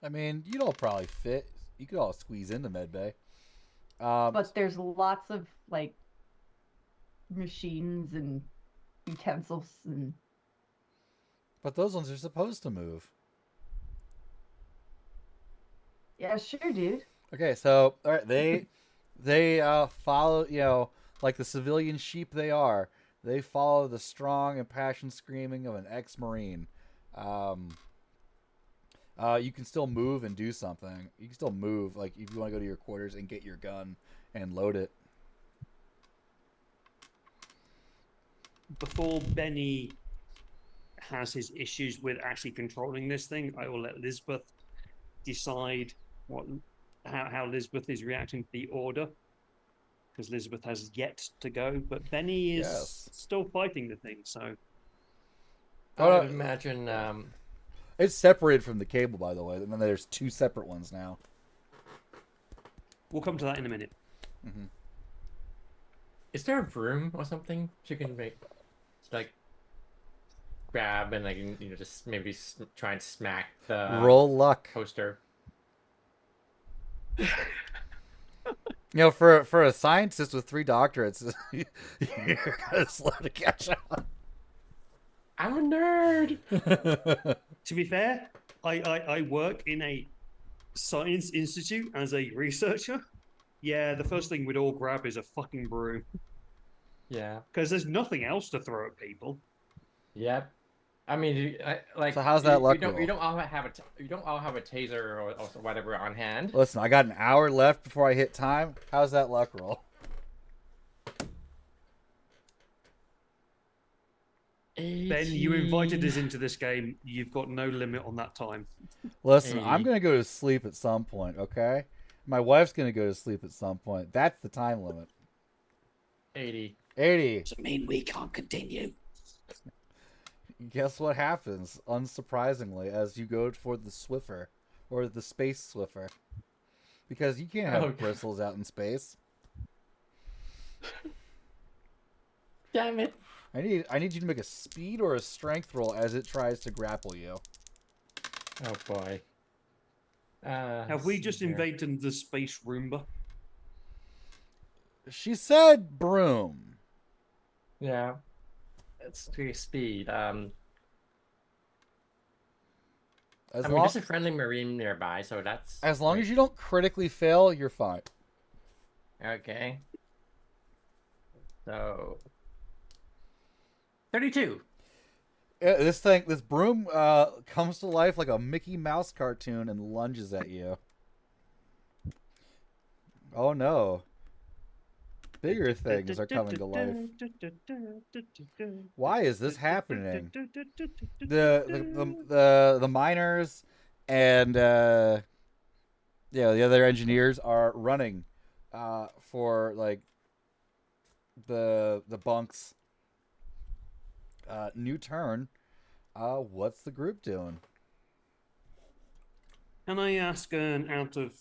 I mean, you'd all probably fit. You could all squeeze into medbay. But there's lots of like machines and utensils and but those ones are supposed to move. yeah, sure, dude. Okay, so all right, they follow, like the civilian sheep they are. They follow the strong and passion screaming of an ex-marine. You can still move and do something. You can still move, like if you want to go to your quarters and get your gun and load it. Before Benny has his issues with actually controlling this thing, I will let Lisbeth decide how Lisbeth is reacting to the order, because Lisbeth has yet to go, but Benny is still fighting the thing. So I would imagine. It's separated from the cable, by the way. And then there's two separate ones now. we'll come to that in a minute. Mm-hmm. Is there a broom or something she can make, like, grab and like just maybe try and smack the Roll luck. poster? For a scientist with 3 doctorates, you're kind of slow to catch up. I'm a nerd. To be fair, I work in a science institute as a researcher. Yeah, the first thing we'd all grab is a fucking broom, Yeah. because there's nothing else to throw at people. Yep. I mean, like. So how's that luck You roll? don't all have you don't all have a taser or whatever on hand. Listen, I got an hour left before I hit time. How's that luck roll? 18. Ben, you invited us into this game. You've got no limit on that time. Listen, I'm 80. going to go to sleep at some point, okay? My wife's going to go to sleep at some point. That's the time limit. 80. 80. Does it mean we can't continue? Guess what happens, unsurprisingly, as you go for the Swiffer, or the Space Swiffer. Because you can't have Okay. bristles out in space. Damn it. I need you to make a speed or a strength roll as it tries to grapple you. Oh boy. Have we just invaded the space Roomba? She said broom. Yeah. It's 3 speed. As I mean, long there's a friendly marine nearby, so that's as long as you don't critically fail, you're fine. Okay. So 32. This broom comes to life like a Mickey Mouse cartoon and lunges at you. Oh no. bigger things are coming to life. Why is this happening? The miners and the other engineers are running for like the bunks. New turn. What's the group doing? Can I ask an out of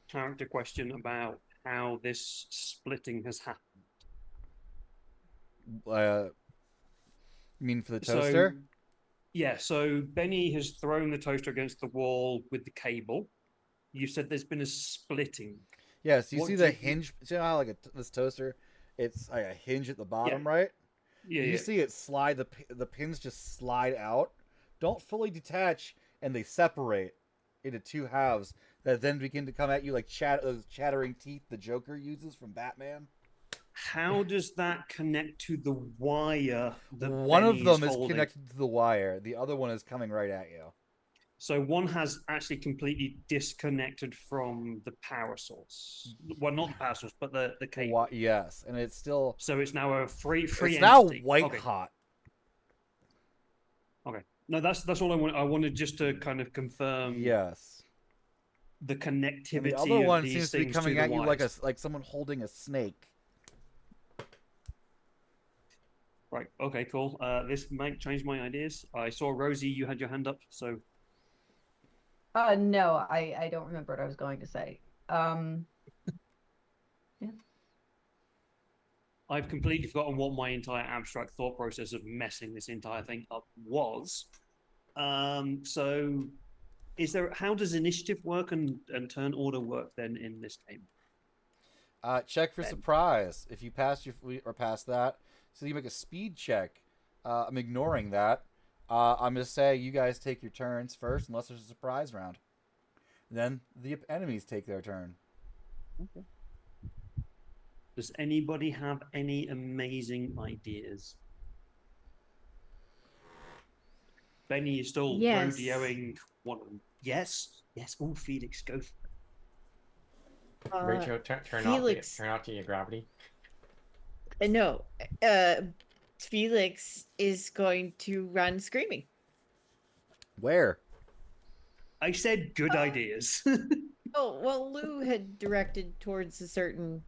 character question about how this splitting has happened? You mean for the toaster? So, yeah, so Benny has thrown the toaster against the wall with the cable. You said there's been a splitting. Yes. You What see do the you- hinge? You know how like this toaster, it's like a hinge at the bottom, Yeah. right? Yeah, You yeah. see it slide. The pins just slide out, don't fully detach, and they separate into two halves that then begin to come at you like those chattering teeth the Joker uses from Batman. How does that connect to the wire that One Benny of them is holding? connected to the wire. The other one is coming right at you. So one has actually completely disconnected from the power source. Well, not the power source, but the cable. Yes, and it's still. So it's now a free It's entity. now white Okay. hot. Okay. No, that's all I want. I wanted just to kind of confirm Yes. the And connectivity the other of one these seems to be things coming to the at you wires. like someone holding a snake. Right. Okay. Cool. This might change my ideas. I saw Rosie. You had your hand up. So No, I don't remember what I was going to say. Yeah. I've completely forgotten what my entire abstract thought process of messing this entire thing up was. So is there? How does initiative work and turn order work then in this game? Check for Ben. surprise. If you pass your or pass that, so you make a speed check. I'm ignoring that. I'm gonna say you guys take your turns first, unless there's a surprise round. Then the enemies take their turn. Okay. Does anybody have any amazing ideas? Benny is still Yes. rodeoing one of them. Yes, yes. Oh, Felix, go. Rachel, turn Felix. off the gravity. No, Felix is going to run screaming. Where? I said good ideas. Oh, well, Lou had directed towards a certain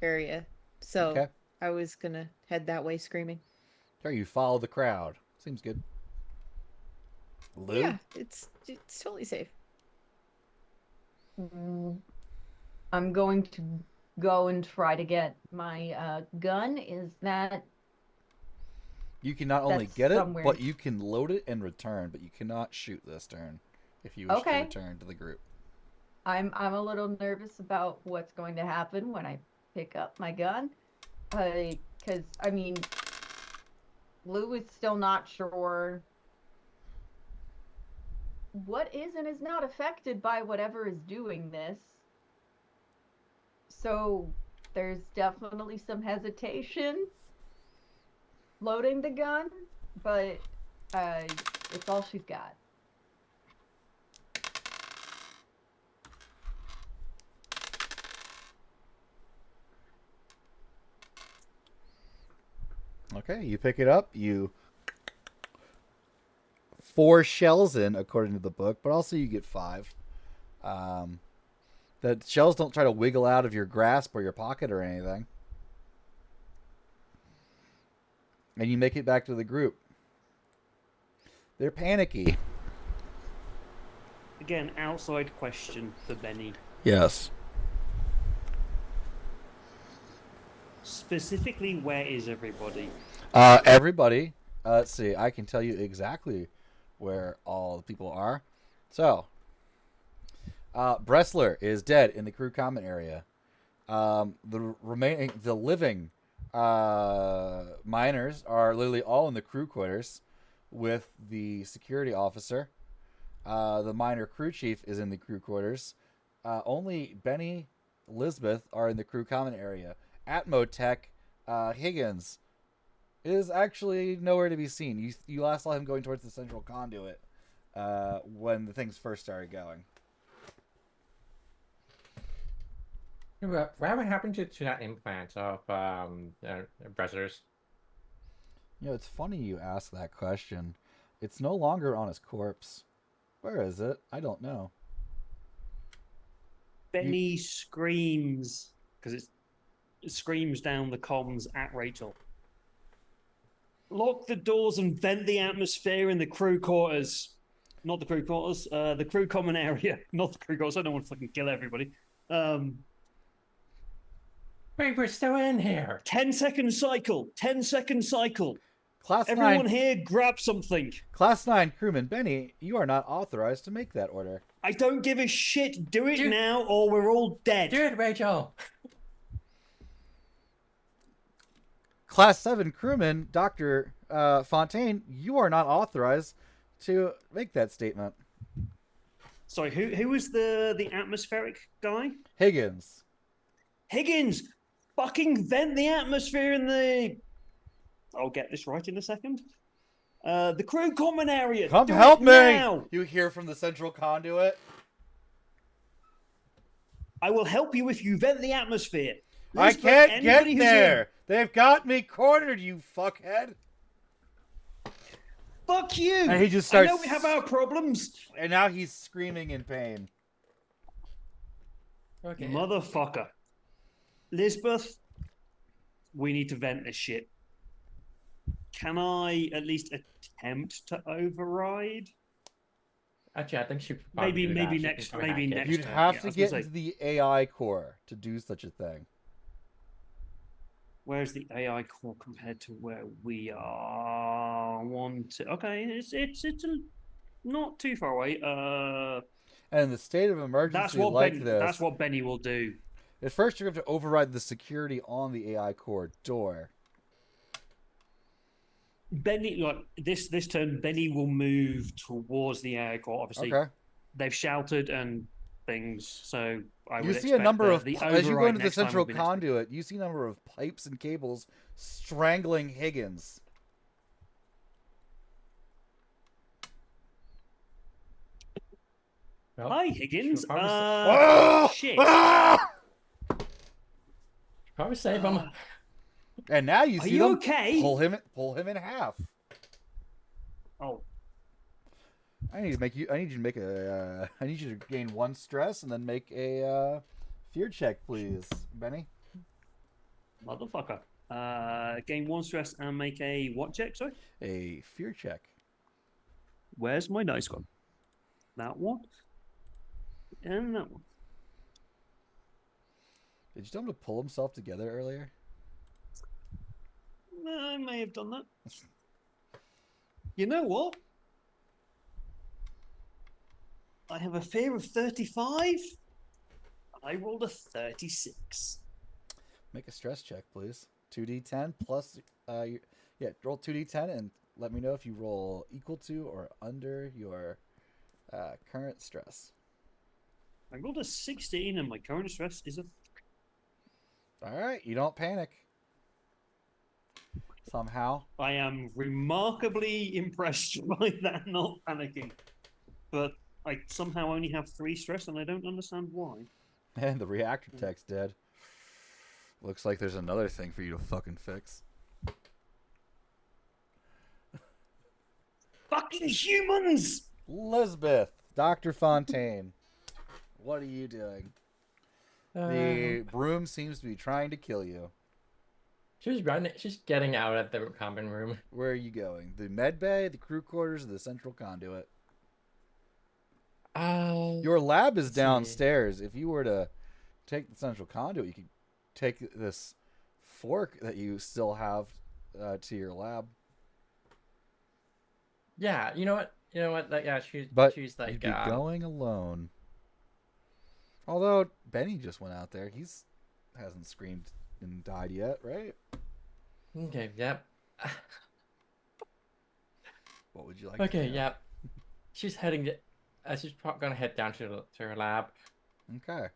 area, so Okay. I was gonna head that way screaming. There, you follow the crowd. Seems good. Lou? Yeah, it's totally safe. I'm going to go and try to get my gun. Is that You can not only That's get it, somewhere. but you can load it and return, but you cannot shoot this turn if you wish to Okay. return to the group. I'm a little nervous about what's going to happen when I pick up my gun. Because I mean, Lou is still not sure what is and is not affected by whatever is doing this. So there's definitely some hesitation loading the gun, but it's all she's got. Okay, you pick it up. You 4 shells in, according to the book, but also you get 5. The shells don't try to wiggle out of your grasp or your pocket or anything. And you make it back to the group. They're panicky. Again, outside question for Benny. Yes. Specifically, where is everybody? Everybody, let's see. I can tell you exactly where all the people are. So, Bressler is dead in the crew common area. The living miners are literally all in the crew quarters with the security officer. The miner crew chief is in the crew quarters. Only Benny, Elizabeth are in the crew common area. Atmotech, Higgins is actually nowhere to be seen. You last saw him going towards the central conduit when the things first started going. Whatever happened to that implant of brothers? It's funny you ask that question. It's no longer on his corpse. Where is it? I don't know. Benny screams because it screams down the comms at Rachel. Lock the doors and vent the atmosphere in the crew quarters. Not the crew quarters, the crew common area. Not the crew quarters. I don't want to fucking kill everybody. Wait, we're still in here. 10-second cycle. 10-second cycle. Class Everyone 9. here, grab something. Class 9 crewman Benny, you are not authorized to make that order. I don't give a shit. Do it Dude. now, or we're all dead. Do it, Rachel. Class 7 crewman Dr. Fontaine, you are not authorized to make that statement. Sorry, who was the atmospheric guy? Higgins. Higgins, fucking vent the atmosphere in the. I'll get this right in a second. The crew common area. Come Do help it me! now. You hear from the central conduit. I will help you if you vent the atmosphere. I Lisbeth, can't get anybody who's there. in- They've got me cornered, you fuckhead. Fuck you! And he just starts. I know we have our problems. And now he's screaming in pain. Okay. Motherfucker. Lisbeth, we need to vent this shit. Can I at least attempt to override? Actually, I think she Maybe do that. maybe She next can maybe hack it. next You'd turn. have Yeah, I to was get gonna into say, the AI core to do such a thing. where's the AI core compared to where we are? Okay, it's not too far away. And in the state of emergency like this, That's what Benny will do. at first you're going to have to override the security on the AI core door. Benny, like this turn, Benny will move towards the AI core. Obviously, Okay. they've shouted and things, so I You would see a expect number of the as you go override into the next time central will be next turn. conduit, you see a number of pipes and cables strangling Higgins. Well, Hi, Higgins. she'll probably Shit. probably save him. And now you Are see you them okay? pull him in half. Oh, I need you to make a. I need you to gain 1 stress and then make a fear check, please, Benny. motherfucker. Gain 1 stress and make a what check? Sorry. A fear check. Where's my dice gone? That one. And that one. Did you tell him to pull himself together earlier? I may have done that. You know what? I have a fear of 35. I rolled a 36. Make a stress check, please. 2d10 plus. Roll 2d10 and let me know if you roll equal to or under your current stress. I rolled a 16 and my current stress is a. All right, you don't panic. Somehow. I am remarkably impressed by that not panicking. But I somehow only have 3 stress and I don't understand why. And the reactor tech's dead. Looks like there's another thing for you to fucking fix. Fucking humans! Lisbeth, Dr. Fontaine, what are you doing? The broom seems to be trying to kill you. She's running. She's getting out of the common room. Where are you going? The med bay, the crew quarters, or the central conduit? Your lab is let's see. downstairs. If you were to take the central conduit, you could take this fork that you still have to your lab. Yeah, you know what? Like, yeah, But she's you'd like be going alone. Although Benny just went out there. Hasn't screamed and died yet, right? Okay, yep. What would you like Okay, to do? yep. She's heading. She's gonna head down to her lab. Okay.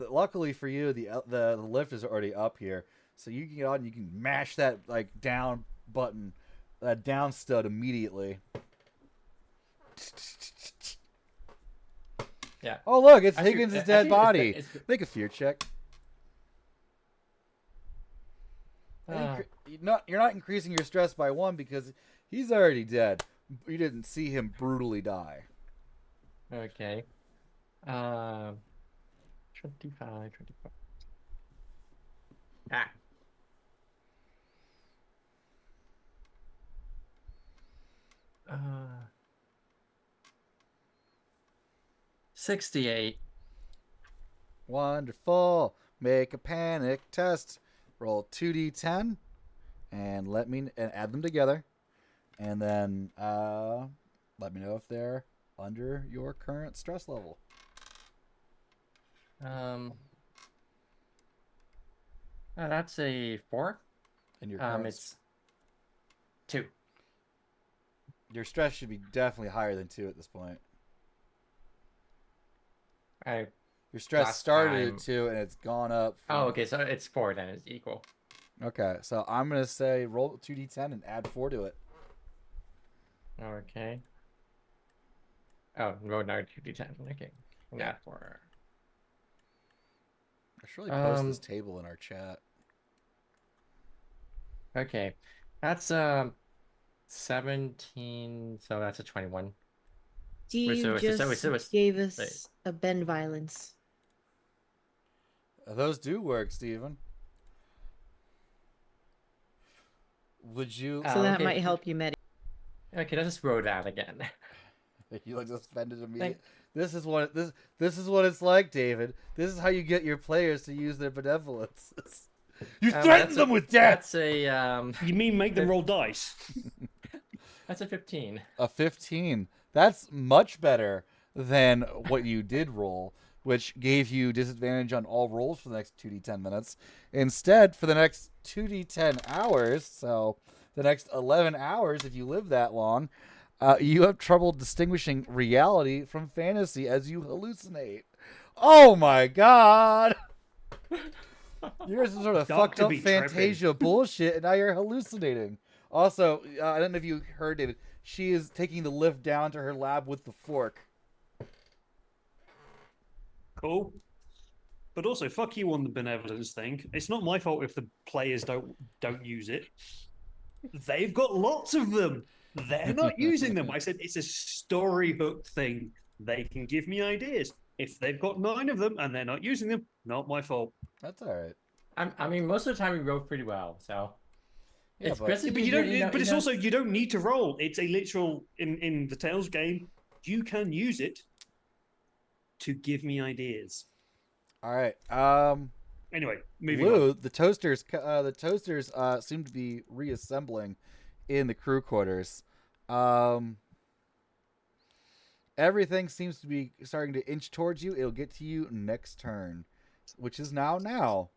Luckily for you, the lift is already up here, so you can get on. And you can mash that down button, that down stud immediately. Yeah. Oh, look, it's Actually, Higgins' actually, dead body. it's- Make a fear check. uh, You're not increasing your stress by 1 because he's already dead. You didn't see him brutally die. okay. Um, 25. Ah. Uh, 68. Wonderful. Make a panic test. Roll 2d10 and add them together, and then let me know if they're under your current stress level. That's a 4. And your current It's 2. your stress should be definitely higher than 2 at this point. I Your stress Last started time- at 2 and it's gone up. Oh, okay. So it's 4 then. It's equal. Okay, so I'm gonna say roll 2d10 and add 4 to it. Okay. Oh, roll now 2d10. Okay. Yeah. Yeah. 4. I should really post this Um, table in our chat. Okay. That's 17. So that's a 21. Do Wait, you so it's- just so it's- gave wait. us a bend violence? Those do work, Steven. Would you? So that okay. might help you, Medi. Okay, let's just roll that again. You like just offended me. Thank- This is what it's like, David. This is how you get your players to use their benevolence. You threaten That's them a- with death. That's a You mean make them roll dice? that's a 15. A 15. That's much better than what you did roll, which gave you disadvantage on all rolls for the next 2d10 minutes. Instead, for the next 2d10 hours, so the next 11 hours, if you live that long, you have trouble distinguishing reality from fantasy as you hallucinate. Oh my god! You're some sort of Dark fucked to up be tripping. Fantasia bullshit, and now you're hallucinating. Also, I don't know if you heard, David. She is taking the lift down to her lab with the fork. Cool. But also, fuck you on the benevolence thing. It's not my fault if the players don't use it. They've got lots of them. They're not using them. I said it's a story hook thing. They can give me ideas. If they've got 9 of them and they're not using them, not my fault. That's all right. I mean, most of the time we roll pretty well, so Yeah, it's but- because Yeah, but you don't. But it's also you don't need to roll. It's a literal in the Tales game. You can use it to give me ideas. All right. Anyway, moving on. Lou, the toasters seem to be reassembling in the crew quarters. Everything seems to be starting to inch towards you. It'll get to you next turn, which is now.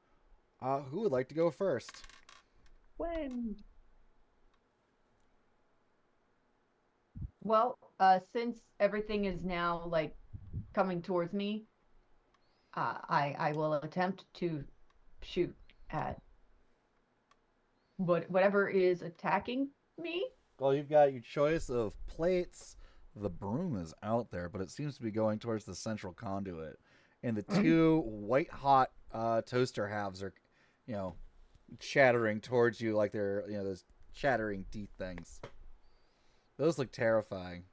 Who would like to go first? When? Well, since everything is now like coming towards me, I will attempt to shoot at whatever is attacking me. Well, you've got your choice of plates. The broom is out there, but it seems to be going towards the central conduit. And the two white hot toaster halves are, chattering towards you like they're, those chattering teeth things. Those look terrifying.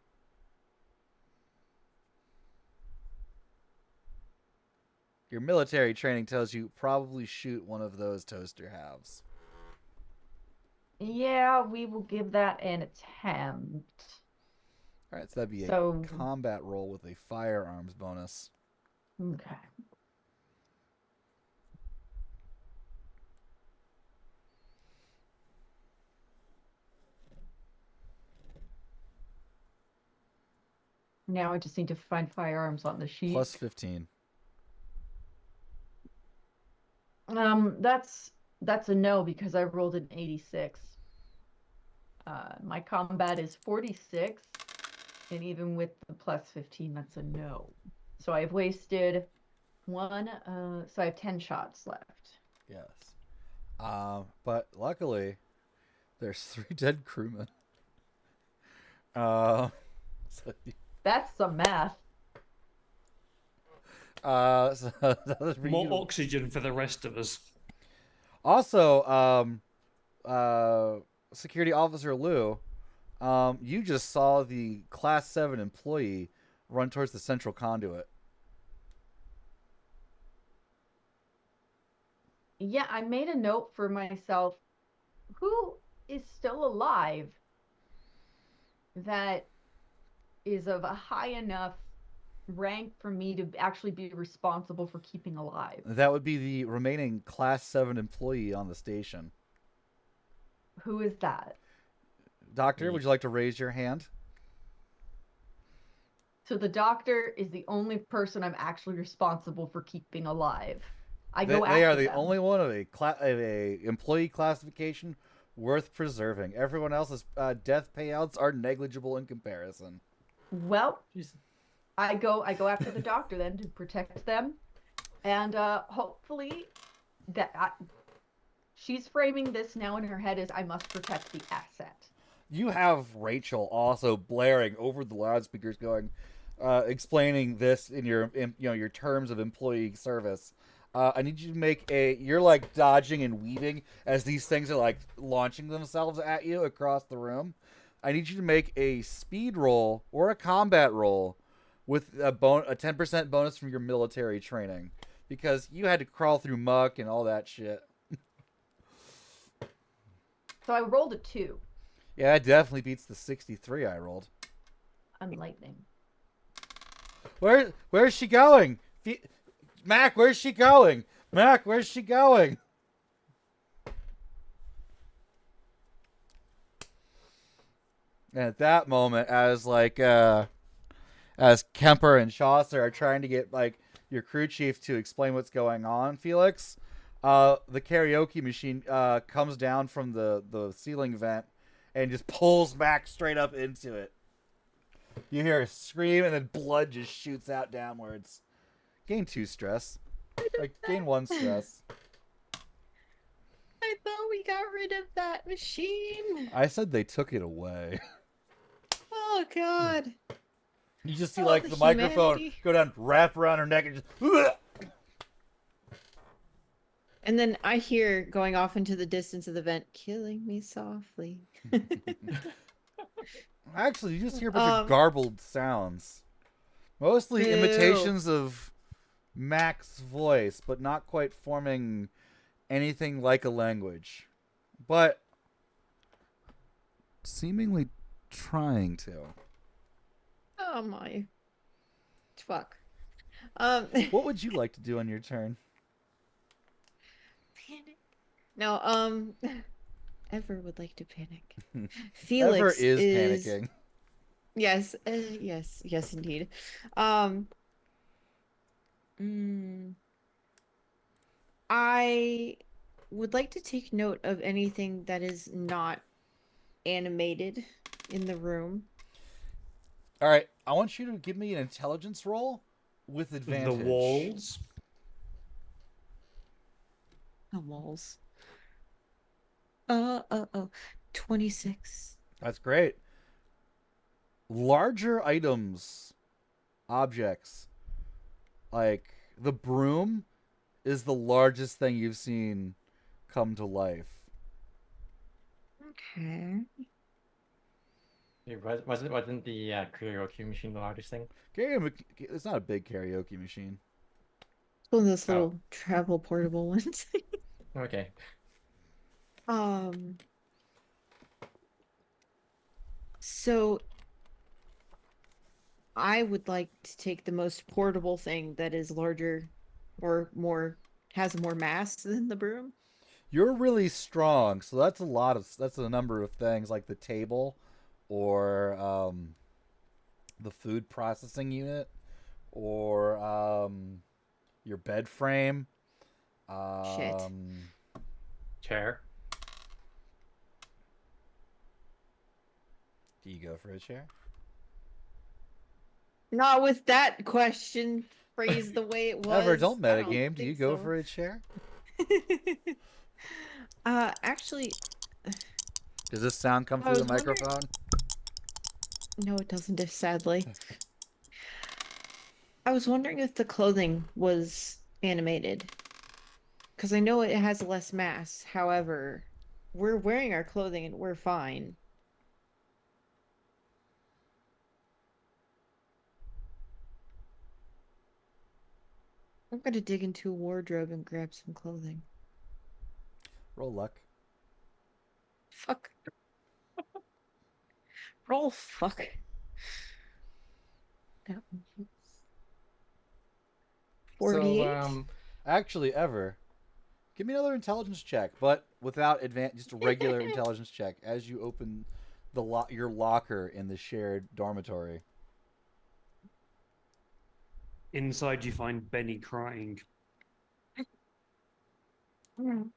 Your military training tells you probably shoot one of those toaster halves. Yeah, we will give that an attempt. All right, so that'd be So- a combat roll with a firearms bonus. Okay. Now I just need to find firearms on the sheet. Plus 15. That's a no because I rolled an 86. My combat is 46, and even with the plus 15, that's a no. So I've wasted one. So I have 10 shots left. Yes. But luckily, there's 3 dead crewmen. So That's some math. So that was for More you. oxygen for the rest of us. Also, Security Officer Lou, you just saw the Class 7 employee run towards the central conduit. Yeah, I made a note for myself. Who is still alive that is of a high enough rank for me to actually be responsible for keeping alive? That would be the remaining Class 7 employee on the station. Who is that? Doctor, would you like to raise your hand? So the doctor is the only person I'm actually responsible for keeping alive. I go They are after the them. only one of a employee classification worth preserving. Everyone else's death payouts are negligible in comparison. Well, Jeez. I go after the doctor then to protect them, and hopefully she's framing this now in her head as I must protect the asset. You have Rachel also blaring over the loudspeakers, going, explaining this in your terms of employee service. I need you to make you're like dodging and weaving as these things are like launching themselves at you across the room. I need you to make a speed roll or a combat roll with a 10% bonus from your military training, because you had to crawl through muck and all that shit. So I rolled a 2. Yeah, that definitely beats the 63 I rolled. I'm lightning. Where's she going? Mac, where's she going? Mac, where's she going? And at that moment, as Kemper and Chaucer are trying to get like your crew chief to explain what's going on, Felix, the karaoke machine comes down from the ceiling vent and just pulls Mac straight up into it. You hear a scream and then blood just shoots out downwards. Gain 2 stress. Like gain 1 stress. I thought we got rid of that machine. I said they took it away. Oh God. You just see Oh, like the the microphone humanity. go down, wrap around her neck, and just. And then I hear going off into the distance of the vent, killing me softly. Actually, you just hear a bunch of garbled sounds. Mostly Ew. imitations of Mac's voice, but not quite forming anything like a language. But seemingly trying to. Oh my. Fuck. What would you like to do on your turn? Panic. No, Ever would like to panic. Felix Ever is panicking. Yes, yes, indeed. I would like to take note of anything that is not animated in the room. All right, I want you to give me an intelligence roll with advantage. The walls. The walls. 26. That's great. Larger items, objects, like the broom is the largest thing you've seen come to life. Okay. Wasn't the karaoke machine the largest thing? It's not a big karaoke machine. It's one of those little travel portable ones. Okay. So I would like to take the most portable thing that is larger or has more mass than the broom. You're really strong, so that's a number of things, like the table or the food processing unit or your bed frame. Shit. Chair. Do you go for a chair? Not with that question phrased the way it was. Ever, don't I metagame. Do you think go so. for a chair? Actually, Does this sound come I through the was wondering- microphone? no, it doesn't, sadly. I was wondering if the clothing was animated. Because I know it has less mass. However, we're wearing our clothing and we're fine. I'm gonna dig into a wardrobe and grab some clothing. Roll luck. Fuck. Roll fuck. That one. So 48? Actually, Ever, give me another intelligence check, but without just a regular intelligence check as you open your locker in the shared dormitory. Inside, you find Benny crying.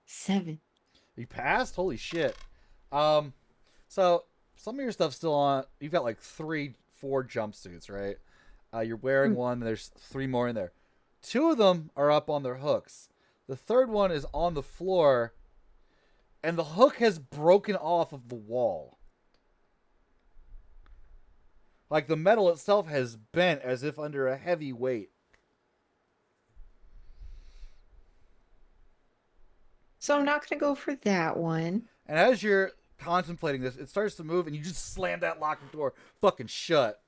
7. You passed? Holy shit. So some of your stuff's still on. You've got like 4 jumpsuits, right? You're wearing one. There's 3 more in there. 2 of them are up on their hooks. The third one is on the floor, and the hook has broken off of the wall. Like the metal itself has bent as if under a heavy weight. So I'm not gonna go for that one. And as you're contemplating this, it starts to move, and you just slam that locker door fucking shut.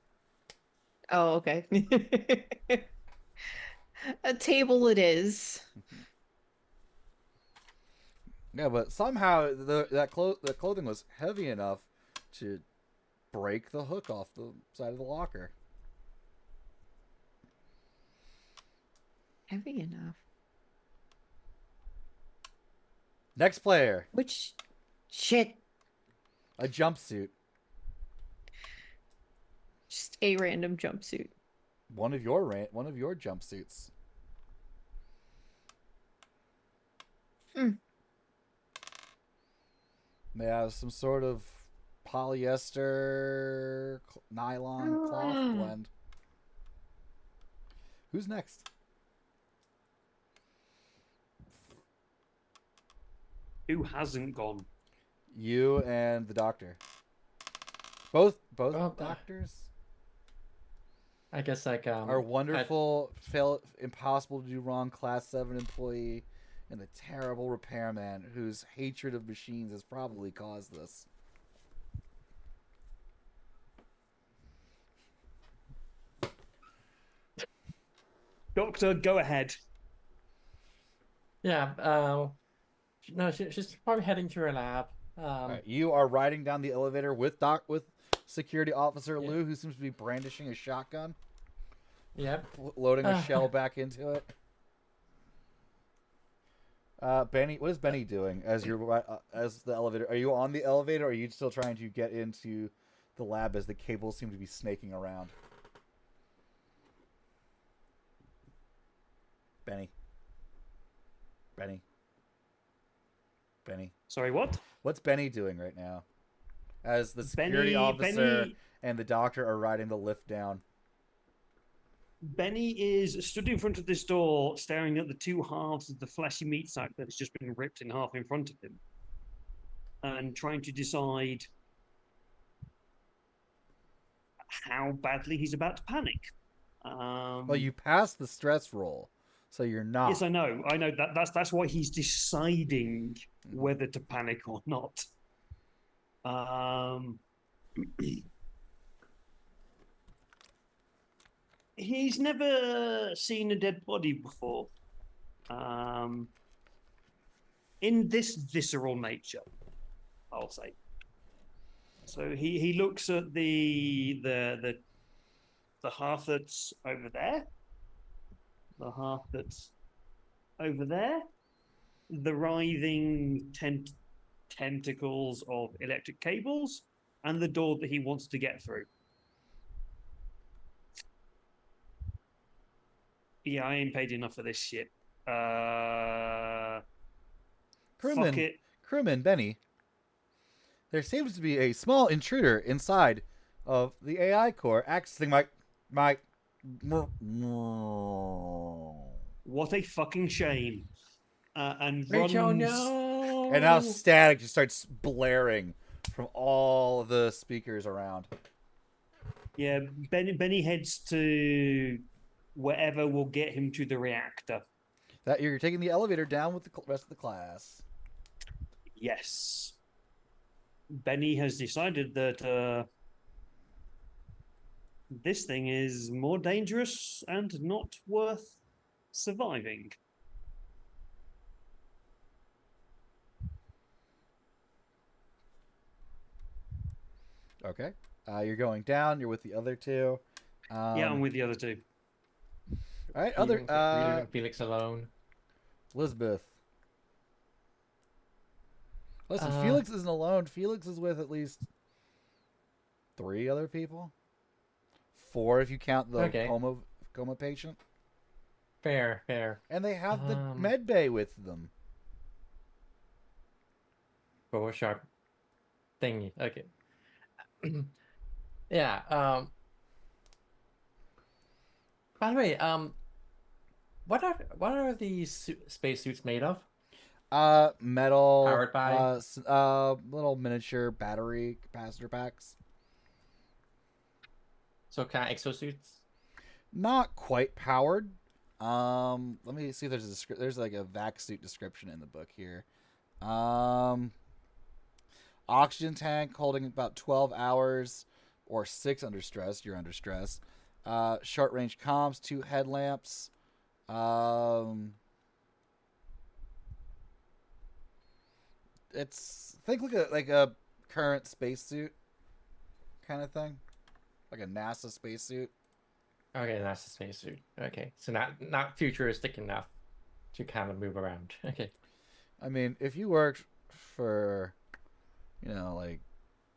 Oh, okay. A table it is. Yeah, but somehow that clothing was heavy enough to break the hook off the side of the locker. Heavy enough. Next player, Which shit. a jumpsuit. Just a random jumpsuit. One of your jumpsuits. They have some sort of polyester nylon cloth blend. Who's next? Who hasn't gone? You and the doctor. Both Well, doctors I guess are wonderful, impossible to do wrong class 7 employee and the terrible repairman whose hatred of machines has probably caused this. Doctor, go ahead. Yeah. No, she's probably heading to her lab. All right, you are riding down the elevator with security officer Lou, who seems to be brandishing a shotgun. Yep. Loading a shell back into it. Benny, what is Benny doing as the elevator? Are you on the elevator, or are you still trying to get into the lab as the cables seem to be snaking around? Benny. Sorry, what? What's Benny doing right now? As the security officer and the doctor are riding the lift down. Benny is stood in front of this door, staring at the 2 halves of the fleshy meat sack that has just been ripped in half in front of him, and trying to decide how badly he's about to panic. Well, you passed the stress roll, so you're not. Yes, I know. That's why he's deciding whether to panic or not. He's never seen a dead body before. In this visceral nature, I'll say. So he looks at the half that's over there, the half that's over there, the writhing tentacles of electric cables, and the door that he wants to get through. Yeah, I ain't paid enough for this shit. Fuck it. Crewman Benny, there seems to be a small intruder inside of the AI core accessing my. What a fucking shame. And Rachel, runs. no. And now static just starts blaring from all the speakers around. Yeah, Benny heads to whatever will get him to the reactor. That you're taking the elevator down with the rest of the class. Yes. Benny has decided that this thing is more dangerous and not worth surviving. Okay. You're going down. You're with the other two. Yeah, I'm with the other two. All right. Leaving Felix alone. Elizabeth. Listen, Uh, Felix isn't alone. Felix is with at least 3 other people. 4 if you count the Okay. coma patient. Fair. And they have the med bay with them. Bow sharp thingy. Okay. Yeah. By the way, what are these spacesuits made of? Metal. Powered by? Little miniature battery capacitor packs. So kind of exosuits. Not quite powered. Let me see if there's like a vac suit description in the book here. Oxygen tank holding about 12 hours or 6 under stress. You're under stress. Short range comms, 2 headlamps. It's think like a current spacesuit kind of thing, like a NASA spacesuit. Okay, that's a spacesuit. Okay, so not futuristic enough to kind of move around. Okay. I mean, if you worked for, like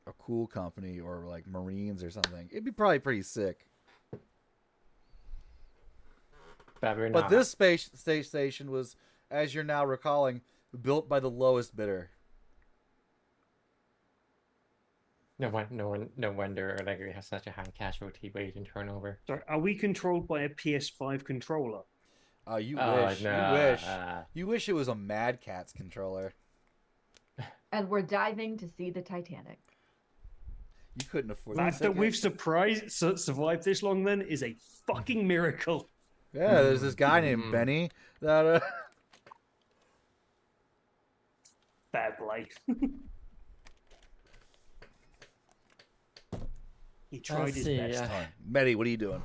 a cool company or like Marines or something, it'd be probably pretty sick. But this space station was, as you're now recalling, built by the lowest bidder. No wonder Allegri has such a high casualty rate and turnover. So, are we controlled by a PS5 controller? You Oh, wish. no, You wish. You wish it was a Mad Catz controller. And we're diving to see the Titanic. You couldn't afford The fact that we've survived this long, then, is a fucking miracle. Yeah, there's this guy named Benny that. Fair play. He tried his best. Betty, what are you doing?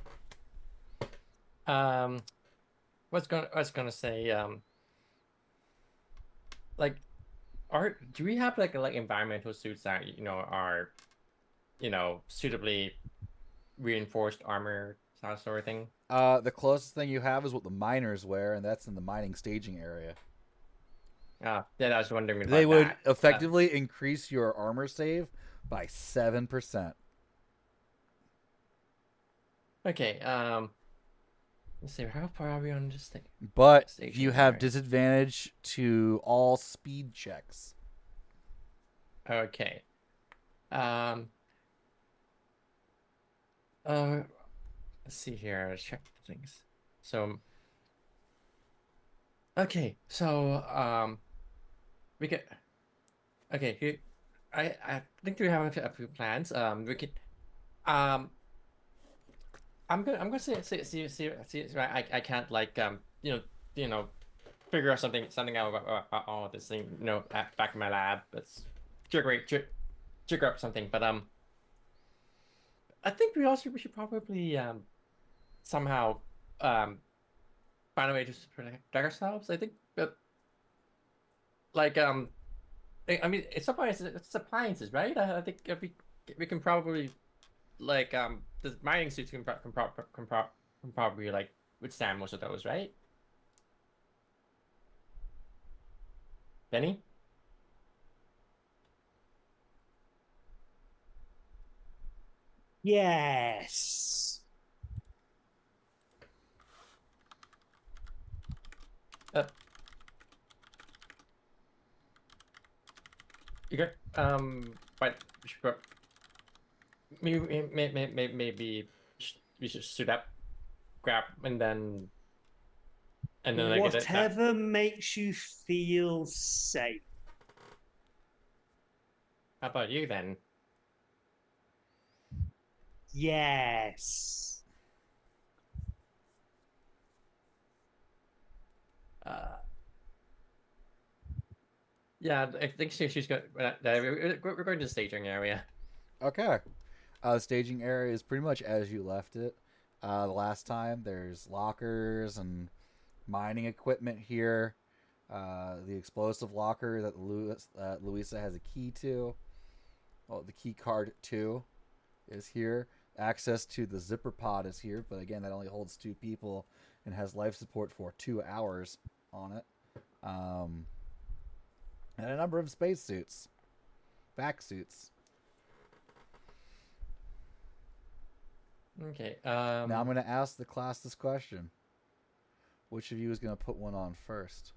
Was gonna say like, do we have like environmental suits that are suitably reinforced armor sort of thing? The closest thing you have is what the miners wear, and that's in the mining staging area. Yeah, I was wondering about They would that. effectively increase your armor save by 7%. Okay, let's see, how far are we on this thing? But Staging you have area. disadvantage to all speed checks. Okay. Let's see here. Let's check the things. So, okay. So, we could. Okay. Here, I think we have a few plans. We could. I'm gonna see. I can't like figure out something out about all of this thing. Back in my lab. Let's figure up something. But I think we should probably somehow find a way to protect ourselves. I think, but like I mean, it's appliances, right? I think we can probably like the mining suits can probably like withstand most of those, right? Benny? Yes. You good? But we should maybe we should suit up, grab, and then like Whatever makes you feel safe. How about you then? Yes. Yeah, I think she's got. We're going to the staging area. Okay. The staging area is pretty much as you left it the last time. There's lockers and mining equipment here. The explosive locker that Louisa has a key to. Well, the key card to is here. Access to the zipper pod is here, but again, that only holds 2 people and has life support for 2 hours on it. And a number of spacesuits, back suits. Okay. Now I'm going to ask the class this question. Which of you is going to put one on first?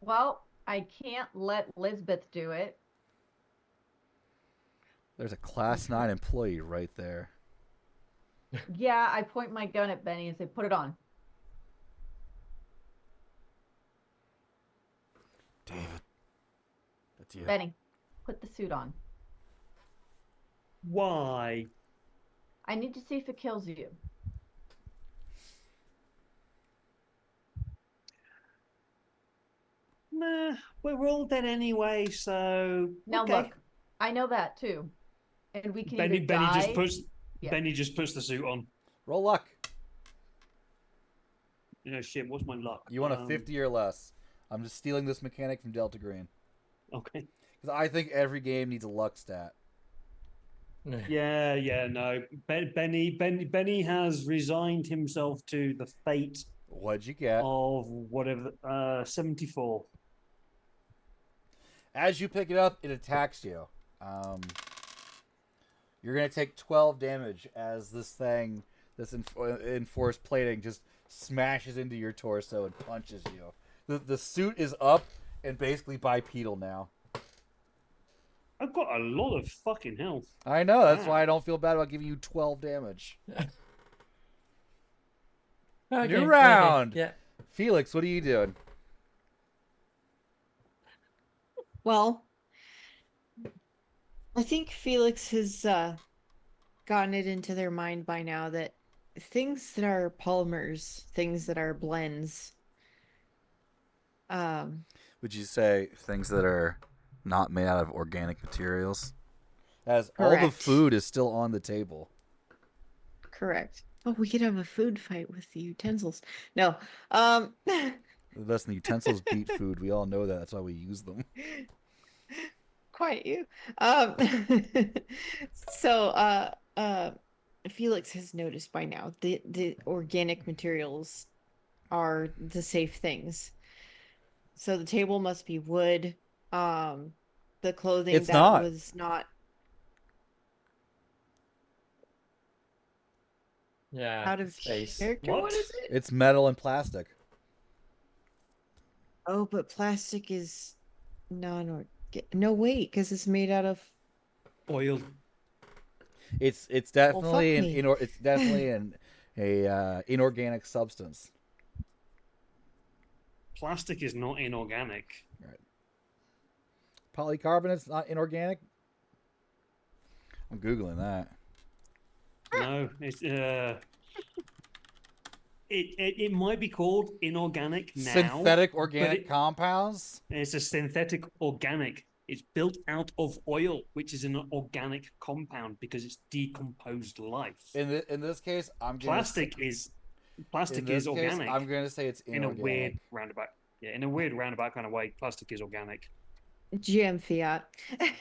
Well, I can't let Lisbeth do it. There's a Class 9 employee right there. Yeah, I point my gun at Benny and say, put it on. David. That's you. Benny, put the suit on. Why? I need to see if it kills you. Nah, we're all dead anyway, so Now okay. look, I know that too. And we can Benny either die. Yeah. Benny just puts the suit on. Roll luck. You know, shit. What's my luck? You want a 50 or less. I'm just stealing this mechanic from Delta Green. Okay. Because I think every game needs a luck stat. Yeah, no. Benny has resigned himself to the fate. What'd you get? Of whatever, 74. As you pick it up, it attacks you. You're going to take 12 damage as this thing, this enforced plating, just smashes into your torso and punches you. The suit is up and basically bipedal now. I've got a lot of fucking health. I know, that's why I don't feel bad about giving you 12 damage. Okay, New round! Okay. Yeah. Felix, what are you doing? Well, I think Felix has gotten it into their mind by now that things that are polymers, things that are blends, Would you say things that are not made out of organic materials? As all the Correct. food is still on the table. correct. Oh, we could have a food fight with the utensils. No. Listen, the utensils beat food. We all know that. That's why we use them. Quiet you. So Felix has noticed by now the organic materials are the safe things. So the table must be wood. The clothing It's that not. was not Yeah. out of space. character. What? What is it? It's metal and plastic. Oh, but plastic is non-organic. No, wait, because it's made out of. Oil. It's definitely fuck me. it's definitely a inorganic substance. Plastic is not inorganic. Right. Polycarbonate's not inorganic. I'm googling that. No, it's it might be called inorganic now. Synthetic organic it- compounds. It's a synthetic organic. It's built out of oil, which is an organic compound because it's decomposed life. In this case, Plastic is organic. I'm going to say it's in a inorganic. weird roundabout. Yeah, in a weird roundabout kind of way, plastic is organic. GM Fiat.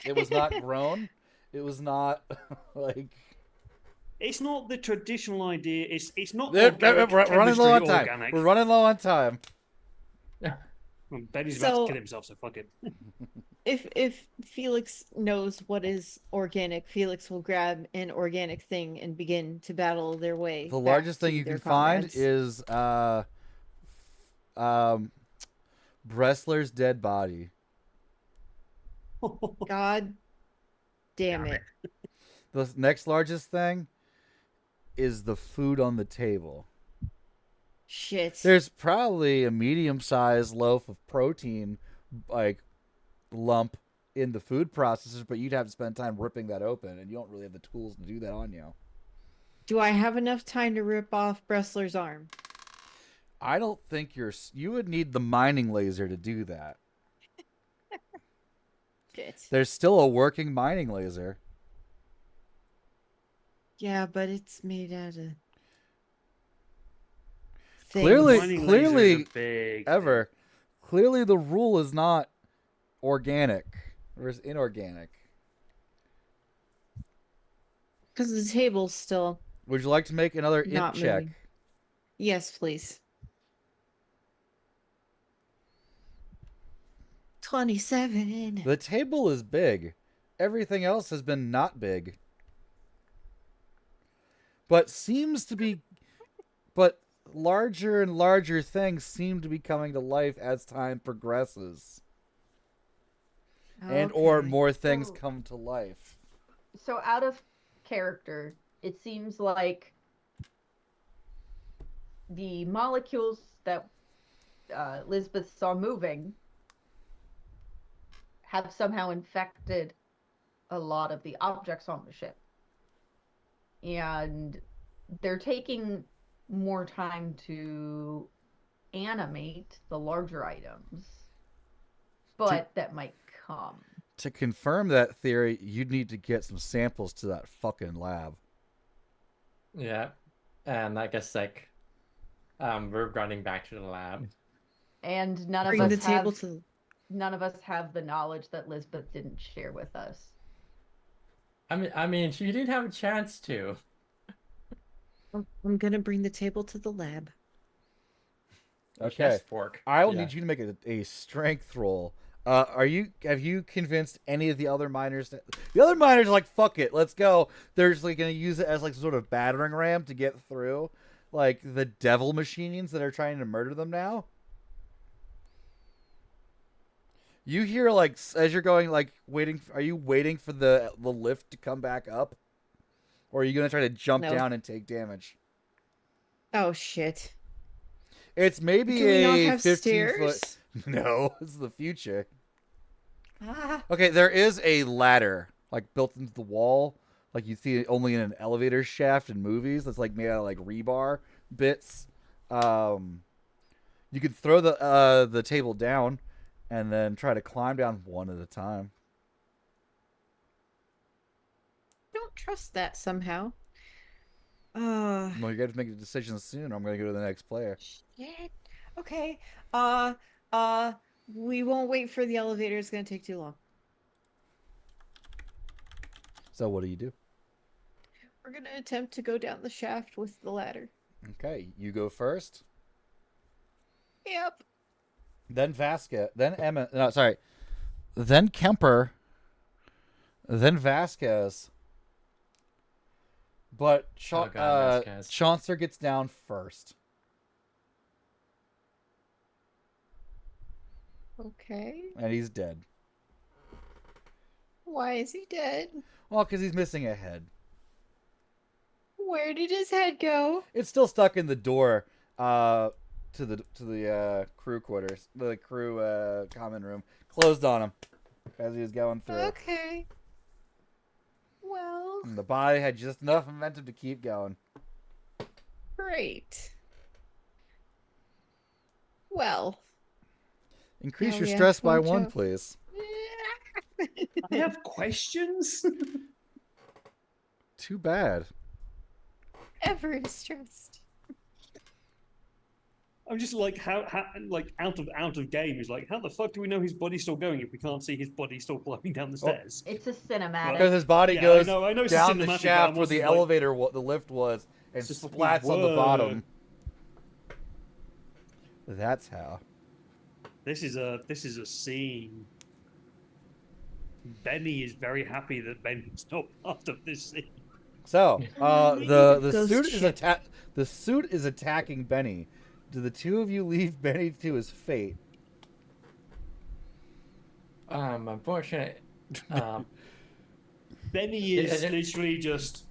It was not grown. It was not like. It's not the traditional idea. It's not We're organic running low on chemistry time. organic. We're running low on time. Well, Benny's about to So- kill himself, so fuck it. If Felix knows what is organic, Felix will grab an organic thing and begin to battle their way. The back largest to thing you their can find comrades. is Bressler's dead body. God damn it. The next largest thing is the food on the table. Shit. There's probably a medium-sized loaf of protein, like lump in the food processor, but you'd have to spend time ripping that open, and you don't really have the tools to do that on you. Do I have enough time to rip off Bressler's arm? I don't think you would need the mining laser to do that. Shit. There's still a working mining laser. Yeah, but it's made out of Clearly, things. Mining laser is clearly, a big Ever, clearly the rule is not organic or is inorganic. Because the table's still Would you like to make another int not check? moving. Yes, please. 27. The table is big. Everything else has been not big. But larger and larger things seem to be coming to life as time progresses. And or Okay. more things So- come to life. So out of character, it seems like the molecules that Lisbeth saw moving have somehow infected a lot of the objects on the ship. And they're taking more time to animate the larger items. But that might come. To confirm that theory, you'd need to get some samples to that fucking lab. Yeah, and I guess like, we're running back to the lab. And none of Bring us the table have to. none of us have the knowledge that Lisbeth didn't share with us. I mean, she didn't have a chance to. I'm gonna bring the table to the lab. Okay. Yes, pork. I will Yeah. need you to make a strength roll. Have you convinced any of the other miners? The other miners are like, fuck it, let's go. They're just like gonna use it as like some sort of battering ram to get through, like the devil machines that are trying to murder them now. You hear like as you're going like waiting. Are you waiting for the lift to come back up, or are you gonna try to jump No. down and take damage? Oh shit. It's maybe Do we not a have 15-foot. stairs? No, it's the future. Ah. Okay, there is a ladder like built into the wall, like you see it only in an elevator shaft in movies. That's like made out of like rebar bits. You could throw the table down, and then try to climb down one at a time. Don't trust that somehow. Well, you got to make a decision soon. Or I'm gonna go to the next player. Shit. Okay. We won't wait for the elevator. It's gonna take too long. So what do you do? We're gonna attempt to go down the shaft with the ladder. Okay, you go first. Yep. Then Vasquez. Then Emma. No, sorry. Then Kemper. Then Vasquez. But Oh, God, Vasquez. Chaucer gets down first. Okay. And he's dead. Why is he dead? Well, because he's missing a head. Where did his head go? It's still stuck in the door to the crew quarters, the crew common room. Closed on him as he was going through. Okay. Well, And the body had just enough momentum to keep going. great. Well. Increase Now your we have stress by one one, job. please. I have questions. Too bad. Ever stressed. I'm just like how like out of game is like how the fuck do we know his body's still going if we can't see his body still climbing down the stairs? It's a cinematic. Because his body Yeah, goes I know it's a down cinematic, the but shaft I'm where the also like- elevator, the lift was, and It's just like, splats on the whoa. bottom. That's how. This is a scene. Benny is very happy that Benny's not part of this scene. So, the Ghost suit ship. the suit is attacking Benny. Do the two of you leave Benny to his fate? Unfortunately, Benny is Yeah, literally just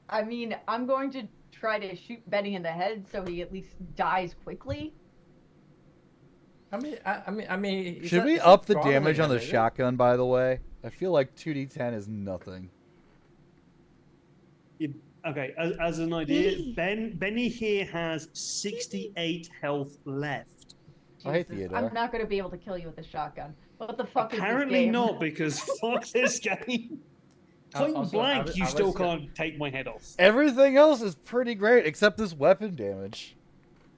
I mean, I'm going to try to shoot Benny in the head so he at least dies quickly. I mean. Should we up the damage on the shotgun? By the way, I feel like 2d10 is nothing. Okay, as an idea, Benny here has 68 health left. Oh, hey, Jesus, Theodore. I'm not going to be able to kill you with a shotgun. What the fuck Apparently is this game? not, because fuck this game. Point Also, blank, you I still was gonna- can't take my head off. Everything else is pretty great except this weapon damage.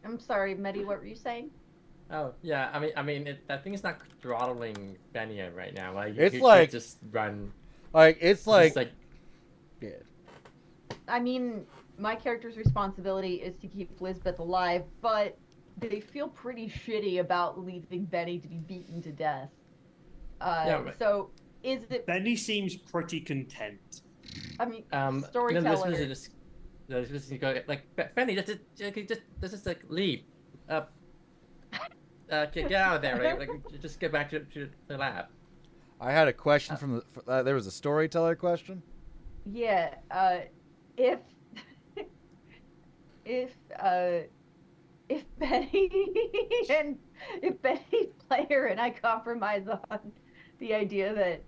I'm sorry, Medi, what were you saying? Oh yeah, that thing is not throttling Benny right now. Like It's he like- just run. It's like, Just like yeah. I mean, my character's responsibility is to keep Lisbeth alive, but they feel pretty shitty about leaving Benny to be beaten to death. Yeah, but- So, is it? Benny seems pretty content. I mean, no, storyteller. Just go like Benny, just like leave. Get out of there! Right? Like just get back to the lab. I had a question from the. There was a storyteller question. Yeah. If if Benny and if Benny's player and I compromise on the idea that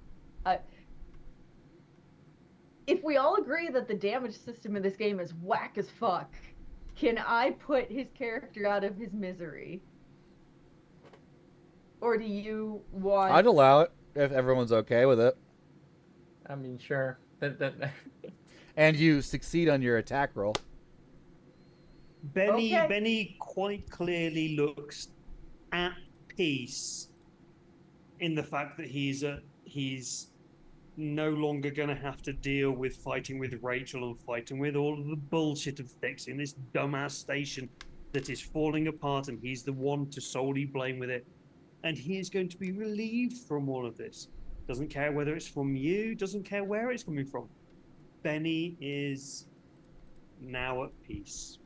if we all agree that the damage system in this game is whack as fuck, can I put his character out of his misery? Or do you want? I'd allow it if everyone's okay with it, I mean, sure. That and you succeed on your attack roll. Okay. Benny quite clearly looks at peace in the fact that he's no longer going to have to deal with fighting with Rachel and fighting with all of the bullshit of fixing this dumbass station that is falling apart, and he's the one to solely blame with it. And he is going to be relieved from all of this. Doesn't care whether it's from you, doesn't care where it's coming from. Benny is now at peace.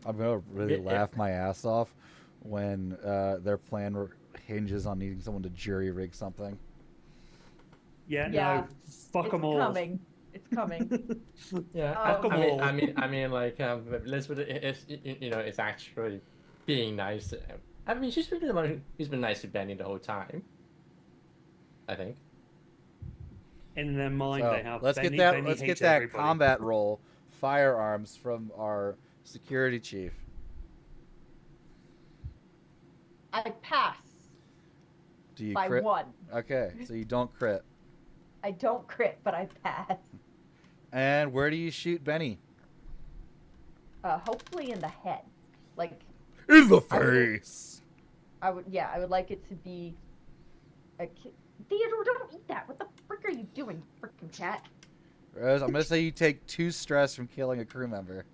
I'm gonna really laugh my ass off when their plan hinges on needing someone to jury rig something. Yeah, Yeah, no, fuck it's them all. coming. It's coming. yeah. Fuck 'em all. I mean, like Elizabeth is is actually being nice. I mean, she's been the one who's been nice to Benny the whole time. I think. In their mind, So, they have. let's Benny, get that. Benny Let's get hates that everybody. combat roll, firearms from our security chief. I pass Do you by crit? 1. Okay, so you don't crit. I don't crit, but I pass. And where do you shoot Benny? Hopefully in the head. Like, In the I would- face. I would like it to be Theodore, don't eat that. What the frick are you doing, frickin' cat? Rose, I'm gonna say you take 2 stress from killing a crew member,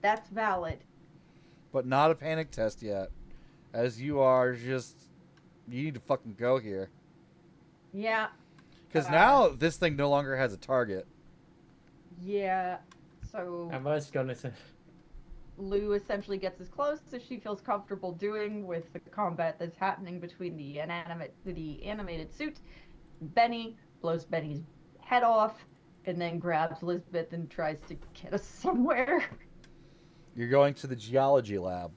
That's valid. but not a panic test yet, as you are just. You need to fucking go here, Yeah. because now this thing no longer has a target. Yeah. So I was gonna say. Lou essentially gets as close as she feels comfortable doing with the combat that's happening between the animated suit. Benny blows Benny's head off and then grabs Lisbeth and tries to get us somewhere. You're going to the geology lab.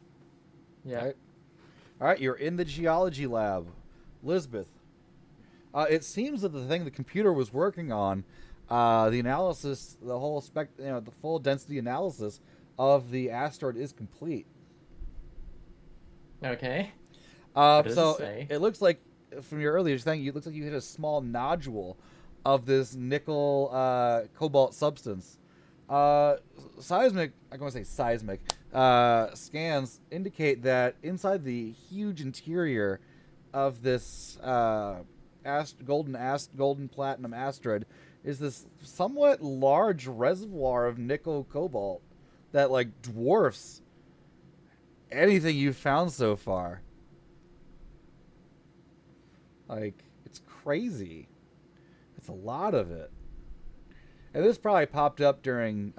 Yeah. Right? All right, you're in the geology lab, Lisbeth. It seems that the thing the computer was working on, the analysis, the whole the full density analysis of the asteroid is complete. Okay. does So it say? it looks like, from your earlier thing, it looks like you hit a small nodule of this nickel cobalt substance. Seismic, I'm going to say seismic, scans indicate that inside the huge interior of this golden platinum asteroid is this somewhat large reservoir of nickel cobalt that like dwarfs anything you've found so far. Like, it's crazy. It's a lot of it. And this probably popped up during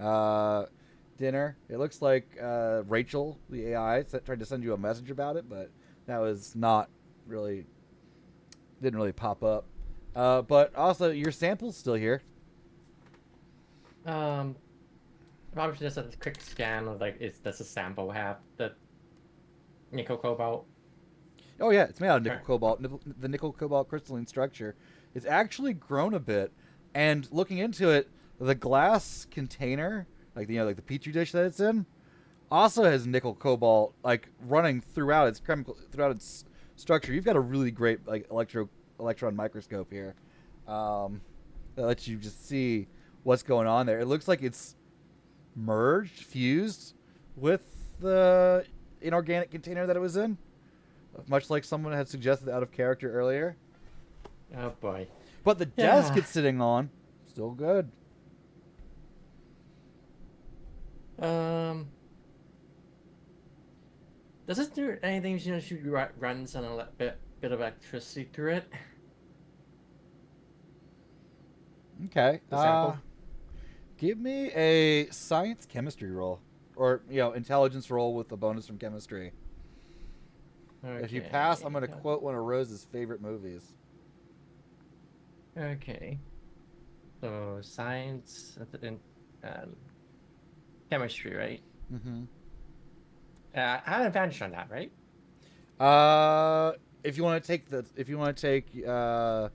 dinner. It looks like Rachel, the AI, tried to send you a message about it, but that was not really, didn't really pop up. But also, your sample's still here. Probably just a quick scan of like, does the sample have the nickel cobalt? Oh yeah, it's made out of nickel Alright. cobalt. The nickel cobalt crystalline structure. It's actually grown a bit, and looking into it, the glass container like like the petri dish that it's in, also has nickel cobalt like running throughout its throughout its structure. You've got a really great like electron microscope here that lets you just see what's going on there. It looks like it's fused with the inorganic container that it was in, much like someone had suggested out of character earlier. Oh boy. But the desk it's sitting on, still good. Does this do anything? Should we run some bit of electricity through it? Okay. Example? Give me a science chemistry roll, or intelligence roll with a bonus from chemistry. Okay. If you pass, I'm going to quote one of Rose's favorite movies. Okay. So science and chemistry, right? Mm-hmm. I have an advantage on that, right? If you want to take the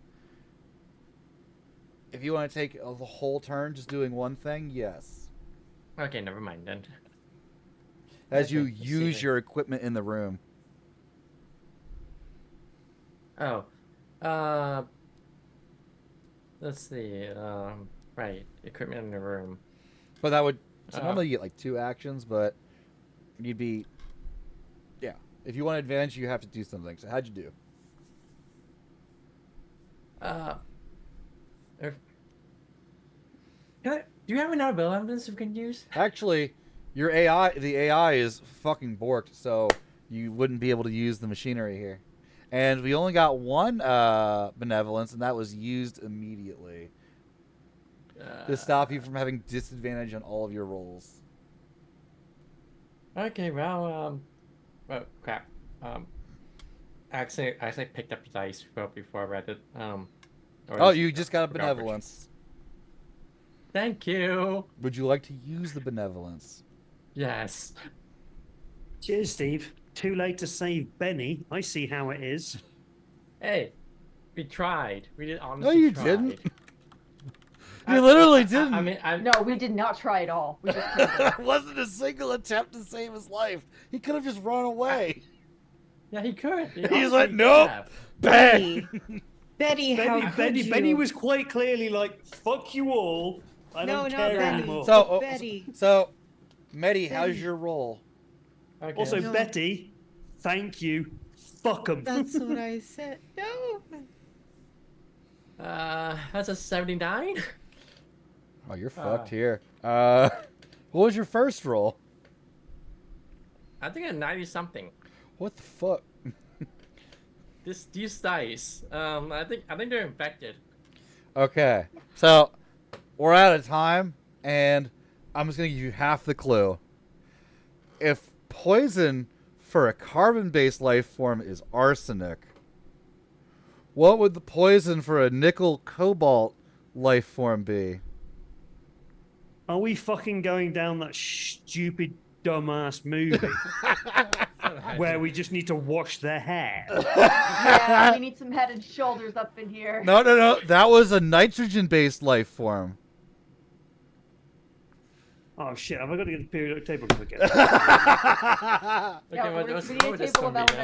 whole turn just doing one thing, yes. Okay, never mind then. As Okay, you let's see use then. your equipment in the room. Oh, let's see. Right, equipment in the room. But that would Uh, normally you get like 2 actions, but you'd be if you want advantage, you have to do something. So how'd you do? Do you have another evidence we can use? Actually, the AI is fucking borked, so you wouldn't be able to use the machinery here. And we only got one benevolence, and that was used immediately to stop you from having disadvantage on all of your rolls. Okay, well, oh crap. I actually picked up the dice before I read it. Oh, you just got a forgot which. benevolence. Thank you. Would you like to use the benevolence? Yes. Cheers, Steve. Too late to save Benny. I see how it is. Hey, we tried. We did No, honestly you tried. didn't. You literally didn't. I mean, No, we did not try at all. We just killed him. It wasn't a single attempt to save his life. He could have just run away. yeah, he could. He He's honestly like, could nope. have. Bang. Betty, how could Benny, you? Benny was quite clearly like, "Fuck you all. I No, don't no, care Benny. anymore." So, Betty. Medi, how's Betty. your roll? Okay. also, No. Betty, thank you. Fuck 'em. That's what I said. No. That's a 79. Oh, you're fucked here. What was your first roll? I think a 90 something. What the fuck? These dice. I think they're infected. Okay, so we're out of time, and I'm just gonna give you half the clue. If poison for a carbon-based life form is arsenic, what would the poison for a nickel cobalt life form be? Are we fucking going down that stupid, dumbass movie where we just need to wash their hair? Yeah, we need some head and shoulders up in here. No. That was a nitrogen-based life form. Oh shit! Have I got to get the periodic table again? Okay, Yeah, what we was need a what this table of gonna be then?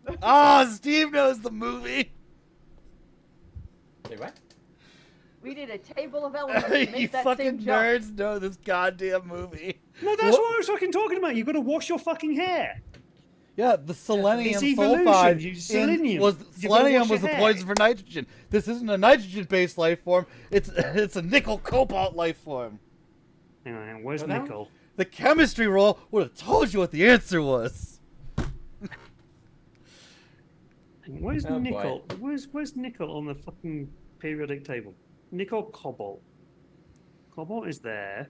elements. Oh, Steve knows the movie. Wait, what? We need a table of elements to You make that fucking same jump. nerds know this goddamn movie. No, that's what I was fucking talking about. You've got to wash your fucking hair. Yeah, the selenium It's evolution. sulfide You- selenium. You've gotta Selenium was wash the your poison hair. for nitrogen. This isn't a nitrogen-based life form. It's a nickel cobalt life form. Hang on, where's Well, now- Nickel? The chemistry roll would have told you what the answer was. Where's Oh, boy. Nickel? Where's Nickel on the fucking periodic table? Nickel Cobalt. Cobalt is there.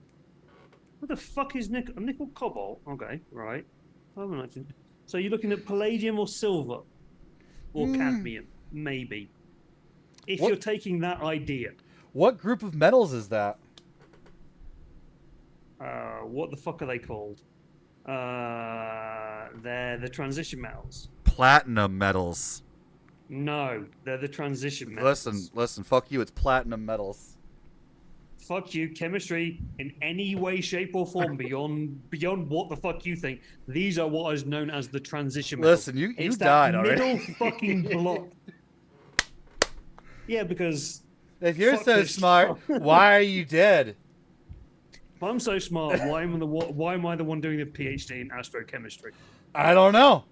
What the fuck is Nickel? Nickel Cobalt. Okay, right. So you're looking at palladium or silver, or cadmium, maybe. If What- you're taking that idea, What group of metals is that? what the fuck are they called? They're the transition metals. Platinum metals. No, they're the transition metals. Listen. Fuck you. It's platinum metals. fuck you, chemistry in any way, shape, or form beyond what the fuck you think. These are what is known as the transition metals. Listen, you It's died that already. middle fucking block. Yeah, because If you're fuck so this smart, stuff. why are you dead? If I'm so smart, why am I the one doing the PhD in astrochemistry? I don't know.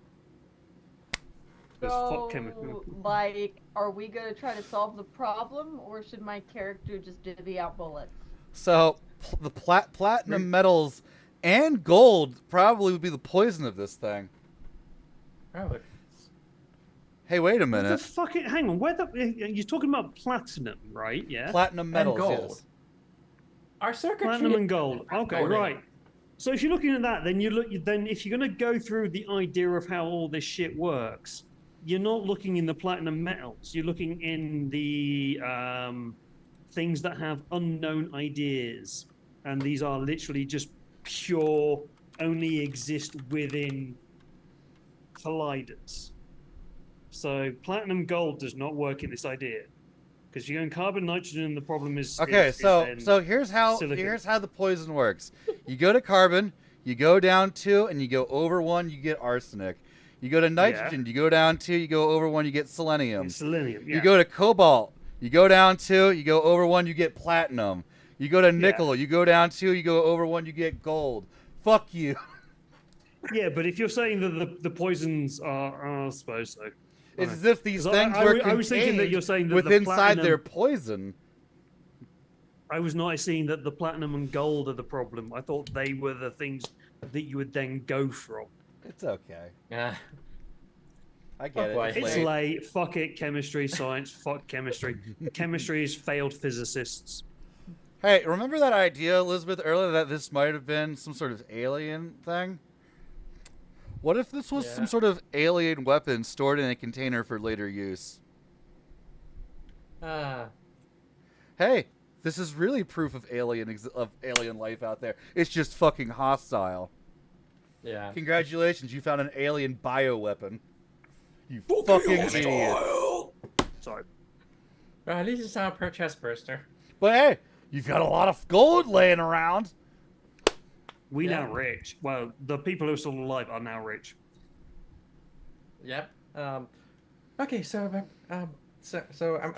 Because fuck So, chemistry. like, are we gonna try to solve the problem, or should my character just divvy out bullets? So the platinum metals and gold probably would be the poison of this thing. Probably. Hey, wait a Where the minute. fuck? Hang on. Where the? You're talking about platinum, right? Yeah. Platinum metals, gold. yes. Our circuitry. Platinum and gold. Okay, Gold, right. So if you're looking at that, then then if you're going to go through the idea of how all this shit works, you're not looking in the platinum metals. You're looking in the things that have unknown ideas, and these are literally just pure, only exist within colliders. So platinum gold does not work in this idea. Because you're going carbon, nitrogen, and the problem is Okay, so here's how silicon. the poison works. You go to carbon, you go down 2, and you go over 1, you get arsenic. You go to nitrogen, you go down 2, you go over 1, you get selenium. Selenium, yeah. You go to cobalt, you go down 2, you go over 1, you get platinum. You go to nickel, you go down 2, you go over 1, you get gold. Fuck you. Yeah, but if you're saying that the poisons are I suppose so. It's as if these 'Cause things I were was thinking that you're saying that within the inside their platinum, poison. I was not seeing that the platinum and gold are the problem. I thought they were the things that you would then go from. It's okay. Yeah. I get it. boy. It's late. Fuck it. Chemistry, science. Fuck chemistry. Chemistry is failed physicists. Hey, remember that idea, Elizabeth, earlier that this might have been some sort of alien thing? What if this was some sort of alien weapon stored in a container for later use? Hey, this is really proof of alien life out there. It's just fucking hostile. Yeah. Congratulations, you found an alien bioweapon. You fucking idiot. Sorry. Well, at least it's not a chest burster. But hey, you've got a lot of gold laying around. We now rich. Well, the people who are still alive are now rich. Yep. Okay, so I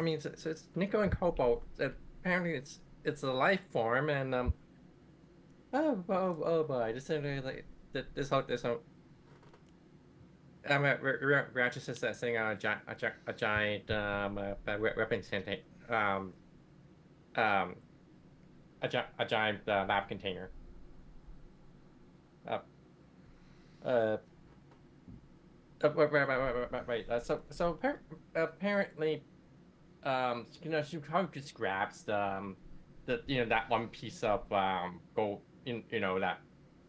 mean, so it's nickel and cobalt. Apparently, it's a life form, and oh boy, this is like this whole. We're just assessing a giant weapon container, a giant lab container. Right. So apparently, she probably just grabs the that one piece of gold. That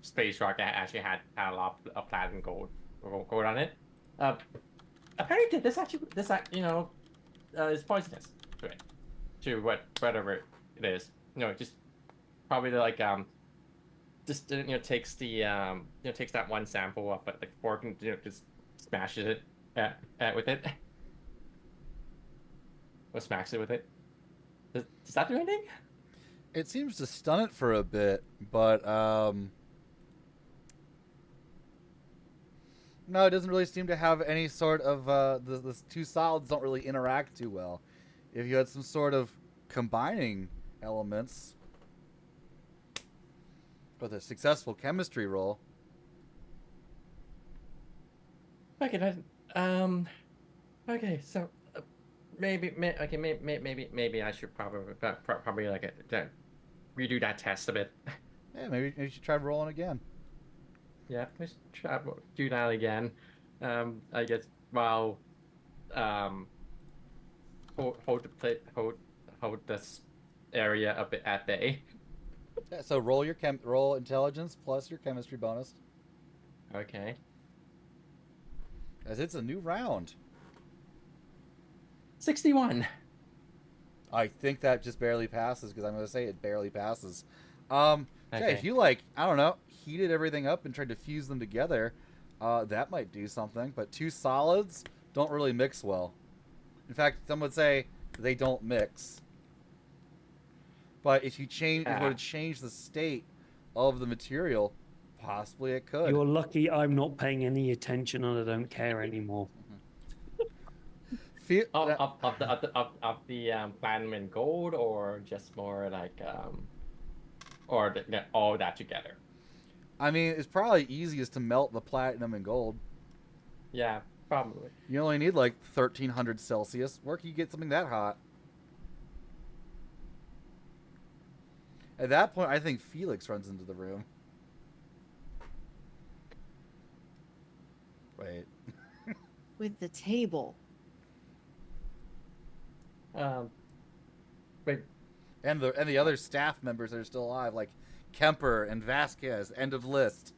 space rock that actually had a lot of platinum gold on it. Apparently, this is poisonous to it, to whatever it is. Just probably like just takes the takes that one sample of the fork and just smashes it with it. Or smacks it with it. Does that do anything? It seems to stun it for a bit, but no, it doesn't really seem to have any sort of the two solids don't really interact too well. If you had some sort of combining elements with a successful chemistry roll. Okay, okay, so maybe I should probably like redo that test a bit. Yeah, maybe you should try rolling again. Yeah, let's try do that again. I guess while hold this area a bit at bay. Yeah, so roll your roll intelligence plus your chemistry bonus, Okay. as it's a new round. 61. I think that just barely passes because I'm going to say it barely passes. Okay, Okay. if you I don't know, heated everything up and tried to fuse them together, that might do something. But two solids don't really mix well. In fact, some would say they don't mix. But if you change, if you Yeah. were to change the state of the material, possibly it could. You're lucky I'm not paying any attention and I don't care anymore. Feel, Of the platinum and gold, or just more like or all that together. I mean, it's probably easiest to melt the platinum and gold. Yeah, probably. You only need like 1300 Celsius. Where can you get something that hot? At that point, I think Felix runs into the room. Wait. With the table. Wait. And the other staff members that are still alive, like Kemper and Vasquez. End of list.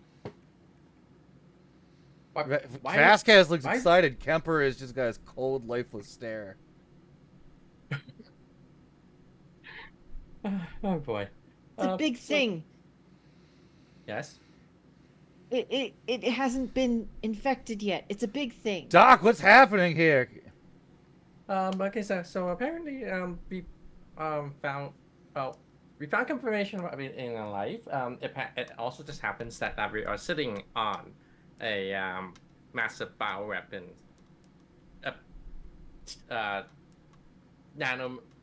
Vasquez looks excited. Kemper is just got his cold, lifeless stare. Oh boy. It's a big thing. Yes. It hasn't been infected yet. It's a big thing. Doc, what's happening here? Okay, so apparently we found we found confirmation of it in a life. It also just happens that we are sitting on a massive bioweapon,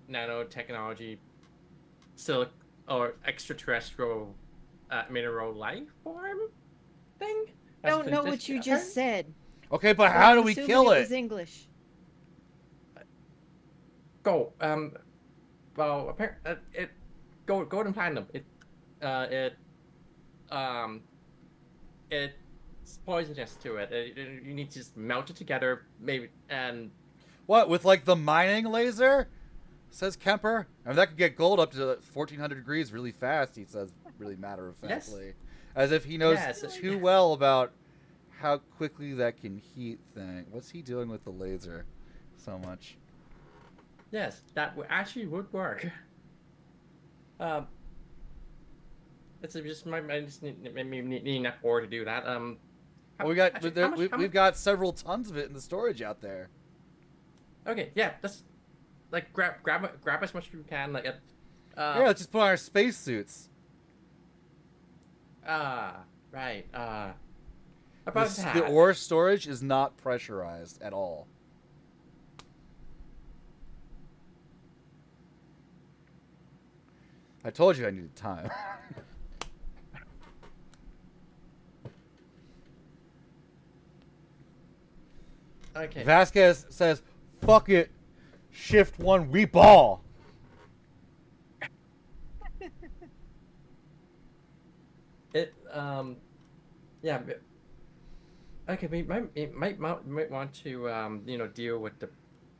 nanotechnology, or extraterrestrial mineral life form thing. I don't know what you just said. Okay, but how do we Assuming kill it it? was English. Go. Well, apparently, gold and platinum. It's poisonous to it. You need to just melt it together, maybe, and What, with like the mining laser? Says Kemper. I mean, that could get gold up to 1400 degrees really fast, he says, really matter of factly. Yes. As if he knows Yes. too well about how quickly that can heat thing. What's he doing with the laser so much? yes, that actually would work. It's just I just need enough ore to do that. Well, we've got several tons of it in the storage out there. Okay, yeah, let's like grab as much as we can. Like, Yeah, let's just put on our spacesuits. right. About that. The ore storage is not pressurized at all. I told you I needed time. Okay. Vasquez says, "Fuck it, shift one, we ball." Yeah. Okay, we might want to deal with the.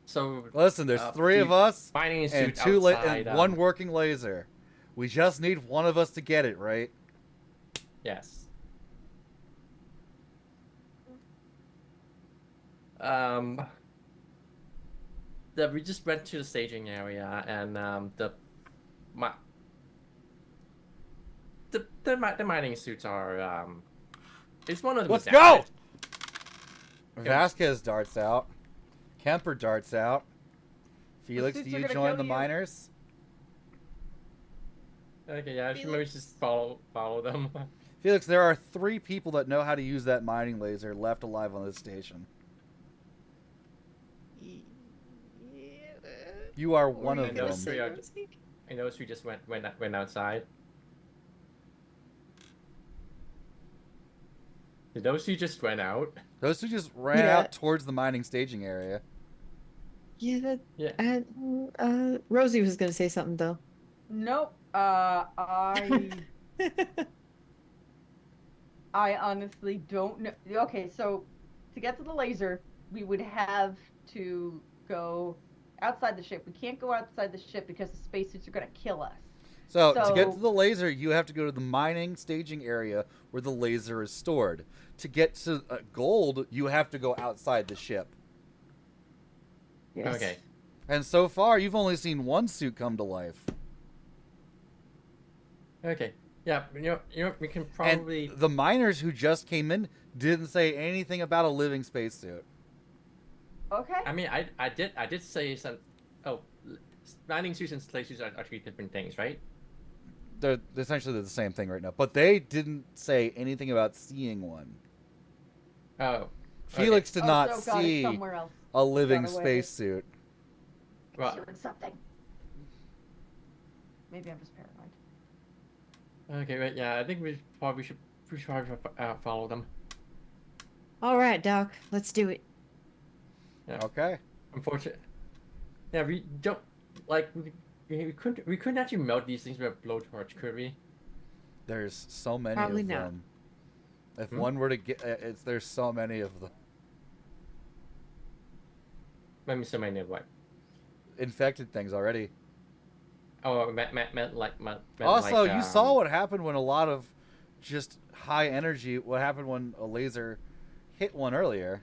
So Listen, there's three of us mining and suit two outside, and one working laser. We just need one of us to get it, right? Yes. We just went to the staging area, and the mining suits are it's one of them. Let's is go! damaged. Vasquez darts out. Kemper darts out. Felix, suits do are you gonna join kill the you. miners? Okay, yeah, I should maybe just follow them. Felix, there are 3 people that know how to use that mining laser left alive on this station. You are one of I know them. three are- I noticed we just went outside. Did those two just went out? Those 2 just ran Yeah. out towards the mining staging area. Yeah, Yeah. Rosie was gonna say something though. Nope. I honestly don't know. Okay, so to get to the laser, we would have to go outside the ship. We can't go outside the ship because the spacesuits are going to kill us. So, to get So- to the laser, you have to go to the mining staging area where the laser is stored. To get to gold, you have to go outside the ship. Yes. Okay. And so far, you've only seen one suit come to life. Okay. Yeah. We can probably. And the miners who just came in didn't say anything about a living spacesuit. Okay. I mean, I did say some. Oh, landing suits and slave suits are three different things, right? They're essentially the same thing right now. But they didn't say anything about seeing one. Oh. Felix did not so God, it's see somewhere else. a living Got away. spacesuit. Well, Doing something. Maybe I'm just paranoid. okay, right. Yeah, I think we should follow them. All right, Doc, let's do it. Yeah. Okay. Unfortunately, yeah, we don't like we couldn't actually melt these things with a blowtorch, could we? There's so many Probably of not. them. If one were to get, there's so many of them. I mean, so many of what? Infected things already. Oh, meant Also, like, you saw what happened when a lot of just high energy. What happened when a laser hit one earlier?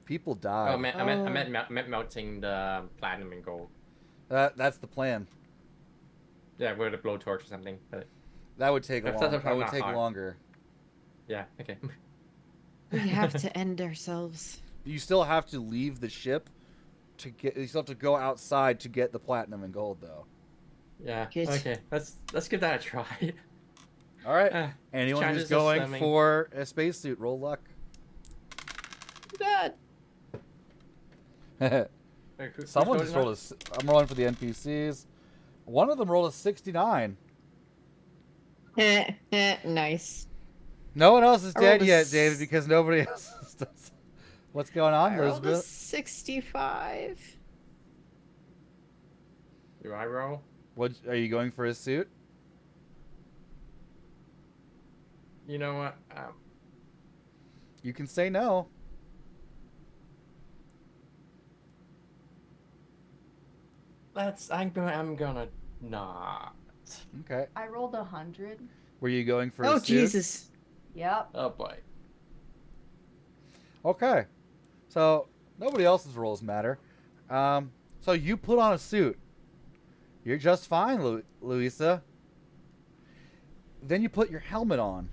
People died. Oh, I meant melting the platinum and gold. That's the plan. Yeah, with a blowtorch or something. But That would take That's long. not That would hard. take longer. yeah, okay. We have to end ourselves. You still have to leave the ship to get. You still have to go outside to get the platinum and gold, though. Yeah. Good. Okay. Let's give that a try. All right. Uh, Anyone who's chances of going swimming. for a spacesuit, roll luck. God. Someone just rolled a. I'm rolling for the NPCs. One of them rolled a 69. Nice. No one else is I dead rolled a yet, s- David, because nobody else does. What's going on, I rolled a Elizabeth? 65. Do I roll? What are you going for a suit? You know what? You can say no. I'm gonna not. Okay. I rolled 100. Were you going for a Oh, suit? Jesus. Yep. Oh boy. Okay. So nobody else's rolls matter. So you put on a suit. You're just fine, Louisa. Then you put your helmet on.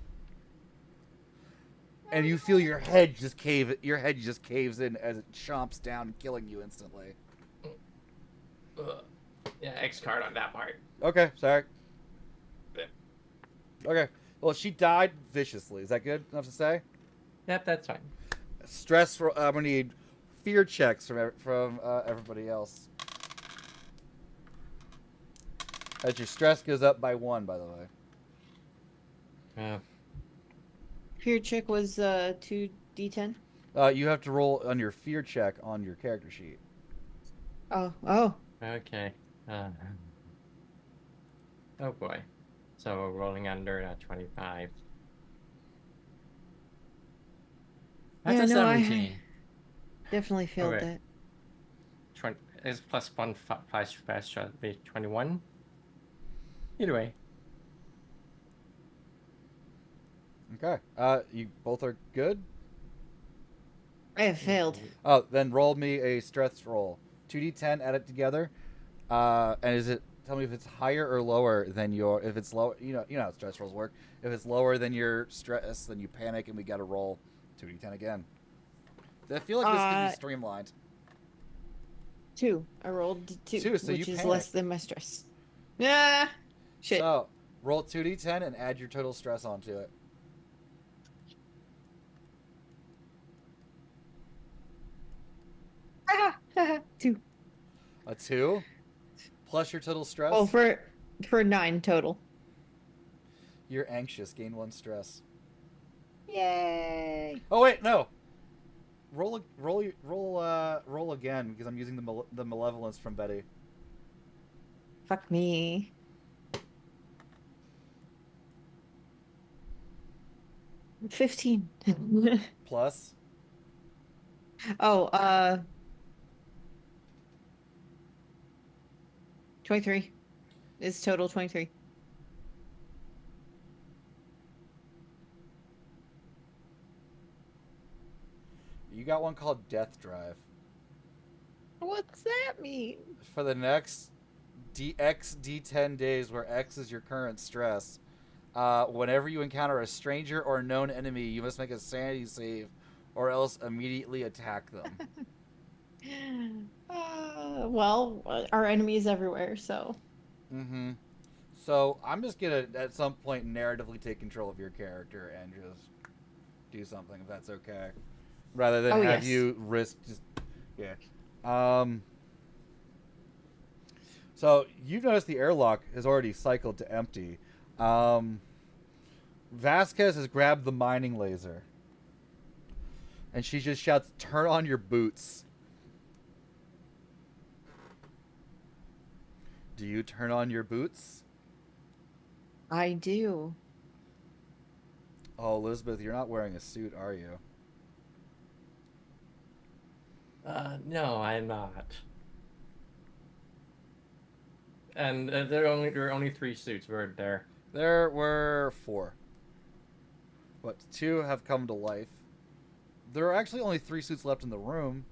And you feel your head just cave. Your head just caves in as it chomps down, killing you instantly. Ugh. Yeah, X card on that part. Okay, sorry. Yeah. Okay. Well, she died viciously. Is that good enough to say? Yep, that's fine. Stress. I'm gonna need fear checks from everybody else. As your stress goes up by 1, by the way. Yeah. Fear check was 2d10. You have to roll on your fear check on your character sheet. Oh. Okay. Oh boy. So rolling under 25. That's Yeah, a no, I 17. definitely failed Okay. that. 20 is plus 1 plus fast shot be 21. Either way. Okay. You both are good. I have failed. Oh, then roll me a stress roll. 2d10, add it together. And is it? Tell me if it's higher or lower than your. If it's low, you know how stress rolls work. If it's lower than your stress, then you panic, and we got to roll 2d10 again. I feel like this could be streamlined. 2. I rolled 2, 2, so which you is panic. less than my stress. Ah, shit. So roll 2d10 and add your total stress onto it. Ah, 2. A 2 plus your total stress. Oh, for 9 total. You're anxious. Gain 1 stress. Yay! Oh wait, no. Roll again because I'm using the malevolence from Betty. Fuck me. $15. Plus. Oh, 23. It's total 23. You got one called Death Drive. What's that mean? For the next D10 days, where X is your current stress, whenever you encounter a stranger or known enemy, you must make a sanity save, or else immediately attack them. Our enemies everywhere, so. Mm-hmm. So I'm just gonna at some point narratively take control of your character and just do something if that's okay, rather than Oh, have yes. you risk just yeah. Um. So you've noticed the airlock has already cycled to empty. Um, Vasquez has grabbed the mining laser, and she just shouts, "Turn on your boots." Do you turn on your boots? I do. Oh, Elizabeth, you're not wearing a suit, are you? No, I'm not. And there are only 3 suits were there. There were 4, but 2 have come to life. There are actually only 3 suits left in the room.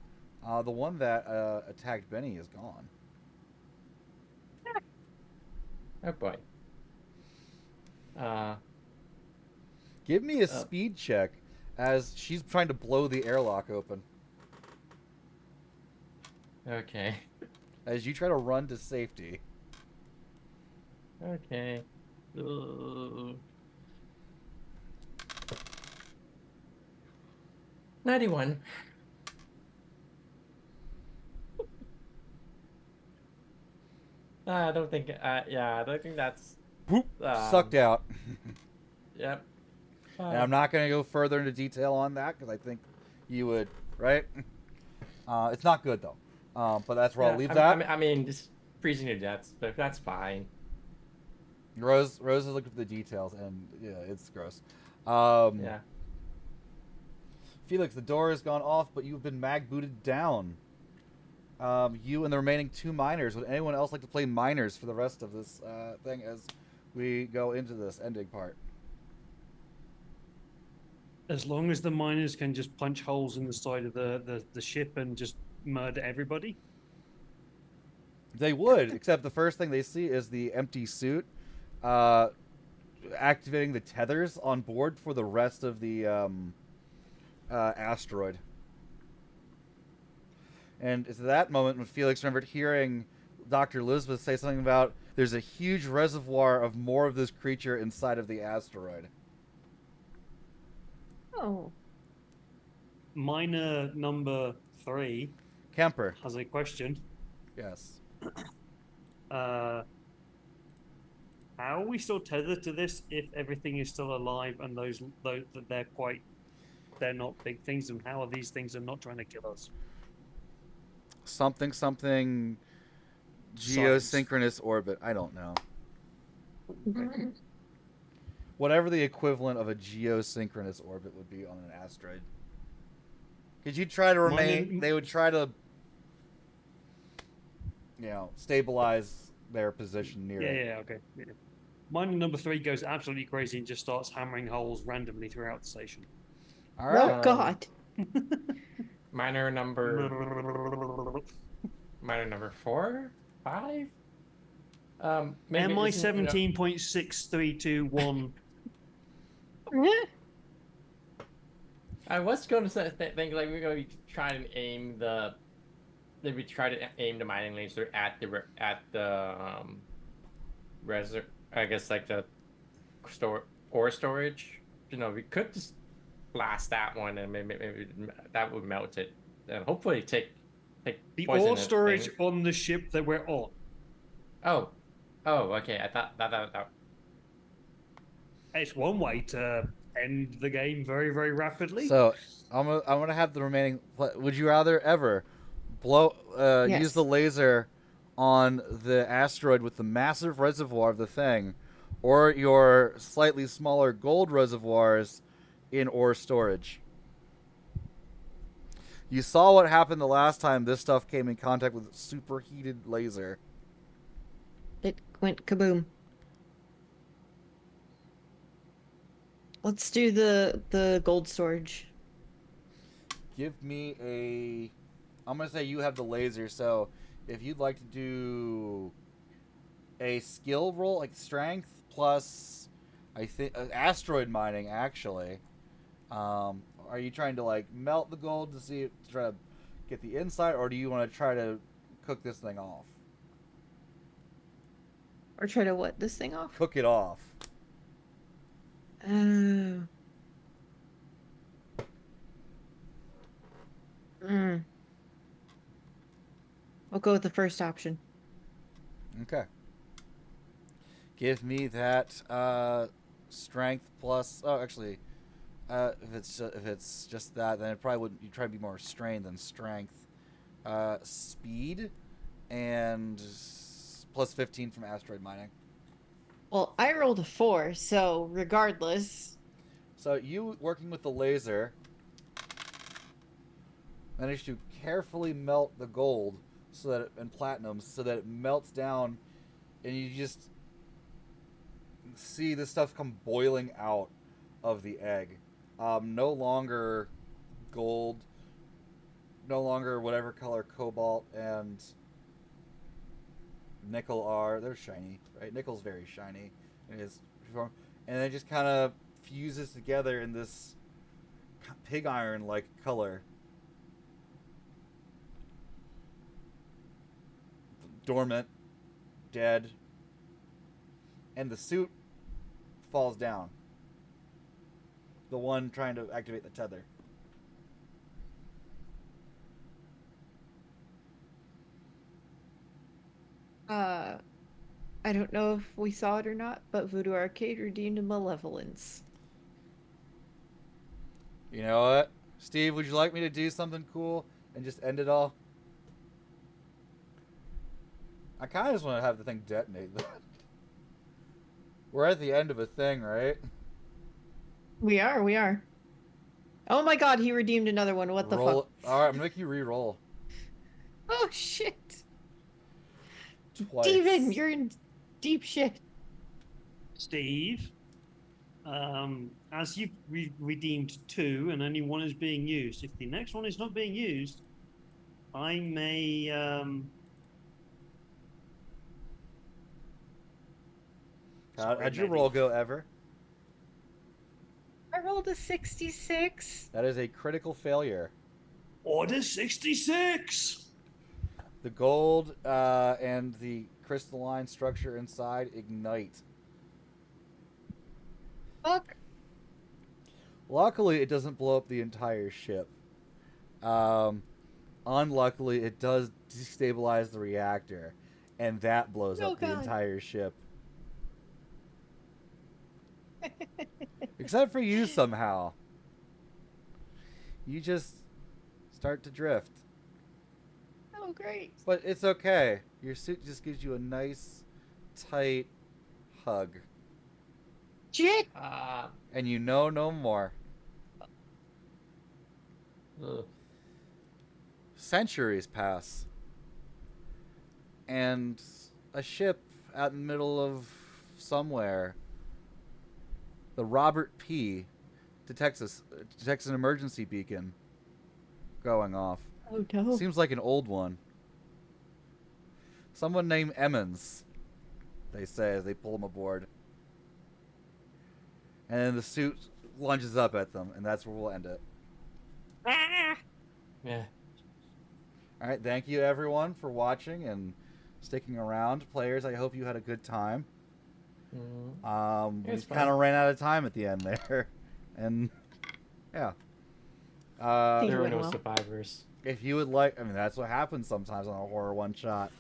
The one that attacked Benny is gone. Oh boy. Give me a speed check as she's trying to blow the airlock open. Okay. As you try to run to safety. Okay. 91. I don't think. Yeah, I don't think that's. Boop, sucked out. Yep. And I'm not going to go further into detail on that because I think you would, right? It's not good though. But that's where I'll leave that. I mean, just freezing to death, but that's fine. Rose has looked at the details, and yeah, it's gross. Yeah. Felix, the door has gone off, but you've been mag booted down. You and the remaining 2 miners. Would anyone else like to play miners for the rest of this thing as we go into this ending part? As long as the miners can just punch holes in the side of the ship and just murder everybody. They would, except the first thing they see is the empty suit, activating the tethers on board for the rest of the asteroid. And it's at that moment when Felix remembered hearing Dr. Elizabeth say something about there's a huge reservoir of more of this creature inside of the asteroid. Oh. Miner number 3 Kemper. has a question. Yes. How are we still tethered to this if everything is still alive and those they're not big things, and how are these things are not trying to kill us? Something geosynchronous orbit. I don't know. Whatever the equivalent of a geosynchronous orbit would be on an asteroid. Because you'd try to remain... They would try to, stabilize their position near it. Yeah, okay. Yeah. Miner number 3 goes absolutely crazy and just starts hammering holes randomly throughout the station. All right. Oh, God. Miner number 4, 5. Maybe MI 17.6321. I was going to think like we're going to try and aim the mining laser at the I guess like the ore storage. We could just blast that one and maybe that would melt it and hopefully take the poison ore storage thing. on the ship that we're on. Oh, okay. I thought that. It's one way to end the game very, very rapidly. So I'm gonna have the remaining. Would you rather ever Yes. use the laser on the asteroid with the massive reservoir of the thing, or your slightly smaller gold reservoirs in ore storage? You saw what happened the last time this stuff came in contact with superheated laser. It went kaboom. Let's do the gold storage. Give me a... I'm going to say you have the laser, so if you'd like to do a skill roll, like strength, plus, I think, asteroid mining, actually. Are you trying to, like, melt the gold to try to get the inside, or do you want to try to cook this thing off? Or try to what this thing off? Cook it off. Oh. I'll go with the first option. Okay. Give me that strength plus. Oh, actually, if it's just that, then it probably wouldn't. You try to be more strain than strength. Speed and plus 15 from asteroid mining. Well, I rolled a 4, so regardless. So you working with the laser managed to carefully melt the gold and platinum so that it melts down, and you just see this stuff come boiling out of the egg. No longer gold, no longer whatever color cobalt and nickel are. They're shiny, right? Nickel's very shiny in his form, and it just kind of fuses together in this pig iron like color. Dormant, dead, and the suit falls down. The one trying to activate the tether. I don't know if we saw it or not, but Voodoo Arcade redeemed a malevolence. You know what? Steve, would you like me to do something cool and just end it all? I kind of just want to have the thing detonate. We're at the end of a thing, right? We are. Oh my god, he redeemed another one. What the Roll. fuck? Alright, I'm gonna make you re-roll. Oh shit. Twice. Steven, you're in deep shit. Steve, as you've redeemed 2 and only 1 is being used, if the next one is not being used, I may. How'd your roll go, Ever? I rolled a 66. That is a critical failure. Order 66! The gold and the crystalline structure inside ignite. Fuck. Luckily, it doesn't blow up the entire ship. Unluckily, it does destabilize the reactor, and that blows Oh, up the God. entire ship. Except for you somehow. You just start to drift. Oh, great. But it's okay. Your suit just gives you a nice, tight hug. Shit. And you know no more. Centuries pass. And a ship out in the middle of somewhere, the Robert P. detects an emergency beacon going off. Oh, no. Seems like an old one. Someone named Emmons, they say as they pull him aboard. And then the suit lunges up at them, and that's where we'll end it. Yeah. All right, thank you everyone for watching and sticking around. Players, I hope you had a good time. We It's kind of ran out of time at the end there, and yeah. Think There it were went no well. survivors. If you would like, I mean, that's what happens sometimes on a horror one shot.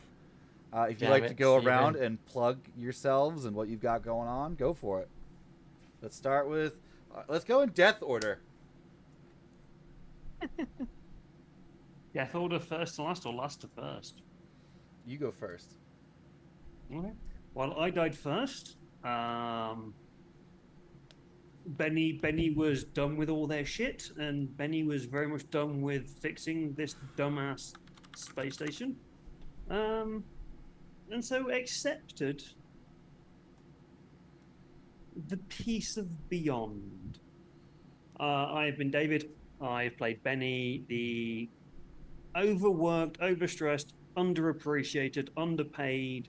If you'd Damn like to it, go Steven. around and plug yourselves and what you've got going on, go for it. Let's start with, let's go in death order. Death order first to last or last to first? You go first. Okay. Well, I died first. Benny was done with all their shit, and Benny was very much done with fixing this dumbass space station. And so accepted the peace of beyond. I have been David. I've played Benny, the overworked, overstressed, underappreciated, underpaid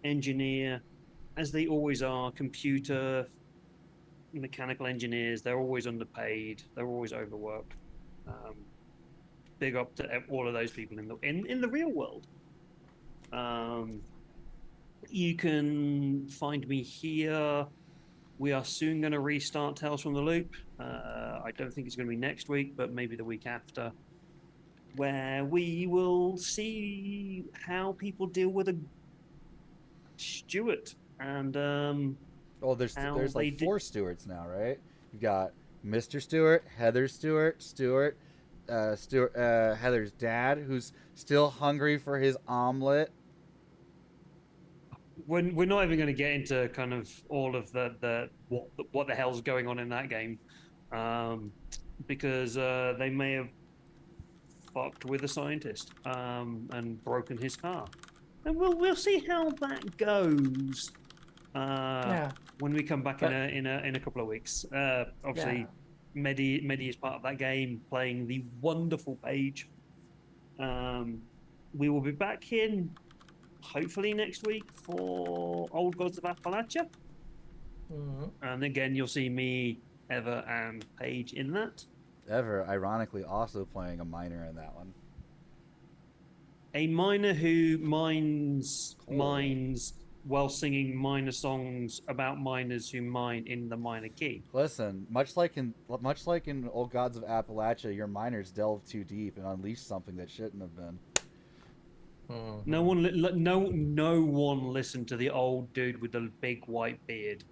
engineer, as they always are. Computer, mechanical engineers, they're always underpaid, they're always overworked. big up to all of those people in the real world. You can find me here. We are soon going to restart Tales from the Loop. I don't think it's going to be next week, but maybe the week after, where we will see how people deal with a Stuart and Oh, there's how there's they like 4 Stewarts now, right? You've got Mr. Stewart, Heather Stewart, Heather's dad, who's still hungry for his omelet. we're not even going to get into kind of all of the what the hell's going on in that game, because they may have fucked with a scientist and broken his car, and we'll see how that goes Yeah. when we come back But- in a couple of weeks. Obviously, Yeah. Medi is part of that game, playing the wonderful Paige. We will be back in hopefully next week for Old Gods of Appalachia. Mhm. And again, you'll see me, Eva, and Paige in that. Ever, ironically, also playing a miner in that one. A miner who mines Cool. mines while singing miner songs about miners who mine in the minor key. Listen, much like in Old Gods of Appalachia, your miners delved too deep and unleashed something that shouldn't have been. Mhm. No one listened to the old dude with the big white beard.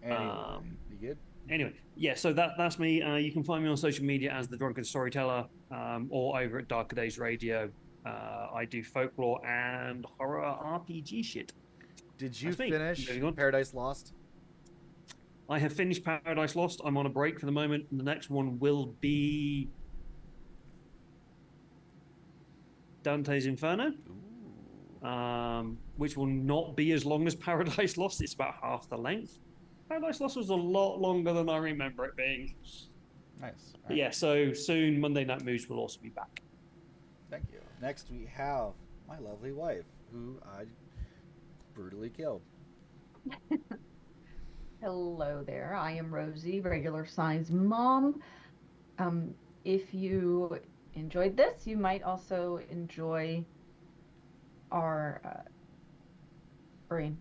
Anyway, you good? Anyway, yeah, so that's me. You can find me on social media as the Drunken Storyteller, or over at Darker Days Radio. I do folklore and horror RPG shit. Did you That's me. finish Moving on. Paradise Lost? I have finished Paradise Lost. I'm on a break for the moment. The next one will be Dante's Inferno, which will not be as long as Paradise Lost. It's about half the length. Paradise Lost was a lot longer than I remember it being. Nice. But yeah, so soon Monday Night Moves will also be back. Thank you. Next, we have my lovely wife, who I brutally killed. Hello there. I am Rosie, regular size mom. If you enjoyed this, you might also enjoy our brain.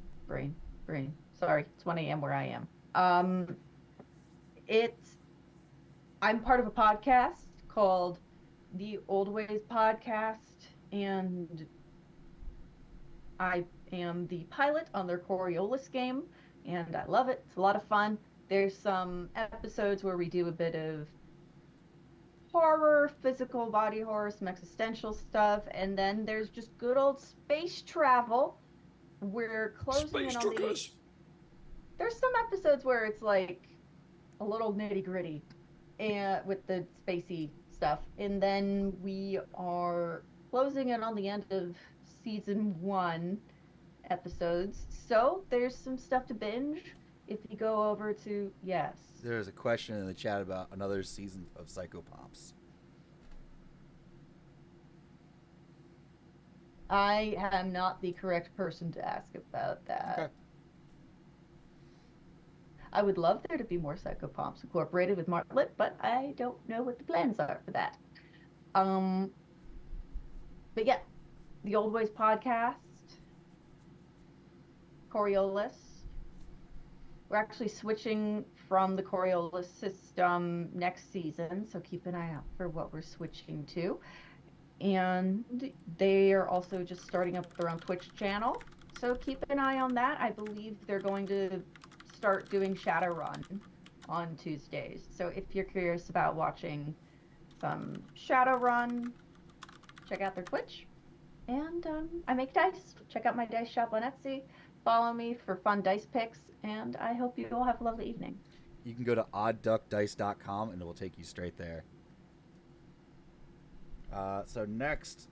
Sorry, it's 1 a.m. where I am. I'm part of a podcast called the Old Ways Podcast, and I am the pilot on their Coriolis game, and I love it. It's a lot of fun. There's some episodes where we do a bit of horror, physical body horror, some existential stuff, and then there's just good old space travel. We're closing in on the. There's some episodes where it's like a little nitty gritty, and with the spacey stuff, and then we are closing in on the end of season 1 episodes. So there's some stuff to binge if you go over to There's a question in the chat about another season of Psycho Pops. I am not the correct person to ask about that. Okay. I would love there to be more Psychopomps incorporated with Martlet, but I don't know what the plans are for that. But yeah, the Old Ways podcast, Coriolis. We're actually switching from the Coriolis system next season, so keep an eye out for what we're switching to. And they are also just starting up their own Twitch channel, so keep an eye on that. I believe they're going to start doing Shadowrun on Tuesdays. So if you're curious about watching some Shadowrun, check out their Twitch. And I make dice. Check out my dice shop on Etsy. Follow me for fun dice picks, and I hope you all have a lovely evening. You can go to oddduckdice.com and it will take you straight there. So next,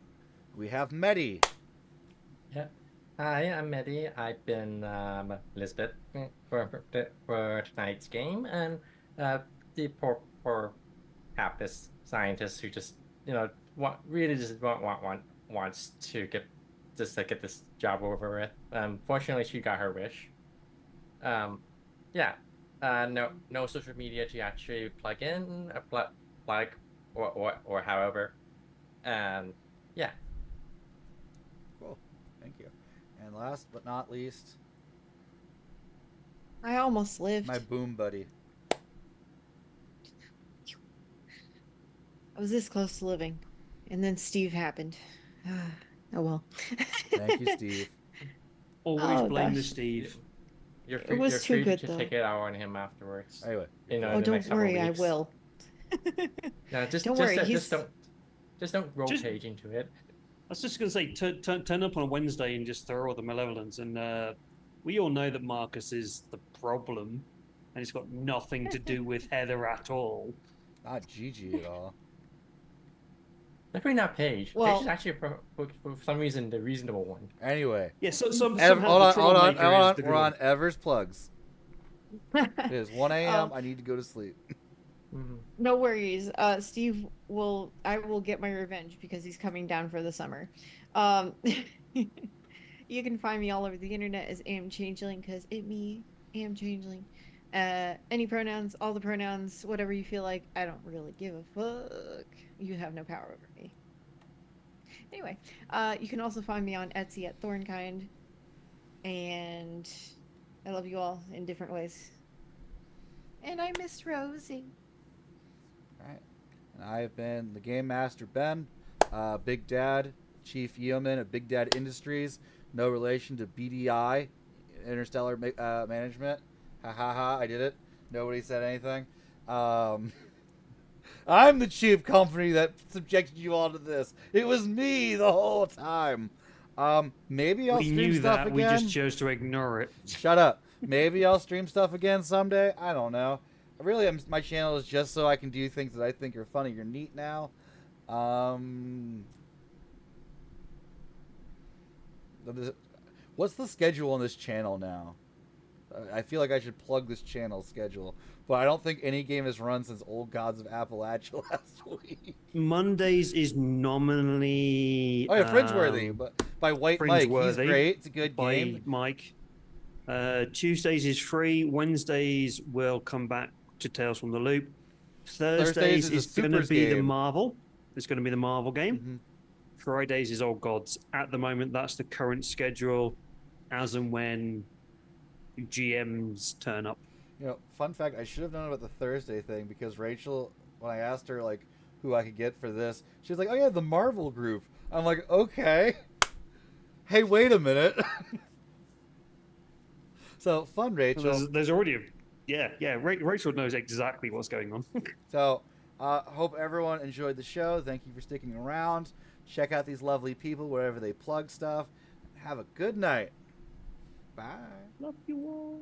we have Medi. Yeah. Hi, I'm Medi. I've been Lisbeth for tonight's game, and the poor hapless scientist who just really just wants to get this job over with. Fortunately, she got her wish. No social media to actually plug in, plug or however. And yeah, Cool. Thank you. And last but not least, I almost lived. my boom buddy. I was this close to living, and then Steve happened. Oh well. Thank you, Steve. Always Oh, blame the gosh. Steve. you're It free, was you're too free good, to though. take it out on him afterwards. Anyway. You know, Oh, in the next don't couple worry, I weeks. will. No, Don't worry, just don't roll Just- cage into it. I was just going to say, turn up on a Wednesday and just throw all the malevolence. And we all know that Marcus is the problem, and it's got nothing to do with Heather at all. Not Gigi at all. Definitely not Paige. Well- Paige is actually, for some reason, the reasonable one. Anyway. Yeah, so Hold somehow on, the hold on, troublemaker hold is on. the We're good on one. Ever's plugs. It is 1 a.m. Um, I need to go to sleep. Mhm. No worries. Steve will. I will get my revenge because he's coming down for the summer. You can find me all over the internet as Am Changeling because it me Am Changeling. Any pronouns, all the pronouns, whatever you feel like. I don't really give a fuck. You have no power over me. Anyway, you can also find me on Etsy at Thornkind, and I love you all in different ways. And I miss Rosie. Alright. And I have been the Game Master Ben, Big Dad, Chief Yeoman of Big Dad Industries, no relation to BDI, Interstellar Management. Ha ha ha, I did it. Nobody said anything. I'm the chief company that subjected you all to this. It was me the whole time. Maybe I'll We stream knew stuff that. again. We just chose to ignore it. Shut up. Maybe I'll stream stuff again someday. I don't know. Really, my channel is just so I can do things that I think are funny or neat now. What's the schedule on this channel now? I feel like I should plug this channel schedule, but I don't think any game has run since Old Gods of Appalachia last week. Mondays is nominally. Oh yeah, Fringeworthy, but by White Mike. He's Fringeworthy great. It's a good by game. Mike. Tuesdays is free. Wednesdays will come back to Tales from the Loop. is Thursdays a is going to Supers be the game. Marvel. It's going to be the Marvel game. Mhm. Fridays is Old Gods. At the moment, that's the current schedule, as and when GMs turn up. You know, fun fact, I should have known about the Thursday thing because Rachel, when I asked her like who I could get for this, she was like, "Oh yeah, the Marvel group." I'm like, "Okay." Hey, wait a minute. So fun, Rachel. There's already a Rachel knows exactly what's going on. So hope everyone enjoyed the show. Thank you for sticking around. Check out these lovely people wherever they plug stuff. Have a good night. Bye. Love you all.